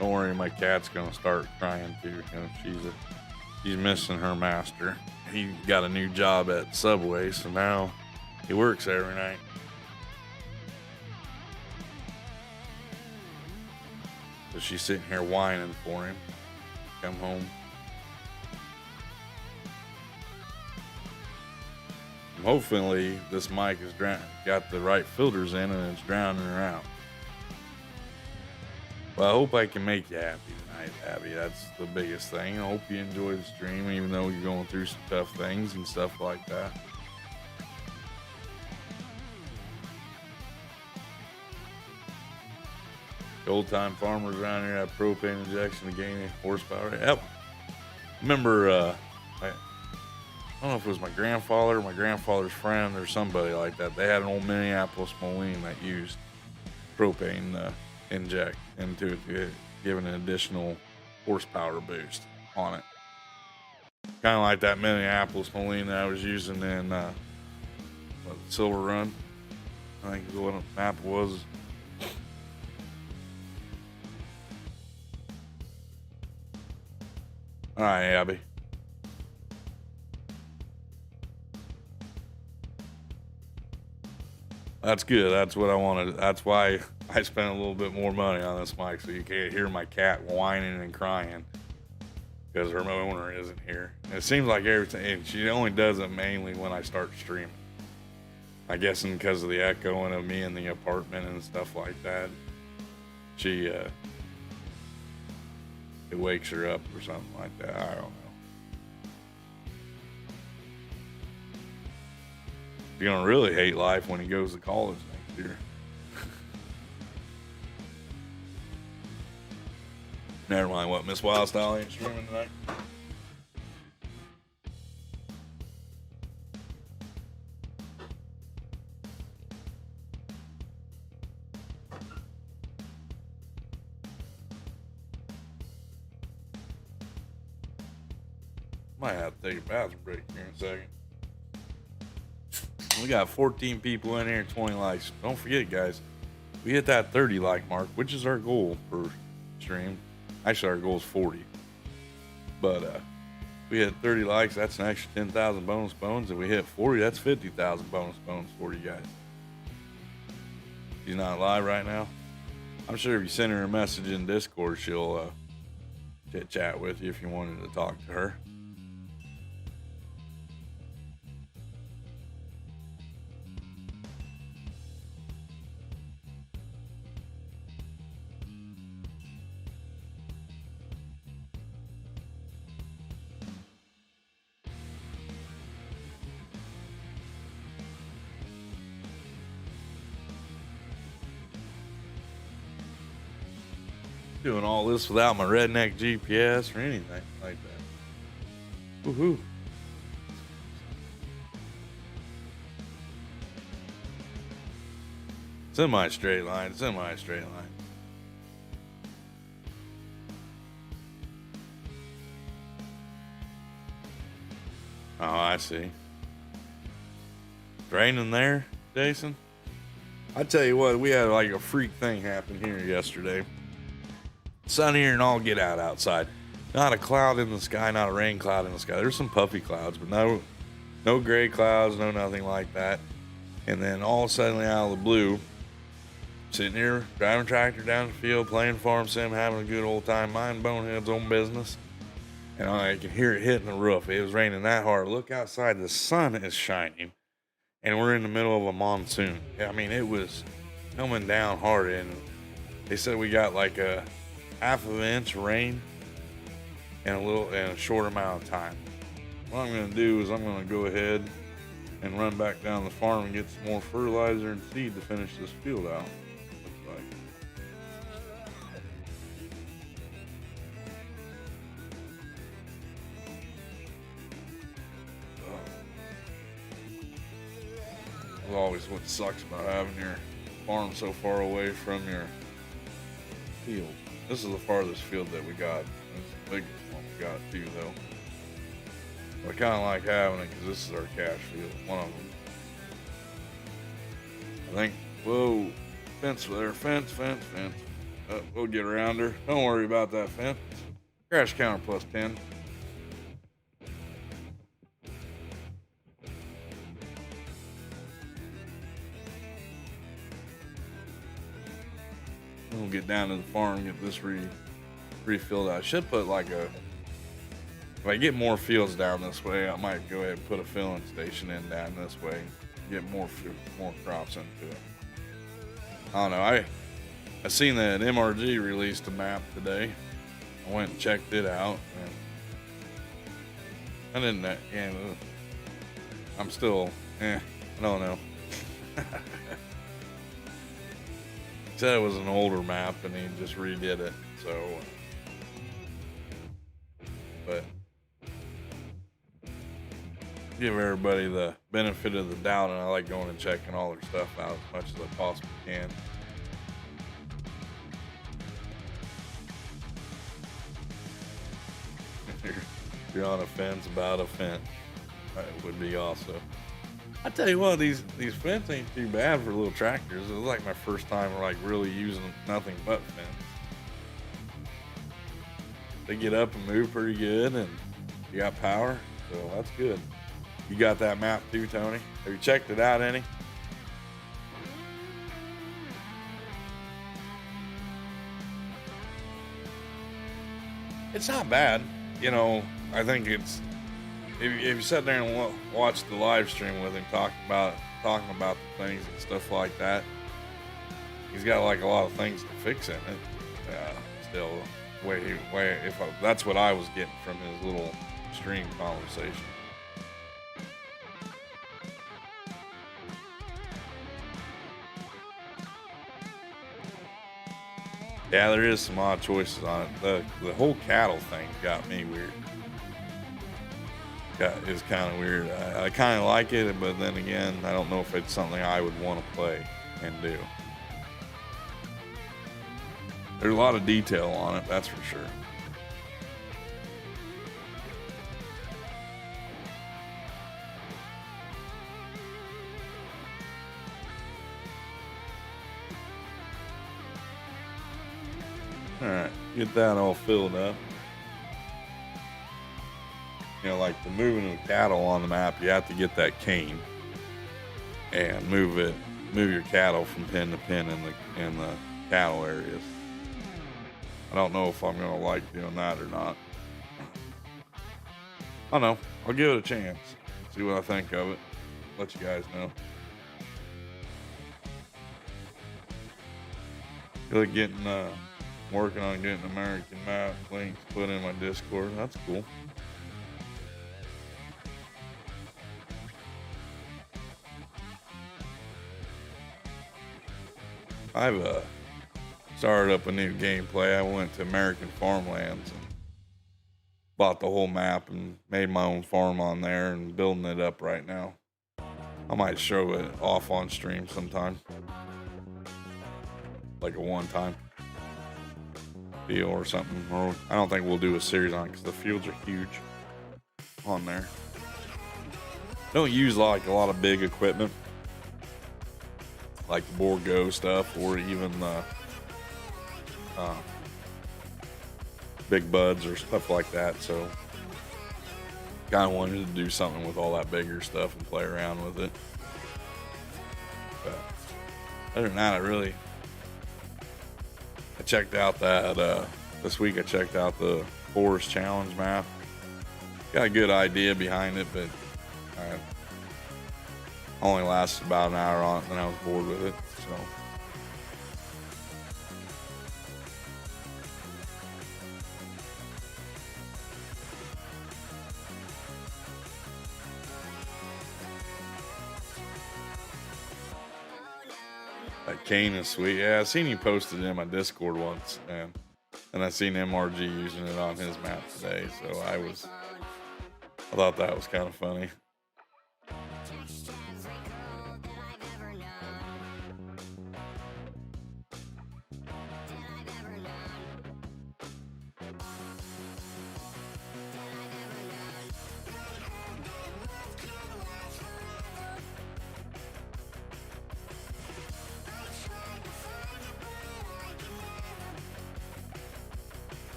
Don't worry, my cat's gonna start crying too. You know, she's missing her master. He got a new job at Subway, so now he works every night. So she's sitting here whining for him. Come home. And hopefully this mic has got the right filters in and it's drowning her out. Well, I hope I can make you happy tonight, Abby. That's the biggest thing. I hope you enjoy the stream, even though you're going through some tough things and stuff like that. Old-time farmers around here have propane injection to gain horsepower. Yep. Remember, I don't know if it was my grandfather or my grandfather's friend or somebody like that. They had an old Minneapolis Moline that used propane inject into it to give an additional horsepower boost on it. Kind of like that Minneapolis Moline that I was using in Silver Run. I think is what the map was. All right, Abby. That's good. That's what I wanted. That's why I spent a little bit more money on this mic, so you can't hear my cat whining and crying because her owner isn't here. And it seems like everything, and she only does it mainly when I start streaming. I guess because of the echoing of me in the apartment and stuff like that. it wakes her up or something like that. I don't know. You're gonna really hate life when he goes to college next year. Never mind. What, Miss Wildstyle ain't streaming tonight? Might have to take a bathroom break here in a second. We got 14 people in here, 20 likes. Don't forget, guys, we hit that 30 like mark, which is our goal per stream. Actually, our goal is 40. But we hit 30 likes, that's an extra 10,000 bonus bones. If we hit 40, that's 50,000 bonus bones for you guys. She's not live right now. I'm sure if you send her a message in Discord, she'll chit chat with you if you wanted to talk to her. Doing all this without my redneck GPS or anything like that. Woohoo. Semi-straight line, semi-straight line. Oh, I see. Raining there, Jason? I tell you what, we had like a freak thing happen here yesterday. Sunnier and all get out outside. Not a cloud in the sky, not a rain cloud in the sky. There's some puffy clouds, but no gray clouds, no nothing like that. And then all of a sudden, out of the blue, sitting here driving a tractor down the field, playing farm sim, having a good old time, minding Bonehead's own business. And I could hear it hitting the roof. It was raining that hard. Look outside, the sun is shining, and we're in the middle of a monsoon. I mean, it was coming down hard, and they said we got like a half of an inch of rain in a short amount of time. What I'm going to do is I'm going to go ahead and run back down the farm and get some more fertilizer and seed to finish this field out. Looks like. That's always what sucks about having your farm so far away from your field. This is the farthest field that we got. It's the biggest one we got too, though. I kind of like having it because this is our cash field, one of them. I think, whoa, fence there, fence. We'll get around her. Don't worry about that fence. Crash counter plus 10. We'll get down to the farm and get this refilled out. I should put like if I get more fields down this way, I might go ahead and put a filling station in down this way. Get more crops into it. I don't know. I seen that MRG released a map today. I went and checked it out. And I didn't, I'm still, I don't know. He said it was an older map and he just redid it, so. But give everybody the benefit of the doubt, and I like going and checking all their stuff out as much as I possibly can. If you're on a fence about a fence, that would be awesome. I tell you what, these fence ain't too bad for little tractors. It was like my first time like really using nothing but fence. They get up and move pretty good, and you got power, so that's good. You got that map too, Tony? Have you checked it out any? It's not bad. You know, I think it's, if you sit there and watch the live stream with him talking about the things and stuff like that, he's got like a lot of things to fix in it. Still, That's what I was getting from his little stream conversation. Yeah, there is some odd choices on it. The whole cattle thing got me weird. It's kind of weird. I kind of like it, but then again, I don't know if it's something I would want to play and do. There's a lot of detail on it, that's for sure. All right, get that all filled up. You know, like the moving of cattle on the map, you have to get that cane and move your cattle from pin to pin in the cattle areas. I don't know if I'm gonna like doing that or not. I don't know. I'll give it a chance. See what I think of it. Let you guys know. Feel like working on getting American map links put in my Discord. That's cool. I've started up a new gameplay. I went to American Farmlands and bought the whole map and made my own farm on there and building it up right now. I might show it off on stream sometime, like a one-time deal or something. Or I don't think we'll do a series on it because the fields are huge on there. Don't use like a lot of big equipment, like the Borgo stuff, or even the big buds or stuff like that. So kind of wanted to do something with all that bigger stuff and play around with it. But other than that, I checked out that this week. I checked out the Forest Challenge map. Got a good idea behind it, but I only lasted about an hour on it, and then I was bored with it. So that cane is sweet. Yeah, I seen you posted it in my Discord once, and I seen MRG using it on his map today. So I thought that was kind of funny.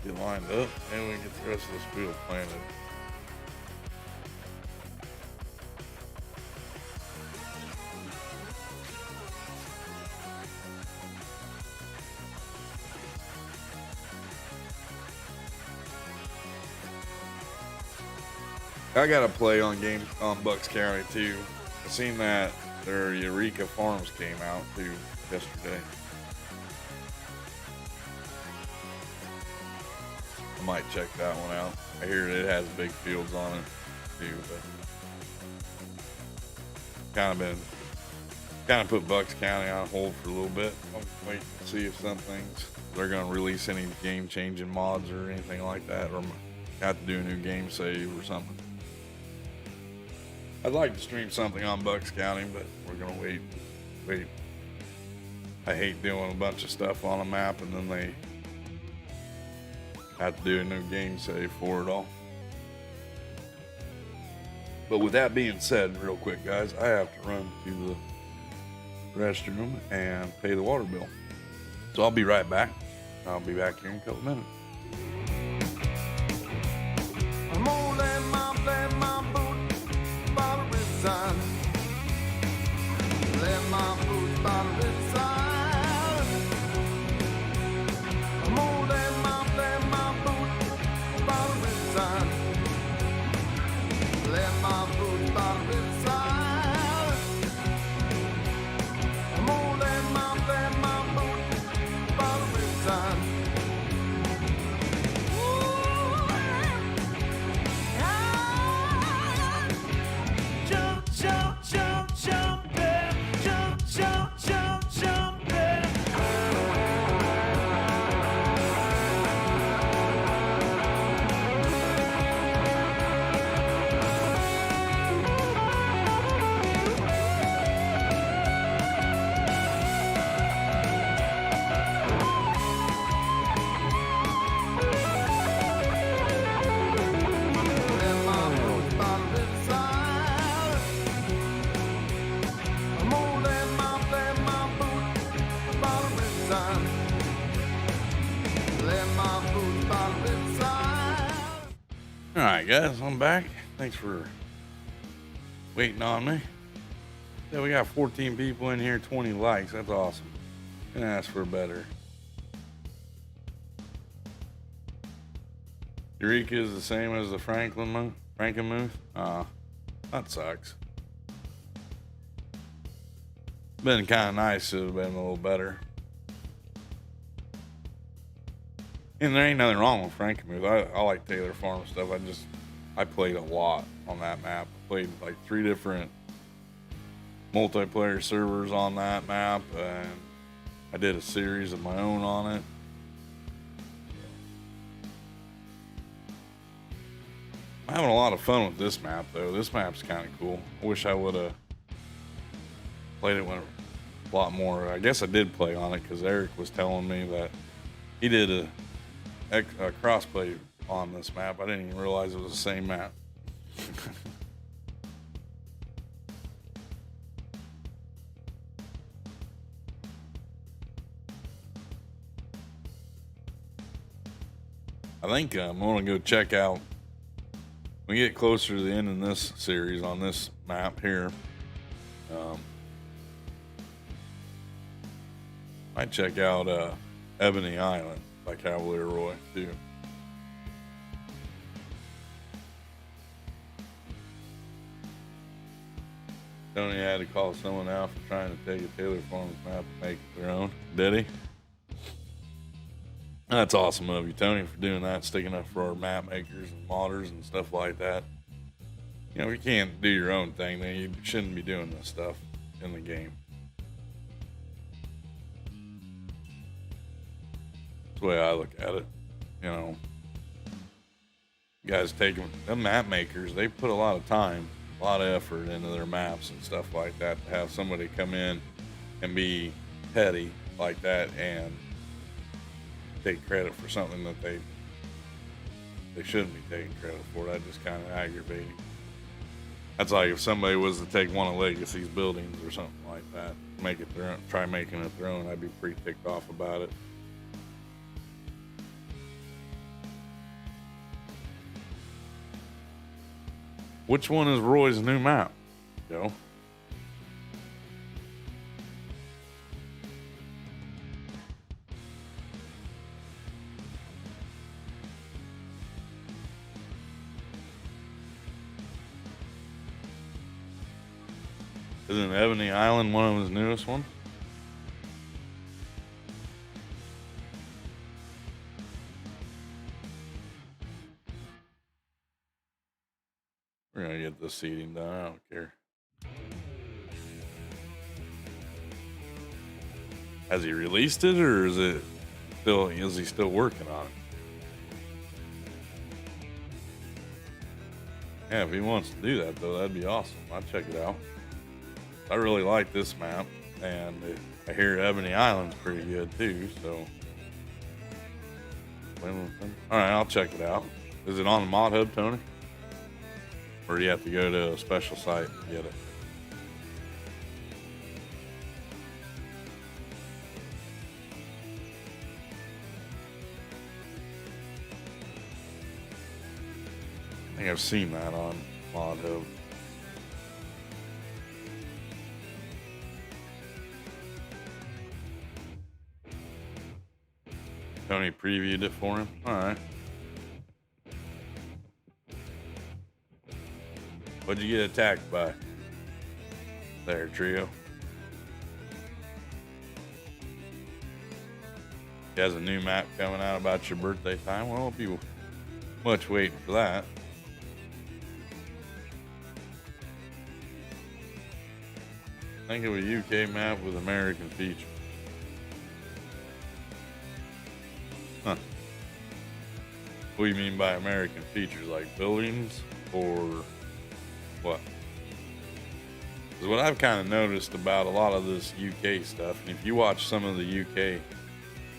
Get lined up, and we can get the rest of this field planted. I got to play on Bucks County too. I seen that their Eureka Farms came out too yesterday. I might check that one out. I hear it has big fields on it too, but kind of put Bucks County on hold for a little bit. I'm waiting to see if they're gonna release any game changing mods or anything like that, or have to do a new game save or something. I'd like to stream something on Bucks County, but we're gonna wait. I hate doing a bunch of stuff on a map and then they have to do a new game save for it all. But with that being said, real quick, guys, I have to run to the restroom and pay the water bill. So I'll be right back. I'll be back here in a couple minutes. I'm gonna let my boot by the riverside. Let my boot by the riverside. I'm gonna let my boot by the riverside. Let my boot by the riverside. All right, guys, I'm back. Thanks for waiting on me. Yeah, we got 14 people in here, 20 likes. That's awesome. Couldn't ask for better. Eureka is the same as the Frankenmuth. That sucks. Been kind of nice. It would have been a little better. And there ain't nothing wrong with Frankenmuth. I like Taylor Farm stuff. I played a lot on that map. I played like 3 different multiplayer servers on that map, and I did a series of my own on it. I'm having a lot of fun with this map, though. This map's kind of cool. I wish I would have played it a lot more. I guess I did play on it because Eric was telling me that he did a crossplay on this map. I didn't even realize it was the same map. I think I'm gonna go check out, when we get closer to the end of this series on this map here, might check out Ebony Island by Cavalier Roy too. Tony had to call someone out for trying to take a Taylor Farms map and make it their own. Did he? That's awesome of you, Tony, for doing that, sticking up for our map makers and modders and stuff like that. You know, if you can't do your own thing, then you shouldn't be doing this stuff in the game. That's the way I look at it. You know, guys taking them map makers, they put a lot of time, a lot of effort into their maps and stuff like that. To have somebody come in and be petty like that and take credit for something that they shouldn't be taking credit for, that just kind of aggravating. That's like if somebody was to take one of Legacy's buildings or something like that, make it their own, try making it their own, I'd be pretty ticked off about it. Which one is Roy's new map, Joe? Isn't Ebony Island one of his newest ones? We're gonna get the seating done. I don't care. Has he released it, or is he still working on it? Yeah, if he wants to do that though, that'd be awesome. I'd check it out. I really like this map, and I hear Ebony Island's pretty good too, so. Alright, I'll check it out. Is it on the Mod Hub, Tony? Or do you have to go to a special site to get it? I think I've seen that on Mod Hub. Tony previewed it for him. All right. What'd you get attacked by? There, trio. He has a new map coming out about your birthday time. Well, won't be much waiting for that. Think of a UK map with American features. Huh. What do you mean by American features? Like buildings or what? Because what I've kind of noticed about a lot of this UK stuff, and if you watch some of the UK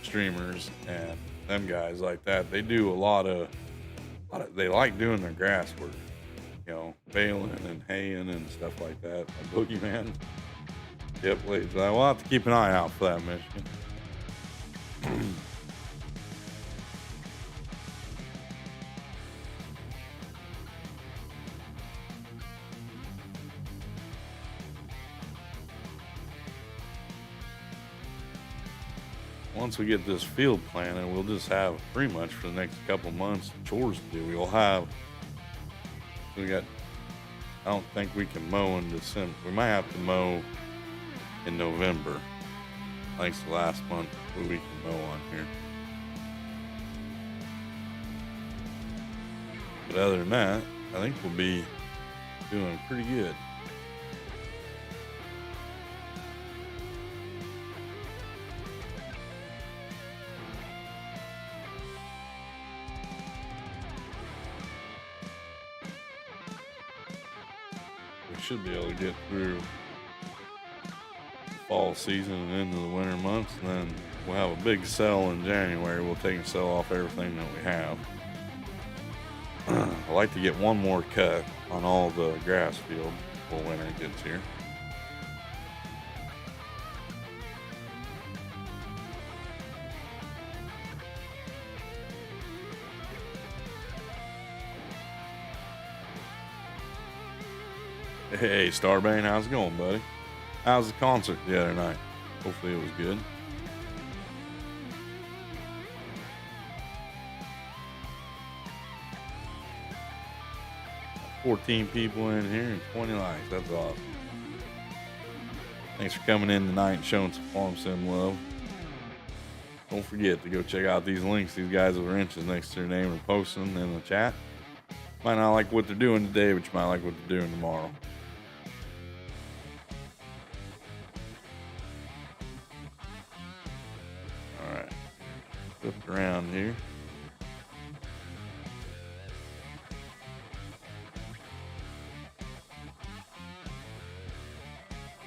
streamers and them guys like that, they do a lot of they like doing their grass work, you know, baling and haying and stuff like that. A boogeyman. Yep, please. We'll have to keep an eye out for that mission. Once we get this field planted, we'll just have pretty much for the next couple months chores to do. I don't think we can mow in December. We might have to mow in November. I think it's the last month that we can mow on here. But other than that, I think we'll be doing pretty good. We should be able to get through fall season and into the winter months, and then we'll have a big sell in January. We'll take and sell off everything that we have. I like to get one more cut on all the grass field before winter gets here. Hey, Starbane, how's it going, buddy? How's the concert the other night? Hopefully it was good. Got 14 people in here and 20 likes. That's awesome. Thanks for coming in tonight and showing some Farm Sim love. Don't forget to go check out these links. These guys with wrenches next to their name are posting in the chat. Might not like what they're doing today, but you might like what they're doing tomorrow. Flip around here.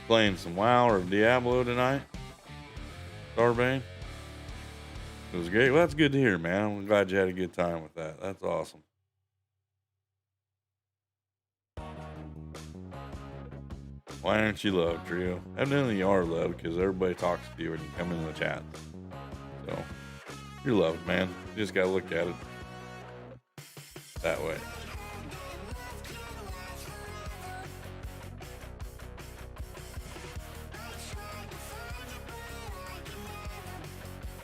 Playing some WoW or Diablo tonight, Starbane. It was great. Well, that's good to hear, man. I'm glad you had a good time with that. That's awesome. Why aren't you loved, Trio? Evidently you are loved because everybody talks to you when you come into the chat. So you're loved, man. You just gotta look at it that way.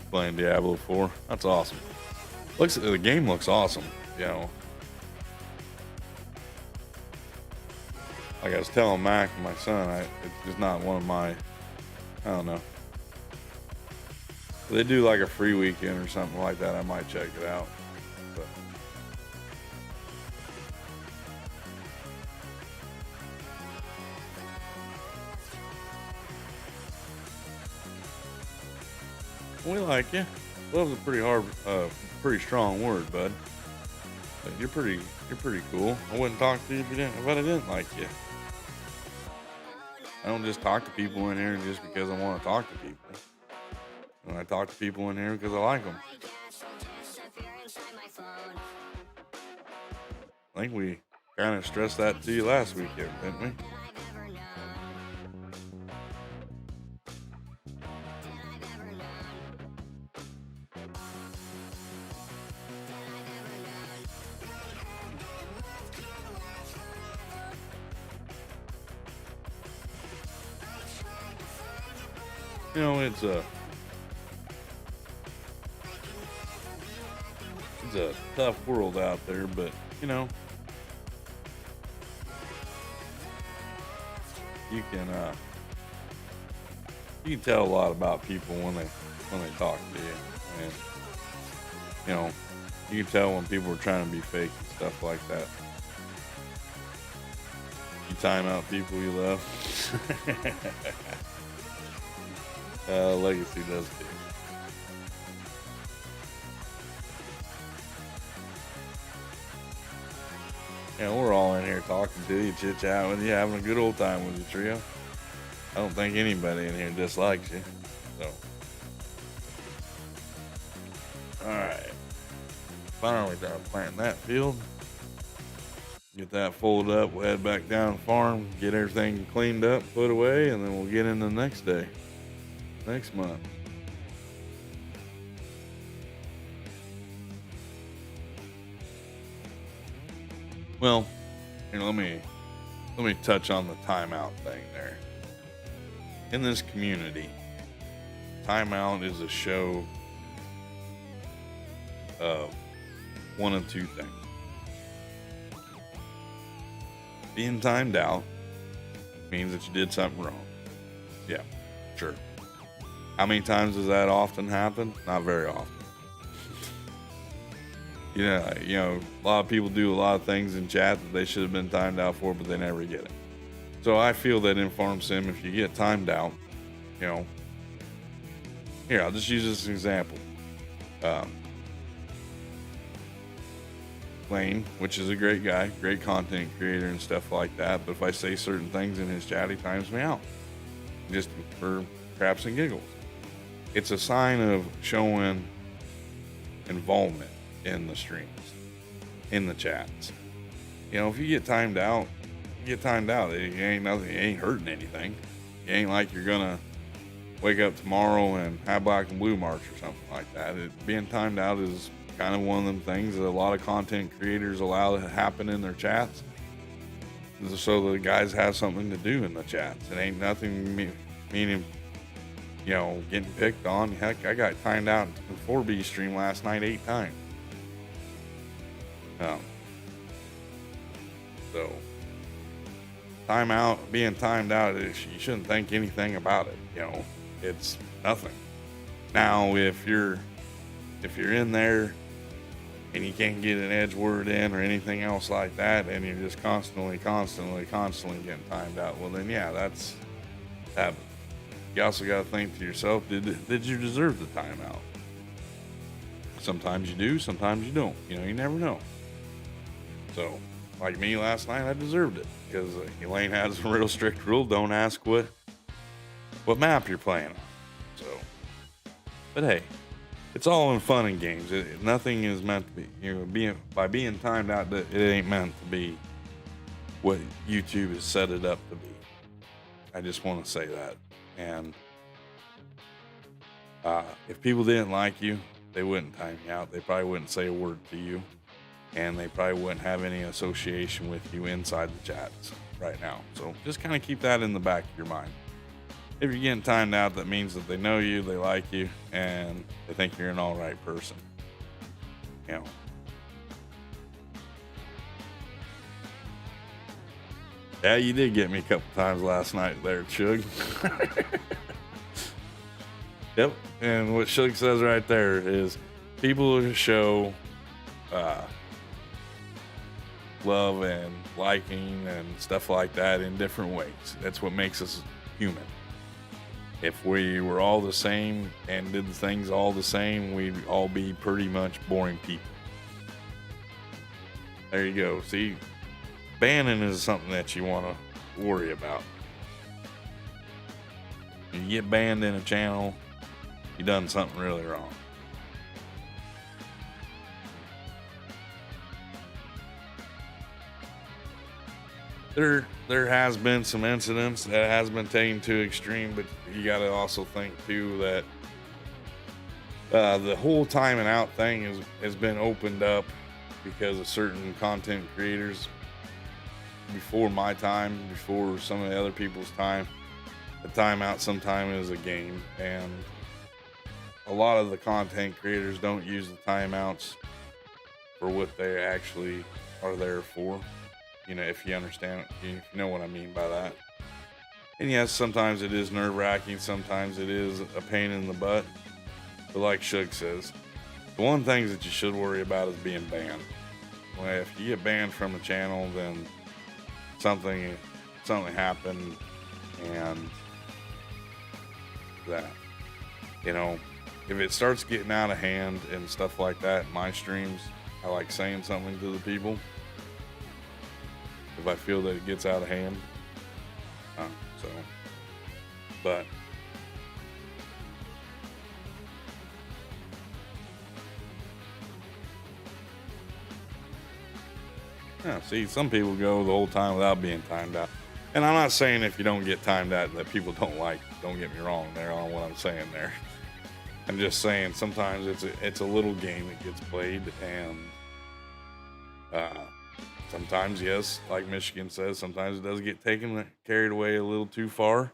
Playing Diablo 4. That's awesome. The game looks awesome, you know. Like I was telling Mac and my son, it's just not one of my, I don't know. If they do like a free weekend or something like that, I might check it out. But we like you. Love's a pretty strong word, bud. But you're pretty cool. I wouldn't talk to you if I didn't like you. I don't just talk to people in here just because I want to talk to people. And I talk to people in here because I like them. I think we kind of stressed that to you last weekend, didn't we? You know, it's a tough world out there, but you know, you can tell a lot about people when they when they talk to you. And, you know, you can tell when people are trying to be fake and stuff like that. You time out people you love. Legacy does too. Yeah, we're all in here talking to you, chit chatting with you, having a good old time with you, Trio. I don't think anybody in here dislikes you. So, alright. Finally done planting that field. Get that folded up, we'll head back down the farm, get everything cleaned up, put away, and then we'll get into the next day. Next month. Well, here, let me touch on the timeout thing there. In this community, timeout is a show of one of two things. Being timed out means that you did something wrong. Yeah, sure. How many times does that often happen? Not very often. Yeah, you know, a lot of people do a lot of things in chat that they should have been timed out for, but they never get it. So I feel that in Farm Sim, if you get timed out, you know, here, I'll just use this as an example. Lane, which is a great guy, great content creator and stuff like that, but if I say certain things in his chat, he times me out. Just for craps and giggles. It's a sign of showing involvement in the streams, in the chats. You know, if you get timed out, you get timed out. It ain't nothing, it ain't hurting anything. It ain't like you're gonna wake up tomorrow and have black and blue marks or something like that. Being timed out is kind of one of them things that a lot of content creators allow to happen in their chats, so the guys have something to do in the chats. It ain't nothing meaning, you know, getting picked on. Heck, I got timed out in 4B stream last night 8 times. So timeout, being timed out, you shouldn't think anything about it. You know, it's nothing. Now, if you're in there and you can't get an edge word in or anything else like that, and you're just constantly getting timed out, well then yeah, that's happening. You also got to think to yourself, did you deserve the timeout? Sometimes you do, sometimes you don't. You know, you never know. So, like me last night, I deserved it because Elaine has a real strict rule: don't ask what map you're playing on. So, but hey, it's all in fun and games. Nothing is meant to be, you know, by being timed out, it ain't meant to be what YouTube has set it up to be. I just want to say that. And if people didn't like you, they wouldn't time you out. They probably wouldn't say a word to you, and they probably wouldn't have any association with you inside the chats right now. So just kind of keep that in the back of your mind. If you're getting timed out, that means that they know you, they like you, and they think you're an all right person. You know. Yeah, you did get me a couple times last night there, Shug. Yep. And what Shug says right there is people show love and liking and stuff like that in different ways. That's what makes us human. If we were all the same and did the things all the same, we'd all be pretty much boring people. There you go. See, banning is something that you want to worry about. When you get banned in a channel, you done something really wrong. There has been some incidents that has been taken to extreme, but you got to also think too that the whole time and out thing has been opened up because of certain content creators before my time, before some of the other people's time. The timeout sometimes is a game, and a lot of the content creators don't use the timeouts for what they actually are there for. You know, if you understand, if you know what I mean by that. And yes, sometimes it is nerve-wracking. Sometimes it is a pain in the butt. But like Shug says, the one things that you should worry about is being banned. Well, if you get banned from a channel, then something happened, and that, you know, if it starts getting out of hand and stuff like that in my streams, I like saying something to the people. If I feel that it gets out of hand, but yeah, see, some people go the whole time without being timed out. And I'm not saying if you don't get timed out that people don't like. Don't get me wrong there on what I'm saying there. I'm just saying sometimes it's a little game that gets played, and sometimes, yes, like Michigan says, sometimes it does get carried away a little too far.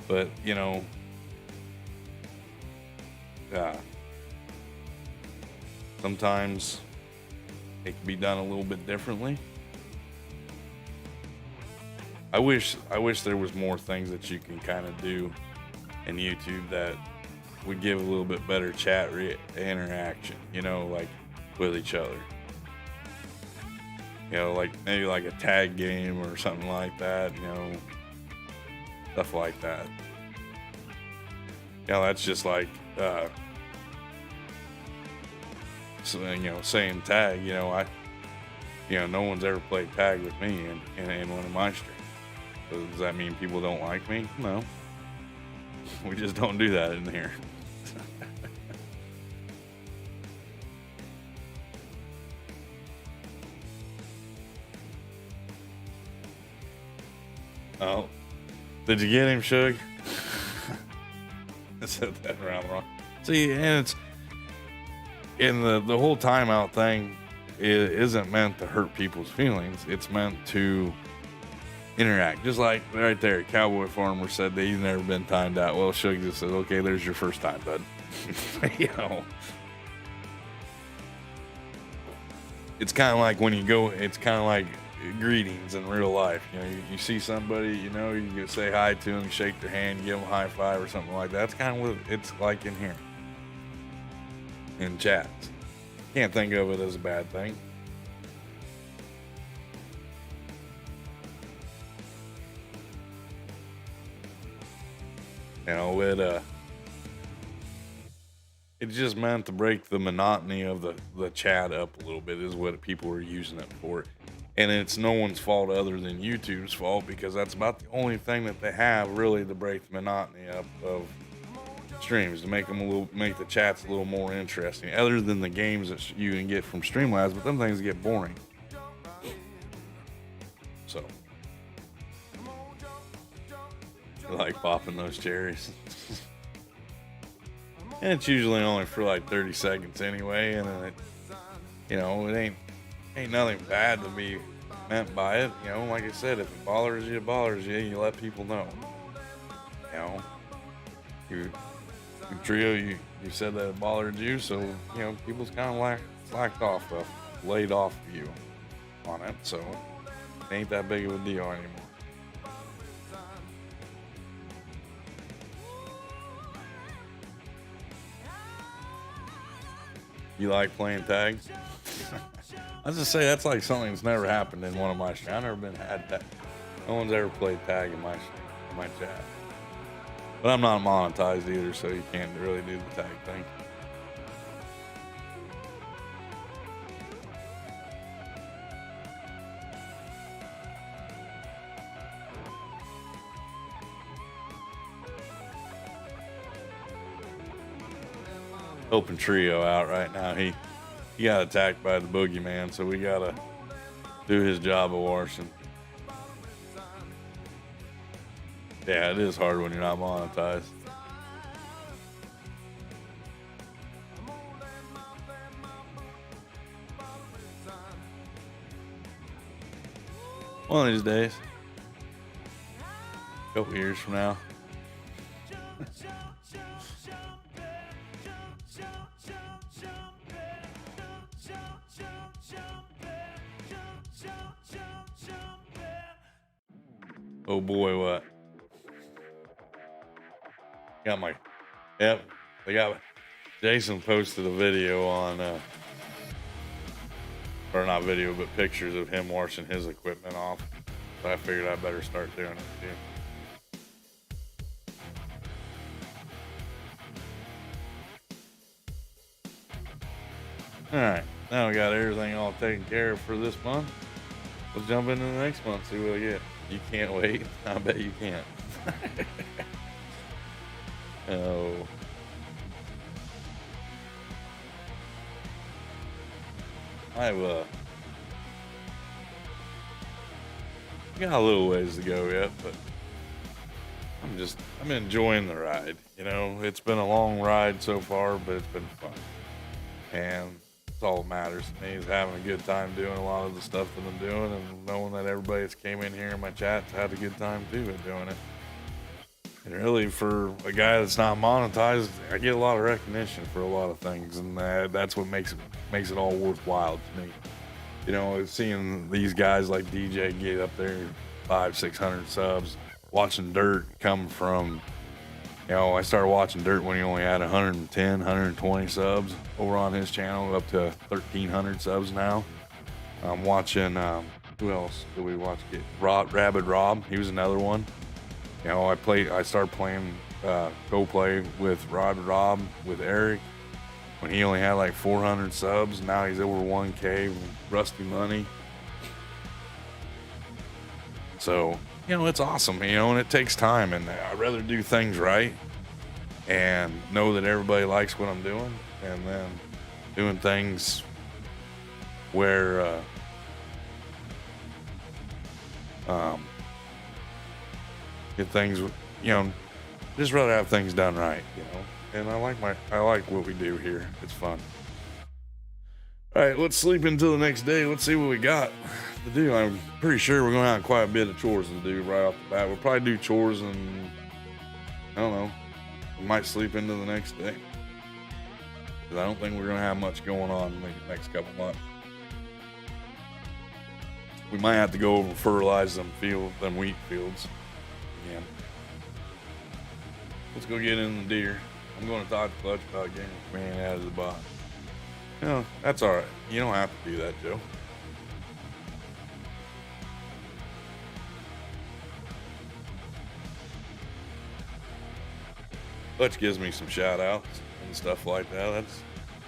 But you know, sometimes it can be done a little bit differently. I wish there was more things that you can kind of do in YouTube that would give a little bit better chat interaction, you know, like with each other. You know, like maybe like a tag game or something like that, you know, stuff like that. You know, that's just like, so, you know, saying tag, you know, no one's ever played tag with me in one of my streams. So does that mean people don't like me? No. We just don't do that in here. Oh, did you get him, Shug? I said that around wrong. See, and it's in the whole timeout thing. It isn't meant to hurt people's feelings. It's meant to interact. Just like right there, Cowboy Farmer said that he's never been timed out. Well, Shug just said, "Okay, there's your first time, bud." You know, it's kind of like when you go. It's kind of like greetings in real life. You know, you see somebody, you know, you can say hi to them, you shake their hand, give them a high five or something like that. That's kind of what it's like in here, in chats. Can't think of it as a bad thing. You know, it's just meant to break the monotony of the chat up a little bit, is what people are using it for. And it's no one's fault other than YouTube's fault, because that's about the only thing that they have really to break the monotony up of streams, to make the chats a little more interesting, other than the games that you can get from Streamlabs, but them things get boring. So, I like popping those cherries. And it's usually only for like 30 seconds anyway, and then it ain't nothing bad to be meant by it. You know, like I said, if it bothers you, you let people know. You know, you Trio, you said that it bothered you, so, you know, people's kind of laid off of you on it, so it ain't that big of a deal anymore. You like playing tag? I was just say that's like something that's never happened in one of my streams. I've never had tag. No one's ever played tag in my chat. But I'm not monetized either, so you can't really do the tag thing. Helping Trio out right now. He got attacked by the boogeyman, so we gotta do his job of washing. Yeah, it is hard when you're not monetized. One of these days. A couple years from now. Oh boy, what? Got my, yep, they got Jason posted a video on, or not video, but pictures of him washing his equipment off. So I figured I better start doing it too. All right, now we got everything all taken care of for this month. Let's jump into the next month, see what we get. You can't wait. I bet you can't. Oh. I've got a little ways to go yet, but I'm enjoying the ride. You know, it's been a long ride so far, but it's been fun. And it's all that matters to me is having a good time doing a lot of the stuff that I'm doing and knowing that everybody that's came in here in my chat's had a good time too at doing it. And really, for a guy that's not monetized, I get a lot of recognition for a lot of things, and that's what makes it all worthwhile to me. You know, seeing these guys like DJ get up there 500-600 subs, watching Dirt come from, you know, I started watching Dirt when he only had 110, 120 subs over on his channel, up to 1,300 subs now. I'm watching, who else did we watch get? Rabid Rob, he was another one. You know, I started playing co-play with Rob with Eric when he only had like 400 subs. Now he's over 1K, Rusty Money. So, you know, it's awesome, you know, and it takes time, and I'd rather do things right and know that everybody likes what I'm doing, and then doing things where get things, you know, just rather have things done right, you know. And I like what we do here. It's fun. All right, let's sleep until the next day. Let's see what we got to do. I'm pretty sure we're gonna have quite a bit of chores to do right off the bat. We'll probably do chores, and I don't know, we might sleep into the next day, because I don't think we're gonna have much going on in the next couple months. We might have to go over and fertilize them wheat fields again. Let's go get in the deer. I'm going to talk to Clutch about getting the man out of the box. You know, that's all right. You don't have to do that, Joe. Clutch gives me some shout outs and stuff like that.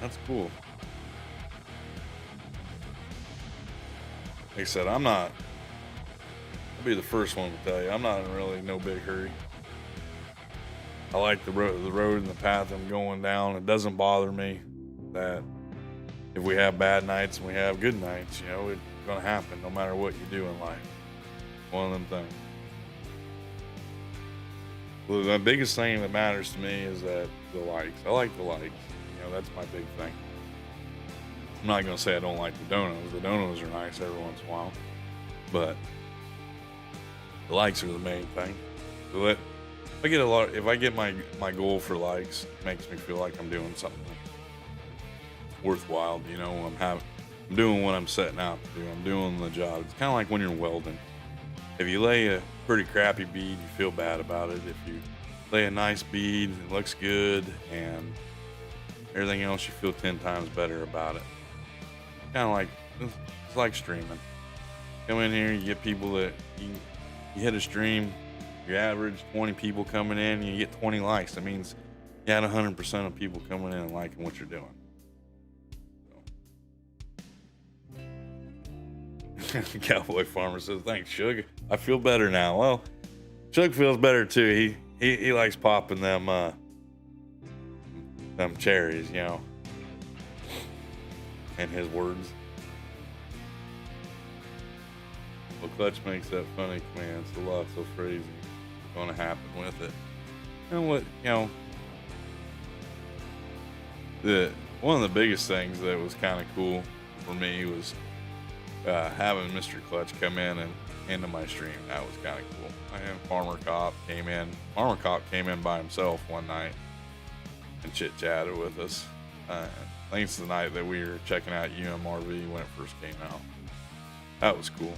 That's cool. Like I said, I'll be the first one to tell you, I'm not in really no big hurry. I like the road and the path I'm going down. It doesn't bother me that if we have bad nights and we have good nights, you know, it's gonna happen no matter what you do in life. One of them things. Well, the biggest thing that matters to me is that the likes. I like the likes. You know, that's my big thing. I'm not gonna say I don't like the donos. The donos are nice every once in a while, but the likes are the main thing. So if I get my goal for likes, it makes me feel like I'm doing something worthwhile. You know, I'm doing what I'm setting out to do. I'm doing the job. It's kind of like when you're welding. If you lay a pretty crappy bead, you feel bad about it. If you lay a nice bead, it looks good, and everything else, you feel 10 times better about it. Kind of like, it's like streaming. Come in here, you get people that you hit a stream, you average 20 people coming in, you get 20 likes. That means you had 100% of people coming in and liking what you're doing. So. Cowboy Farmer says, "Thanks, Suge. I feel better now." Well, Suge feels better too. He likes popping them cherries, you know. In his words. Well, Clutch makes that funny command. It's a lot so crazy going to happen with it. And what, you know, one of the biggest things that was kind of cool for me was having Mr. Clutch come in and into my stream. That was kind of cool. And Farmer Cop came in. Farmer Cop came in by himself one night and chit-chatted with us. I think it's the night that we were checking out UMRV when it first came out. That was cool.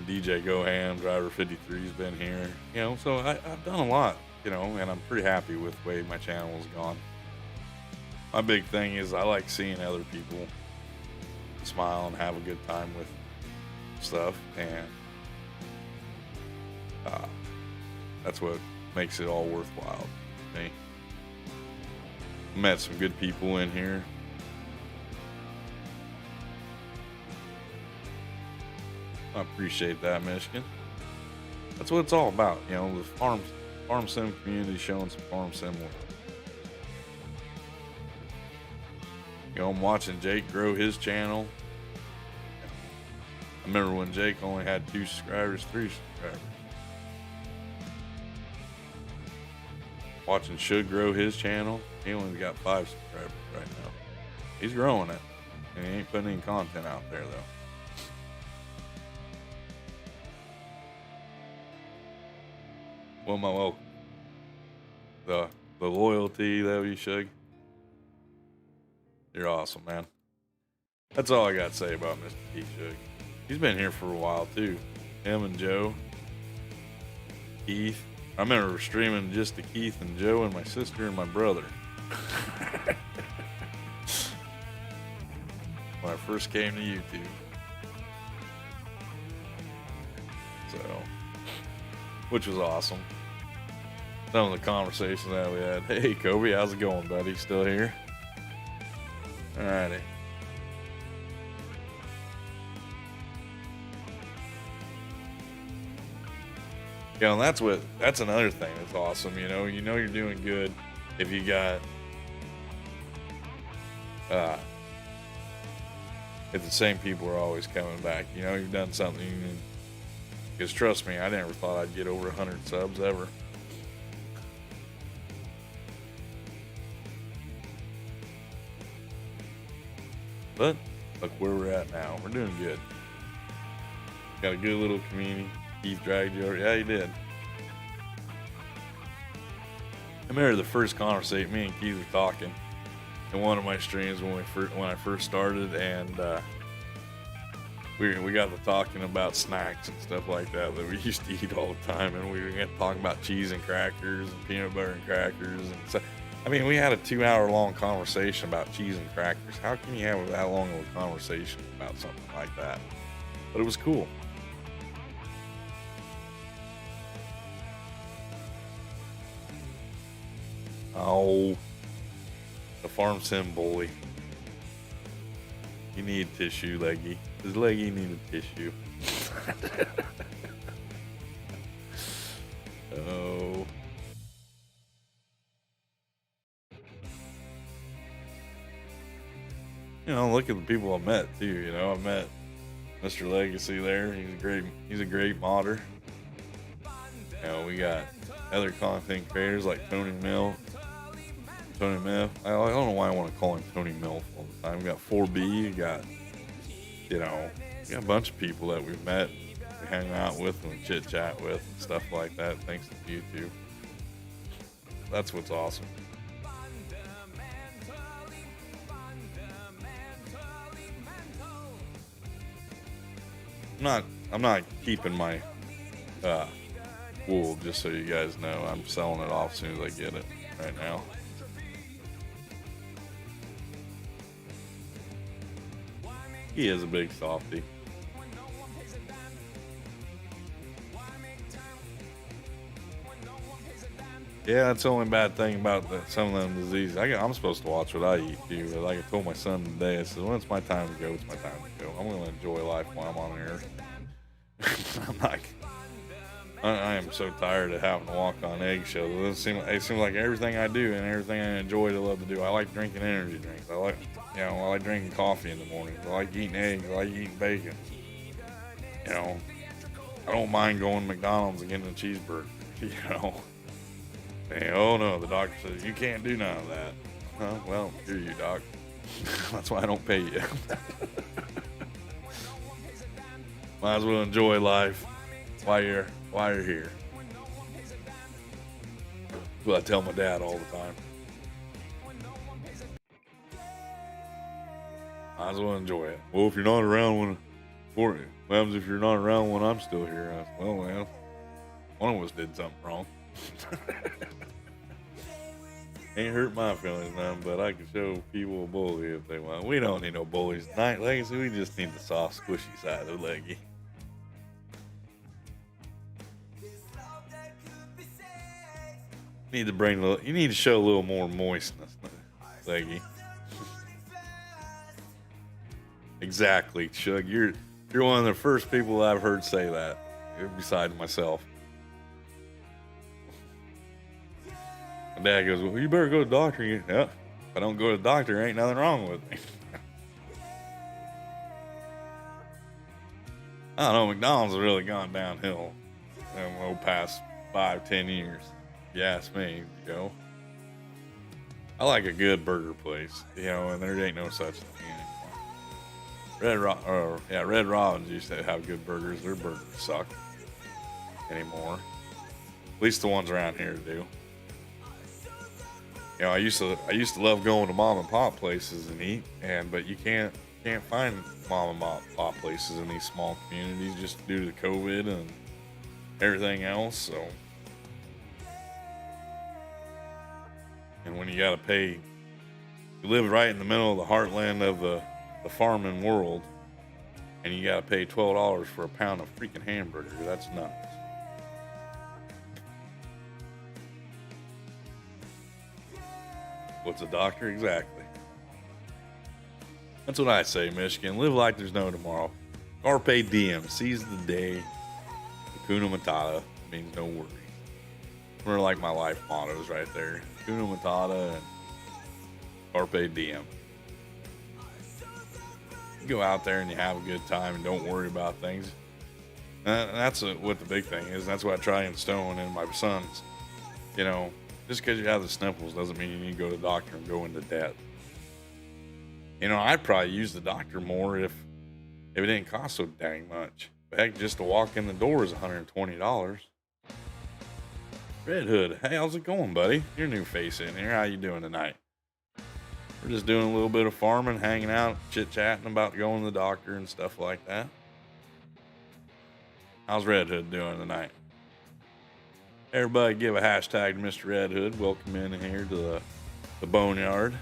DJ Go Ham, Driver 53's been here. You know, so I've done a lot, you know, and I'm pretty happy with the way my channel has gone. My big thing is I like seeing other people smile and have a good time with stuff, and that's what makes it all worthwhile to me. Met some good people in here. I appreciate that, Michigan. That's what it's all about, you know, the farm sim community showing some farm sim work. You know, I'm watching Jake grow his channel. I remember when Jake only had 2 subscribers, 3 subscribers. Watching Should grow his channel. He only got 5 subscribers right now. He's growing it, and he ain't putting any content out there though. Well, my welcome. The loyalty that you should. You're awesome, man. That's all I got to say about Mr. Keith Shug. He's been here for a while too. Him and Joe, Keith. I remember streaming just to Keith and Joe and my sister and my brother. When I first came to YouTube. So, which was awesome. Some of the conversations that we had. Hey, Kobe, how's it going, buddy? Still here? Alrighty. Yeah, and that's another thing that's awesome. You know you're doing good if you got if the same people are always coming back. You know, you've done something. Because trust me, I never thought I'd get over 100 subs ever. But look where we're at now. We're doing good. Got a good little community. Keith dragged you over. Yeah, he did. I remember the first conversation. Me and Keith were talking in one of my streams when I first started, and we got to talking about snacks and stuff like that we used to eat all the time, and we were going to talk about cheese and crackers and peanut butter and crackers and stuff. I mean, we had a 2-hour-long conversation about cheese and crackers. How can you have that long of a conversation about something like that? But it was cool. Oh, the farm sim bully. He needed tissue, Leggy. His Leggy needed tissue. Oh. You know, look at the people I met too. You know, I met Mr. Legacy there. He's a great modder. You know, we got other content creators like Tony Mill. I don't know why I want to call him Tony Mill all the time. We got 4B. We got a bunch of people that we've met, we hang out with, and chit chat with, and stuff like that. Thanks to YouTube. That's what's awesome. I'm not keeping my wool, just so you guys know. I'm selling it off as soon as I get it right now. He is a big softy. Yeah, that's the only bad thing about some of them diseases. I'm supposed to watch what I eat too. But like I told my son today, I said, when it's my time to go, it's my time to go. I'm going to enjoy life while I'm on Earth. I am so tired of having to walk on eggshells. It seems like everything I do and everything I enjoy to love to do. I like drinking energy drinks. I like drinking coffee in the mornings. I like eating eggs. I like eating bacon. You know, I don't mind going to McDonald's and getting a cheeseburger. You know, and, oh no, the doctor says you can't do none of that. Huh? Well, here you, doc. That's why I don't pay you. Might as well enjoy life while you're here. That's what I tell my dad all the time. Might as well enjoy it. Well, if you're not around what happens if you're not around when I'm still here? I said, well, man, one of us did something wrong. Ain't hurt my feelings none, but I can show people a bully if they want. We don't need no bullies tonight, Legacy. We just need the soft, squishy side of Leggy. Need to bring a little, you need to show a little more moistness, Leggy. Exactly, Shug. You're one of the first people I've heard say that, besides myself. My dad goes, well, you better go to the doctor. Yeah, if I don't go to the doctor, there ain't nothing wrong with me. I don't know, McDonald's has really gone downhill in the past 5-10 years. If you ask me, you know. I like a good burger place, you know, and there ain't no such thing anymore. Red Robin's used to have good burgers. Their burgers suck anymore. At least the ones around here do. You know, I used to love going to mom and pop places and eat, but you can't find mom and pop places in these small communities just due to COVID and everything else. So, and when you gotta pay, you live right in the middle of the heartland of the farming world, and you gotta pay $12 for a pound of freaking hamburger. That's nuts. What's a doctor? Exactly. That's what I say, Michigan. Live like there's no tomorrow. Carpe diem. Seize the day. Hakuna Matata means no worry. They're like my life mottos right there. Hakuna Matata and Carpe diem. You go out there and you have a good time and don't worry about things. That's what the big thing is. That's what I try and instill in my sons. You know, just because you have the sniffles doesn't mean you need to go to the doctor and go into debt. You know, I'd probably use the doctor more if it didn't cost so dang much. But heck, just to walk in the door is $120. Red Hood, hey, how's it going, buddy? Your new face in here. How you doing tonight? We're just doing a little bit of farming, hanging out, chit-chatting about going to the doctor and stuff like that. How's Red Hood doing tonight? Everybody give a hashtag to Mr. Red Hood. Welcome in here to the boneyard.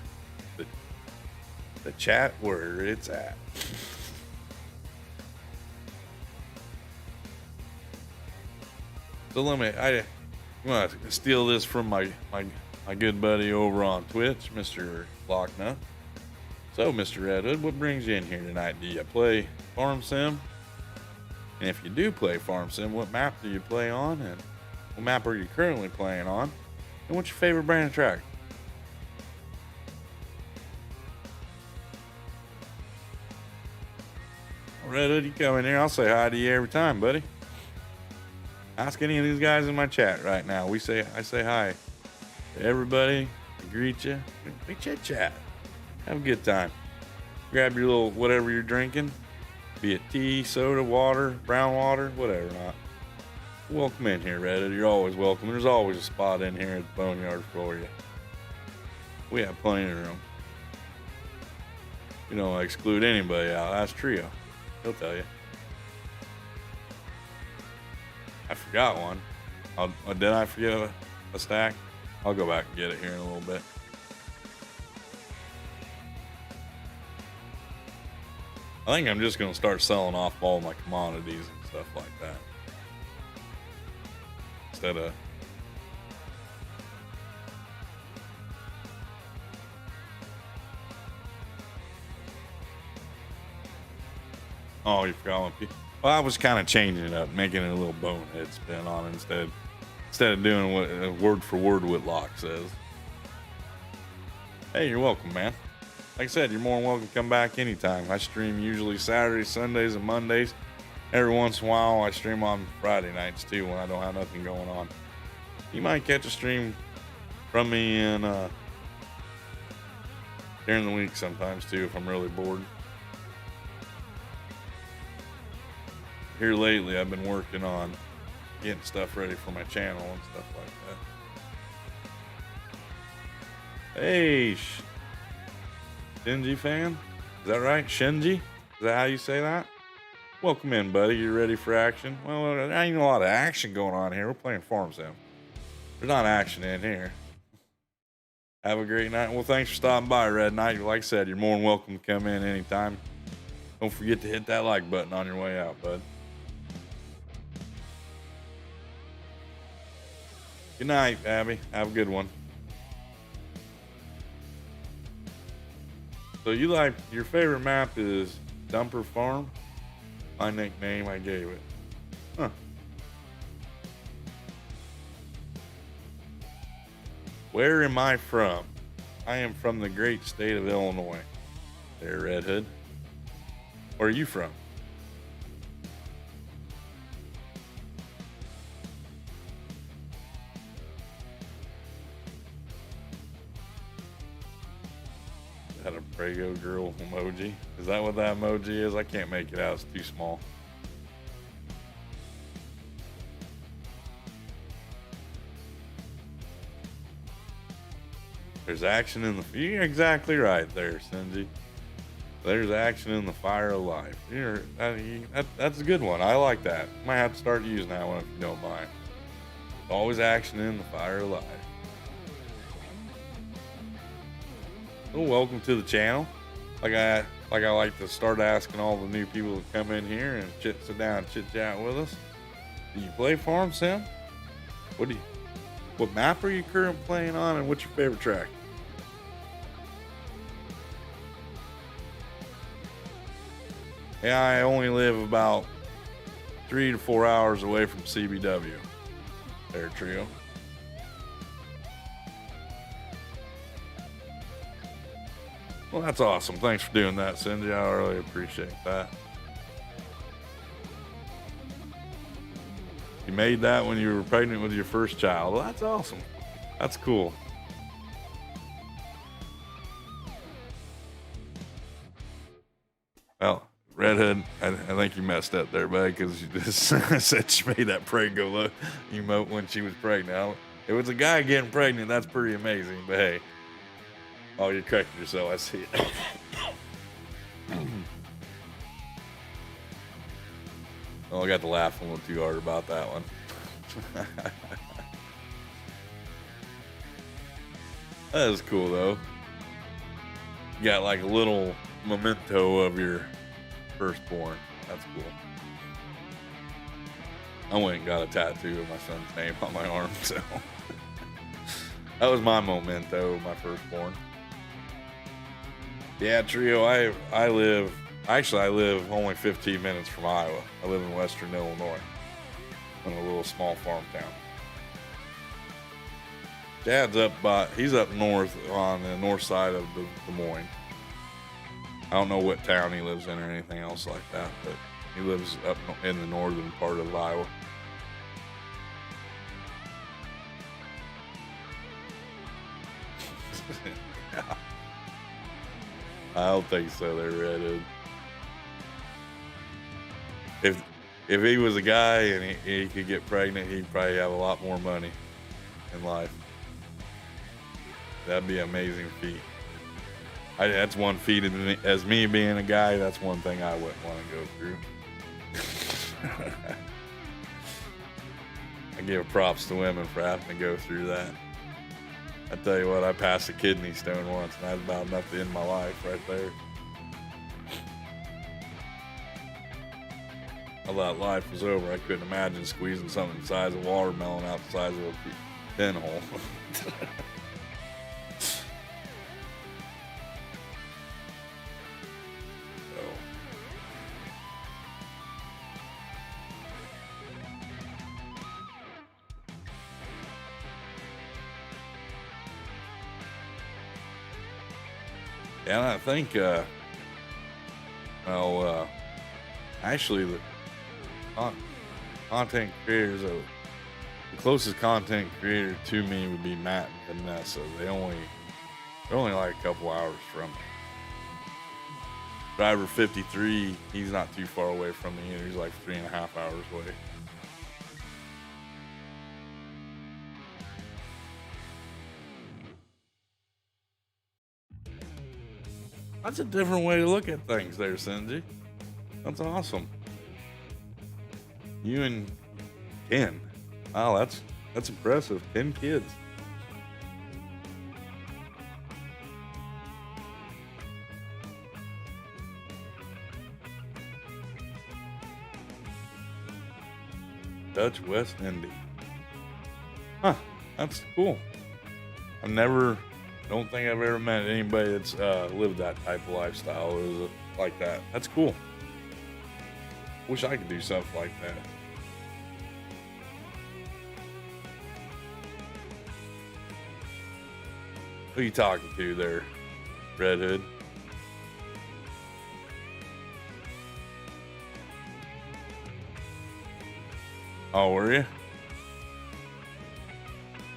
The chat where it's at. So I'm gonna steal this from my good buddy over on Twitch, Mr. Locknut. So, Mr. Red Hood, what brings you in here tonight? Do you play Farm Sim? And if you do play Farm Sim, what map do you play on? And what map are you currently playing on? And what's your favorite brand of tractor? Red Hood, you come in here, I'll say hi to you every time, buddy. Ask any of these guys in my chat right now. I say hi to everybody. I greet you. We chit chat. Have a good time. Grab your little whatever you're drinking, be it tea, soda, water, brown water, whatever not. Welcome in here, Red Hood. You're always welcome. There's always a spot in here at the boneyard for you. We have plenty of room. We don't exclude anybody out. Ask Trio. He'll tell you. I forgot one. Did I forget a stack? I'll go back and get it here in a little bit. I think I'm just going to start selling off all my commodities and stuff like that. Instead of... Oh, you forgot one. Well, I was kind of changing it up, making it a little bonehead spin on it instead of doing what word for word what Locke says. Hey, you're welcome, man. Like I said, you're more than welcome to come back anytime. I stream usually Saturdays, Sundays, and Mondays. Every once in a while, I stream on Friday nights too when I don't have nothing going on. You might catch a stream from me during the week sometimes too if I'm really bored. Here lately, I've been working on getting stuff ready for my channel and stuff like that. Hey, Shinji fan? Is that right? Shinji? Is that how you say that? Welcome in, buddy. You ready for action? Well, there ain't a lot of action going on here. We're playing Farm Sim. There's not action in here. Have a great night. Well, thanks for stopping by, Red Knight. Like I said, you're more than welcome to come in anytime. Don't forget to hit that like button on your way out, bud. Good night, Abby. Have a good one. So you like, your favorite map is Dumper Farm? My nickname, I gave it. Huh. Where am I from? I am from the great state of Illinois. There, Red Hood. Where are you from? Is that a Prego girl emoji? Is that what that emoji is? I can't make it out. It's too small. There's action in the... You're exactly right there, Sinji. There's action in the fire of life. That's a good one. I like that. Might have to start using that one if you don't mind. Always action in the fire of life. Well, welcome to the channel. Like I like to start asking all the new people to come in here and sit down and chit chat with us. Do you play Farm Sim? What map are you currently playing on, and what's your favorite track? Yeah, I only live about 3 to 4 hours away from CBW. There, Trio. Well, that's awesome. Thanks for doing that, Cindy. I really appreciate that. You made that when you were pregnant with your first child. Well, that's awesome. That's cool. Well, Red Hood, I think you messed up there, bud, because you just said she made that Prego emote when she was pregnant. If it was a guy getting pregnant, that's pretty amazing. But hey, oh, you're correcting yourself. I see it. Oh, I got to laugh a little too hard about that one. That is cool, though. You got like a little memento of your firstborn. That's cool. I went and got a tattoo of my son's name on my arm, so that was my memento of my firstborn. Yeah, Trio, I live only 15 minutes from Iowa. I live in western Illinois, in a little small farm town. Dad's he's up north on the north side of Des Moines. I don't know what town he lives in or anything else like that, but he lives up in the northern part of Iowa. Yeah. I don't think so, there, Redhead. If he was a guy and he could get pregnant, he'd probably have a lot more money in life. That'd be an amazing feat. That's one feat as me being a guy. That's one thing I wouldn't want to go through. I give props to women for having to go through that. I tell you what, I passed a kidney stone once, and that's about enough to end my life right there. I thought life was over. I couldn't imagine squeezing something the size of a watermelon out the size of a pinhole. And I think, actually, the content creators, the closest content creator to me would be Matt and Vanessa. They're only like a couple hours from me. Driver 53, he's not too far away from me either. He's like 3.5 hours away. That's a different way to look at things there, Cindy. That's awesome. You and Ken. Wow, that's impressive. 10 kids. Dutch West Indies. Huh, that's cool. Don't think I've ever met anybody that's lived that type of lifestyle like that. That's cool. Wish I could do something like that. Who you talking to there, Red Hood? Oh, were you?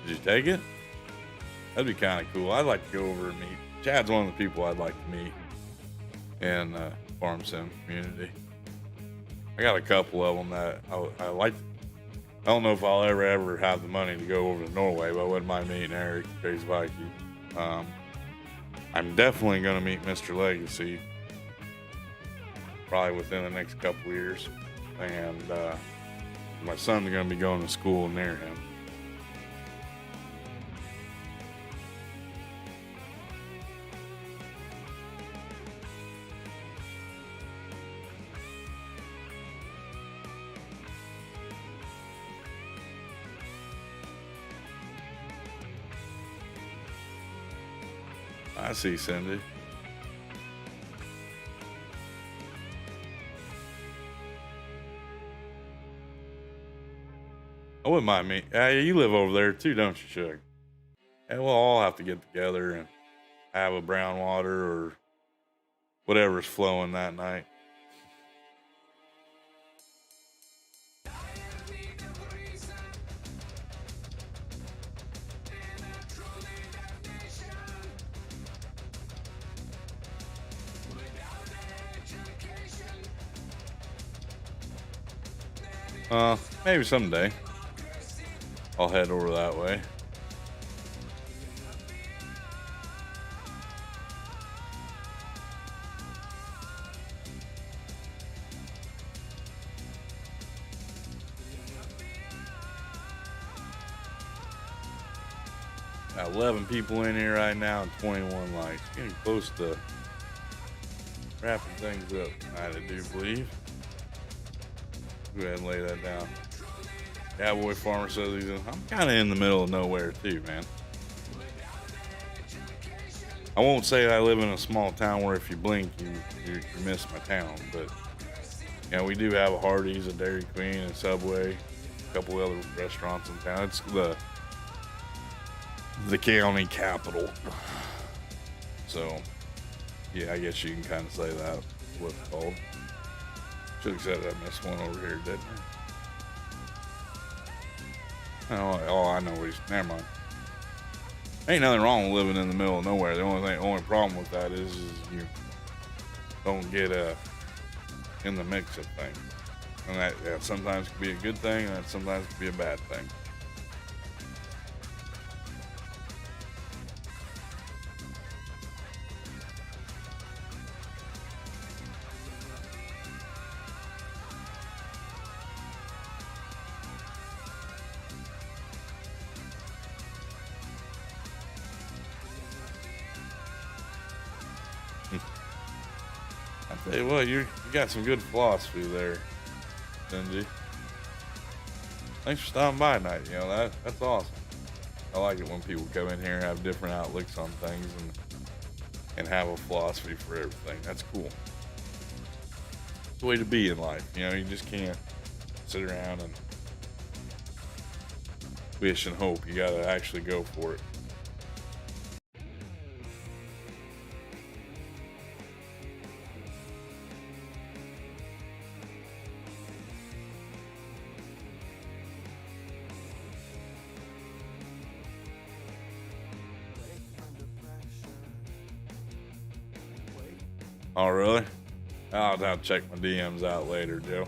Did you take it? That'd be kind of cool. I'd like to go over and meet. Chad's one of the people I'd like to meet in farm sim community. I got a couple of them that I like. I don't know if I'll ever have the money to go over to Norway, but I wouldn't mind meeting Eric, Crazy Viking. I'm definitely going to meet Mr. Legacy probably within the next couple years, and my son's going to be going to school near him. I see, Cindy. I wouldn't mind me. You live over there too, don't you, Shug? Yeah, we'll all have to get together and have a brown water or whatever's flowing that night. Maybe someday I'll head over that way. Got 11 people in here right now and 21 likes. Getting close to wrapping things up tonight, I do believe. Go ahead and lay that down. Cowboy Farmer says I'm kind of in the middle of nowhere too, man. I won't say I live in a small town where if you blink, you miss my town, but we do have a Hardee's, a Dairy Queen, a Subway, a couple other restaurants in town. It's the county capital, so yeah, I guess you can kind of say that's what it's called. Should have said I missed one over here, didn't I? Oh, I know never mind. Ain't nothing wrong with living in the middle of nowhere. The only problem with that is you don't get in the mix of things. And that sometimes can be a good thing, and that sometimes can be a bad thing. I tell you what, you got some good philosophy there, Cindy. Thanks for stopping by tonight. That's awesome. I like it when people come in here and have different outlooks on things and have a philosophy for everything. That's cool. It's the way to be in life. You just can't sit around and wish and hope. You gotta actually go for it. Oh, really? I'll have to check my DMs out later, Joe.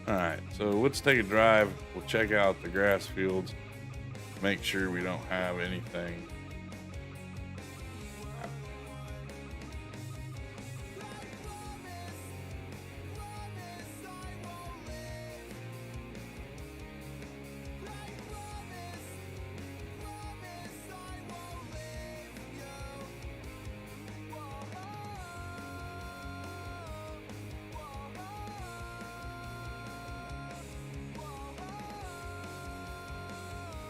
All right, so let's take a drive. We'll check out the grass fields. Make sure we don't have anything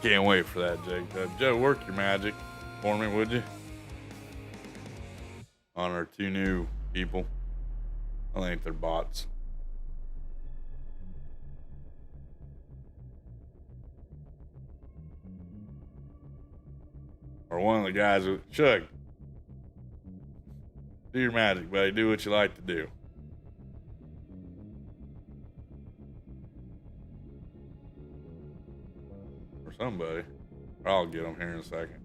Can't wait for that, Jake. Joe, work your magic for me, would you? On our 2 new people. I think they're bots. Or one of the guys who, Chug, do your magic, buddy. Do what you like to do. Or somebody. Or I'll get them here in a second.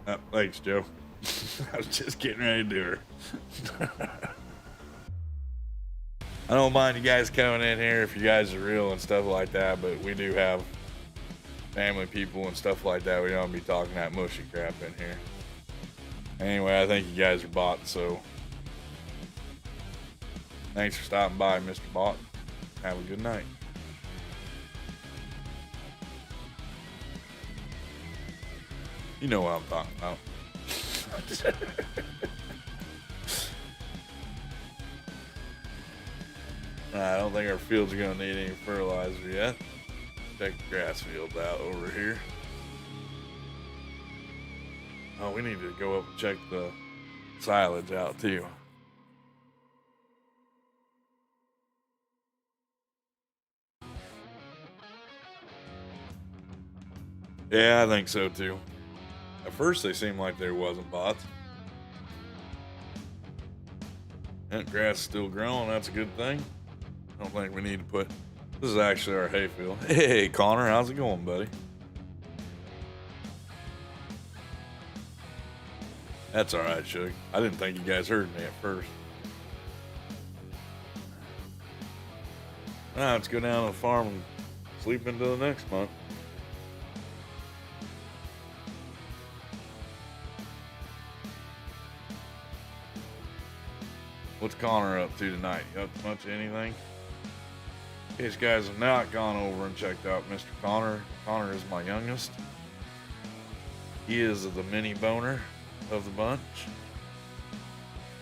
Oh, thanks, Joe. I was just getting ready to do her. I don't mind you guys coming in here if you guys are real and stuff like that, but we do have family people and stuff like that. We don't be talking that mushy crap in here. Anyway, I think you guys are bots, so thanks for stopping by, Mr. Bot. Have a good night. You know what I'm talking about. I don't think our fields are going to need any fertilizer yet. Check the grass fields out over here. Oh, we need to go up and check the silage out too. Yeah, I think so too. At first they seemed like there wasn't bots. That grass is still growing, that's a good thing. I don't think we need to put, this is actually our hayfield. Hey Connor, how's it going, buddy? That's alright, Shug. I didn't think you guys heard me at first. Now let's go down to the farm and sleep into the next month. What's Connor up to tonight? You up to much of anything? In case you guys have not gone over and checked out Mr. Connor. Connor is my youngest. He is the mini boner of the bunch.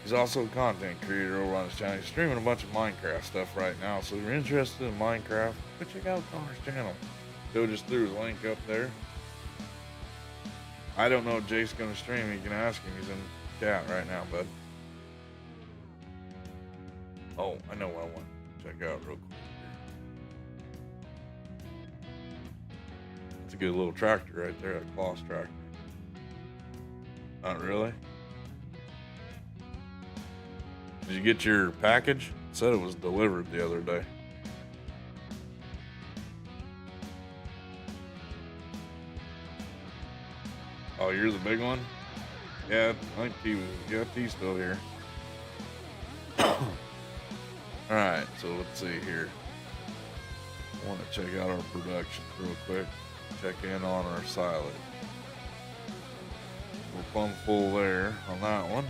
He's also a content creator over on his channel. He's streaming a bunch of Minecraft stuff right now. So if you're interested in Minecraft, go check out Connor's channel. Joe just threw his link up there. I don't know if Jake's going to stream. You can ask him. He's in the chat right now, bud. Oh, I know what I want to check out real quick. It's a good little tractor right there, a Kloss tractor. Not really? Did you get your package? It said it was delivered the other day. Oh, you're the big one? Yeah, I think T's still here. Alright, so let's see here. I want to check out our production real quick. Check in on our silage. We're plumb full there on that one.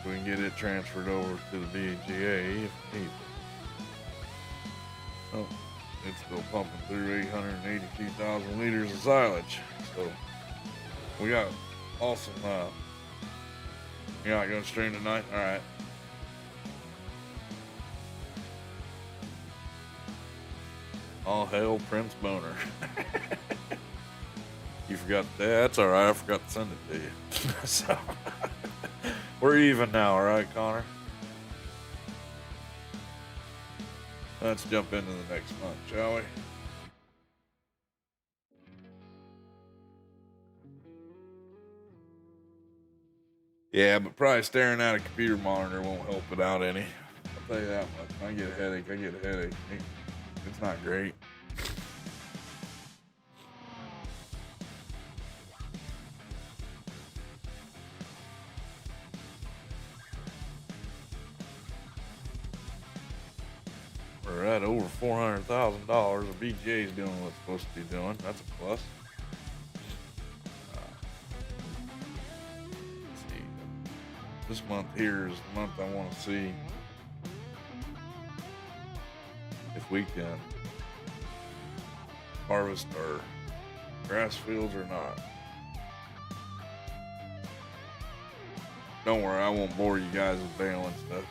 We can get it transferred over to the DGA if needed. Oh, it's still pumping through 882,000 liters of silage. So we got awesome. You're not going to stream tonight? Alright. All hail Prince Boner. You forgot that? That's alright, I forgot to send it to you. So, we're even now, alright, Connor? Let's jump into the next month, shall we? Yeah, but probably staring at a computer monitor won't help it out any. I'll tell you that much. I get a headache. It's not great. We're at over $400,000. The BGA's doing what it's supposed to be doing. That's a plus. Let's see. This month here is the month I want to see if we can harvest our grass fields or not. Don't worry, I won't bore you guys with bailing stuff.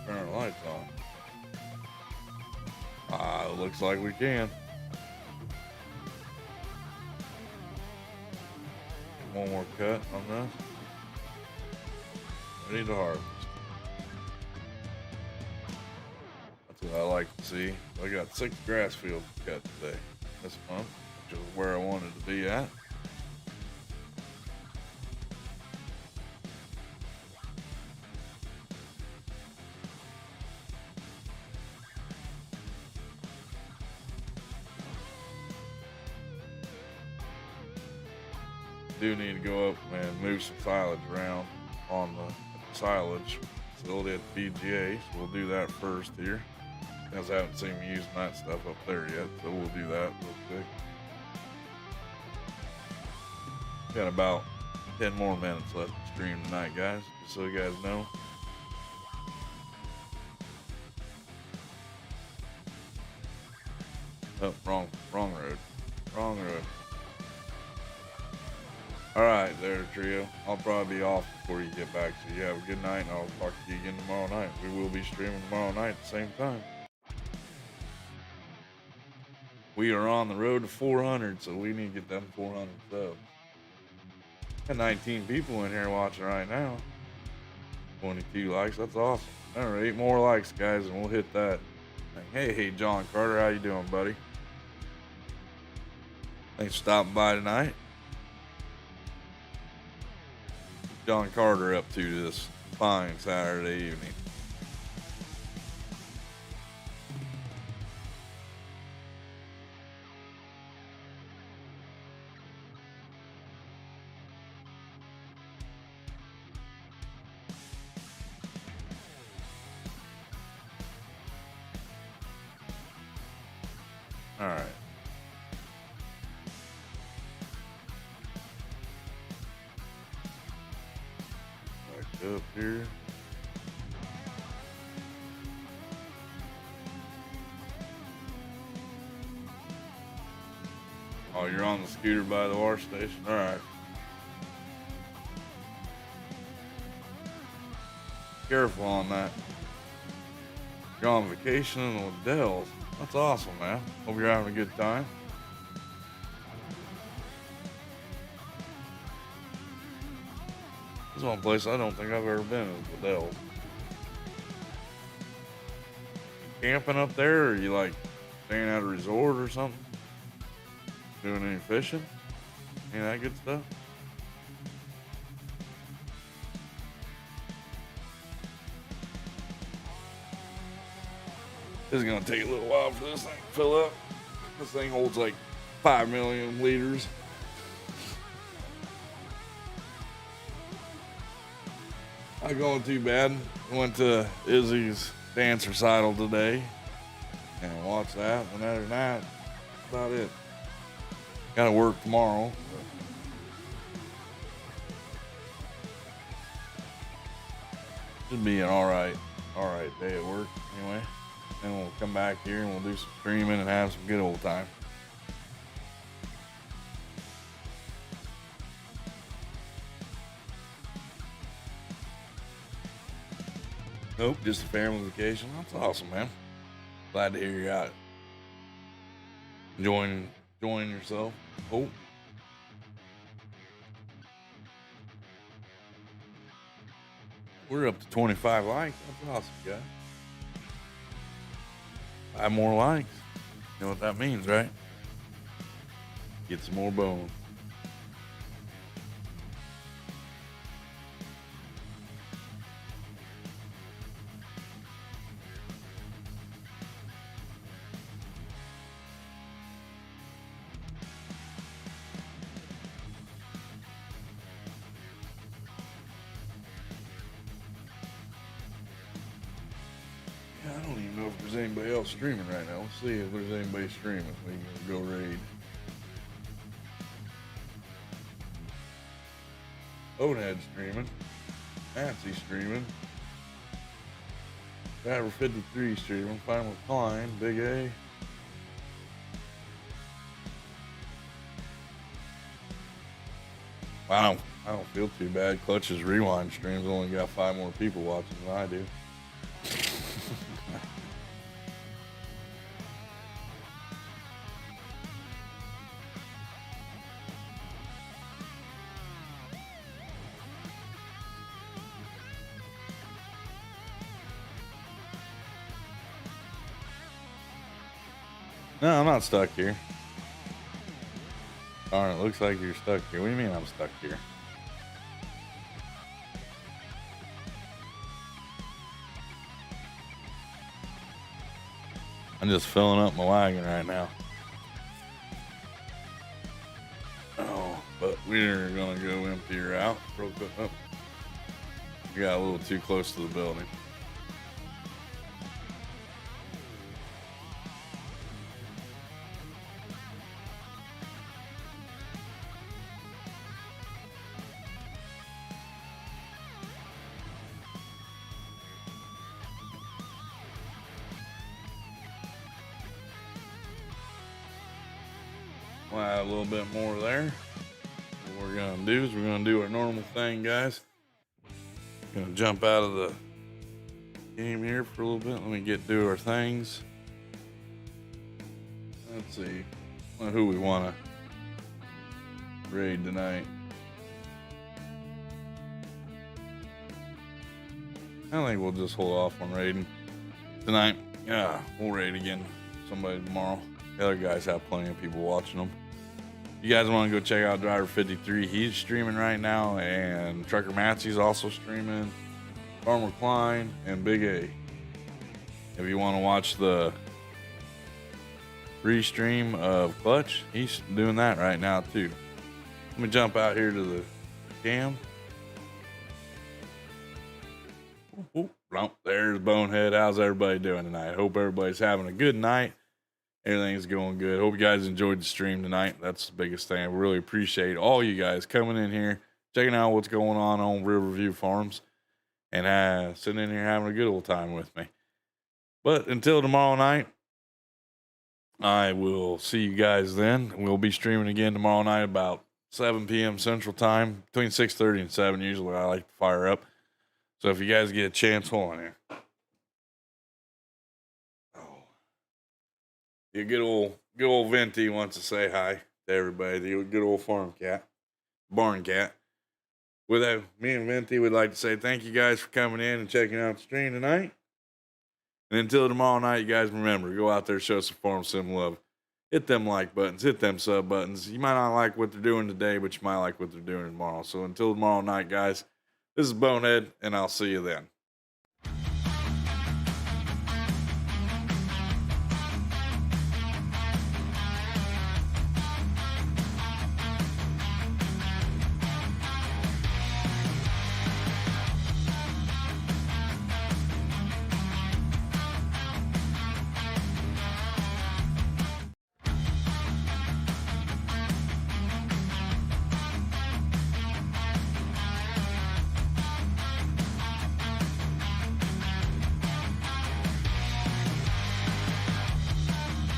Turn the lights on. It looks like we can. One more cut on this. Ready to harvest. That's what I like to see. I got 6 grass fields to cut today, this month, which is where I wanted to be at. Do need to go up and move some silage around on the silage facility at the BGA, so we'll do that first here, because I haven't seen me using that stuff up there yet, so we'll do that real quick. Got about 10 more minutes left to stream tonight, guys, just so you guys know. Oh, wrong road. All right, there, trio. I'll probably be off before you get back, so you have a good night, and I'll talk to you again tomorrow night. We will be streaming tomorrow night at the same time. We are on the road to 400, so we need to get them 400 subs. Got 19 people in here watching right now. 22 likes, that's awesome. All right, 8 more likes, guys, and we'll hit that. Hey, John Carter, how you doing, buddy? Thanks for stopping by tonight. John Carter up to this fine Saturday evening? All right. Up here. Oh, you're on the scooter by the water station? All right. Careful on that. You're on vacation in the Dells. That's awesome, man. Hope you're having a good time. This is one place I don't think I've ever been, is the Dells. Camping up there, or you like staying at a resort or something? Doing any fishing? Any of that good stuff? This is gonna take a little while for this thing to fill up. This thing holds like 5 million liters. Not going too bad. Went to Izzy's dance recital today and watched that. And other than that, that's about it. Gotta work tomorrow. Should be an all right day at work anyway. Then we'll come back here and we'll do some streaming and have some good old time. Nope, just a family vacation. That's awesome, man. Glad to hear you're out enjoying yourself. Oh. We're up to 25 likes. That's awesome, guys. 5 more likes. You know what that means, right? Get some more bones. I don't even know if there's anybody else streaming right now. Let's see if there's anybody streaming. We can go raid. Odenhead streaming. Nancy streaming. Driver 53 streaming. Final Klein. Big A. I don't feel too bad. Clutch's rewind streams only got 5 more people watching than I do. No, I'm not stuck here. Darn, it looks like you're stuck here. What do you mean I'm stuck here? I'm just filling up my wagon right now. Oh, but we're gonna go empty her out real quick. Oh, we got a little too close to the building. We'll add a little bit more there. What we're gonna do is we're gonna do our normal thing, guys. Gonna jump out of the game here for a little bit. Let me do our things. Let's see who we wanna raid tonight. I think we'll just hold off on raiding tonight. Yeah, we'll raid again somebody tomorrow. The other guys have plenty of people watching them. You guys want to go check out Driver 53? He's streaming right now, and Trucker Matsy's also streaming. Farmer Klein and Big A. If you want to watch the restream of Clutch, he's doing that right now too. Let me jump out here to the cam. There's Bonehead. How's everybody doing tonight? Hope everybody's having a good night. Everything's going good. Hope you guys enjoyed the stream tonight. That's the biggest thing. I really appreciate all you guys coming in here, checking out what's going on Riverview Farms, and sitting in here having a good old time with me. But until tomorrow night, I will see you guys then. We'll be streaming again tomorrow night about 7 p.m. Central Time, between 6:30 and 7. Usually I like to fire up. So if you guys get a chance, hold on here. The good old Venti wants to say hi to everybody. The good old barn cat. With that, me and Venti would like to say thank you guys for coming in and checking out the stream tonight. And until tomorrow night, you guys remember, go out there, show some farm sim love. Hit them like buttons, hit them sub buttons. You might not like what they're doing today, but you might like what they're doing tomorrow. So until tomorrow night, guys, this is Bonehead, and I'll see you then.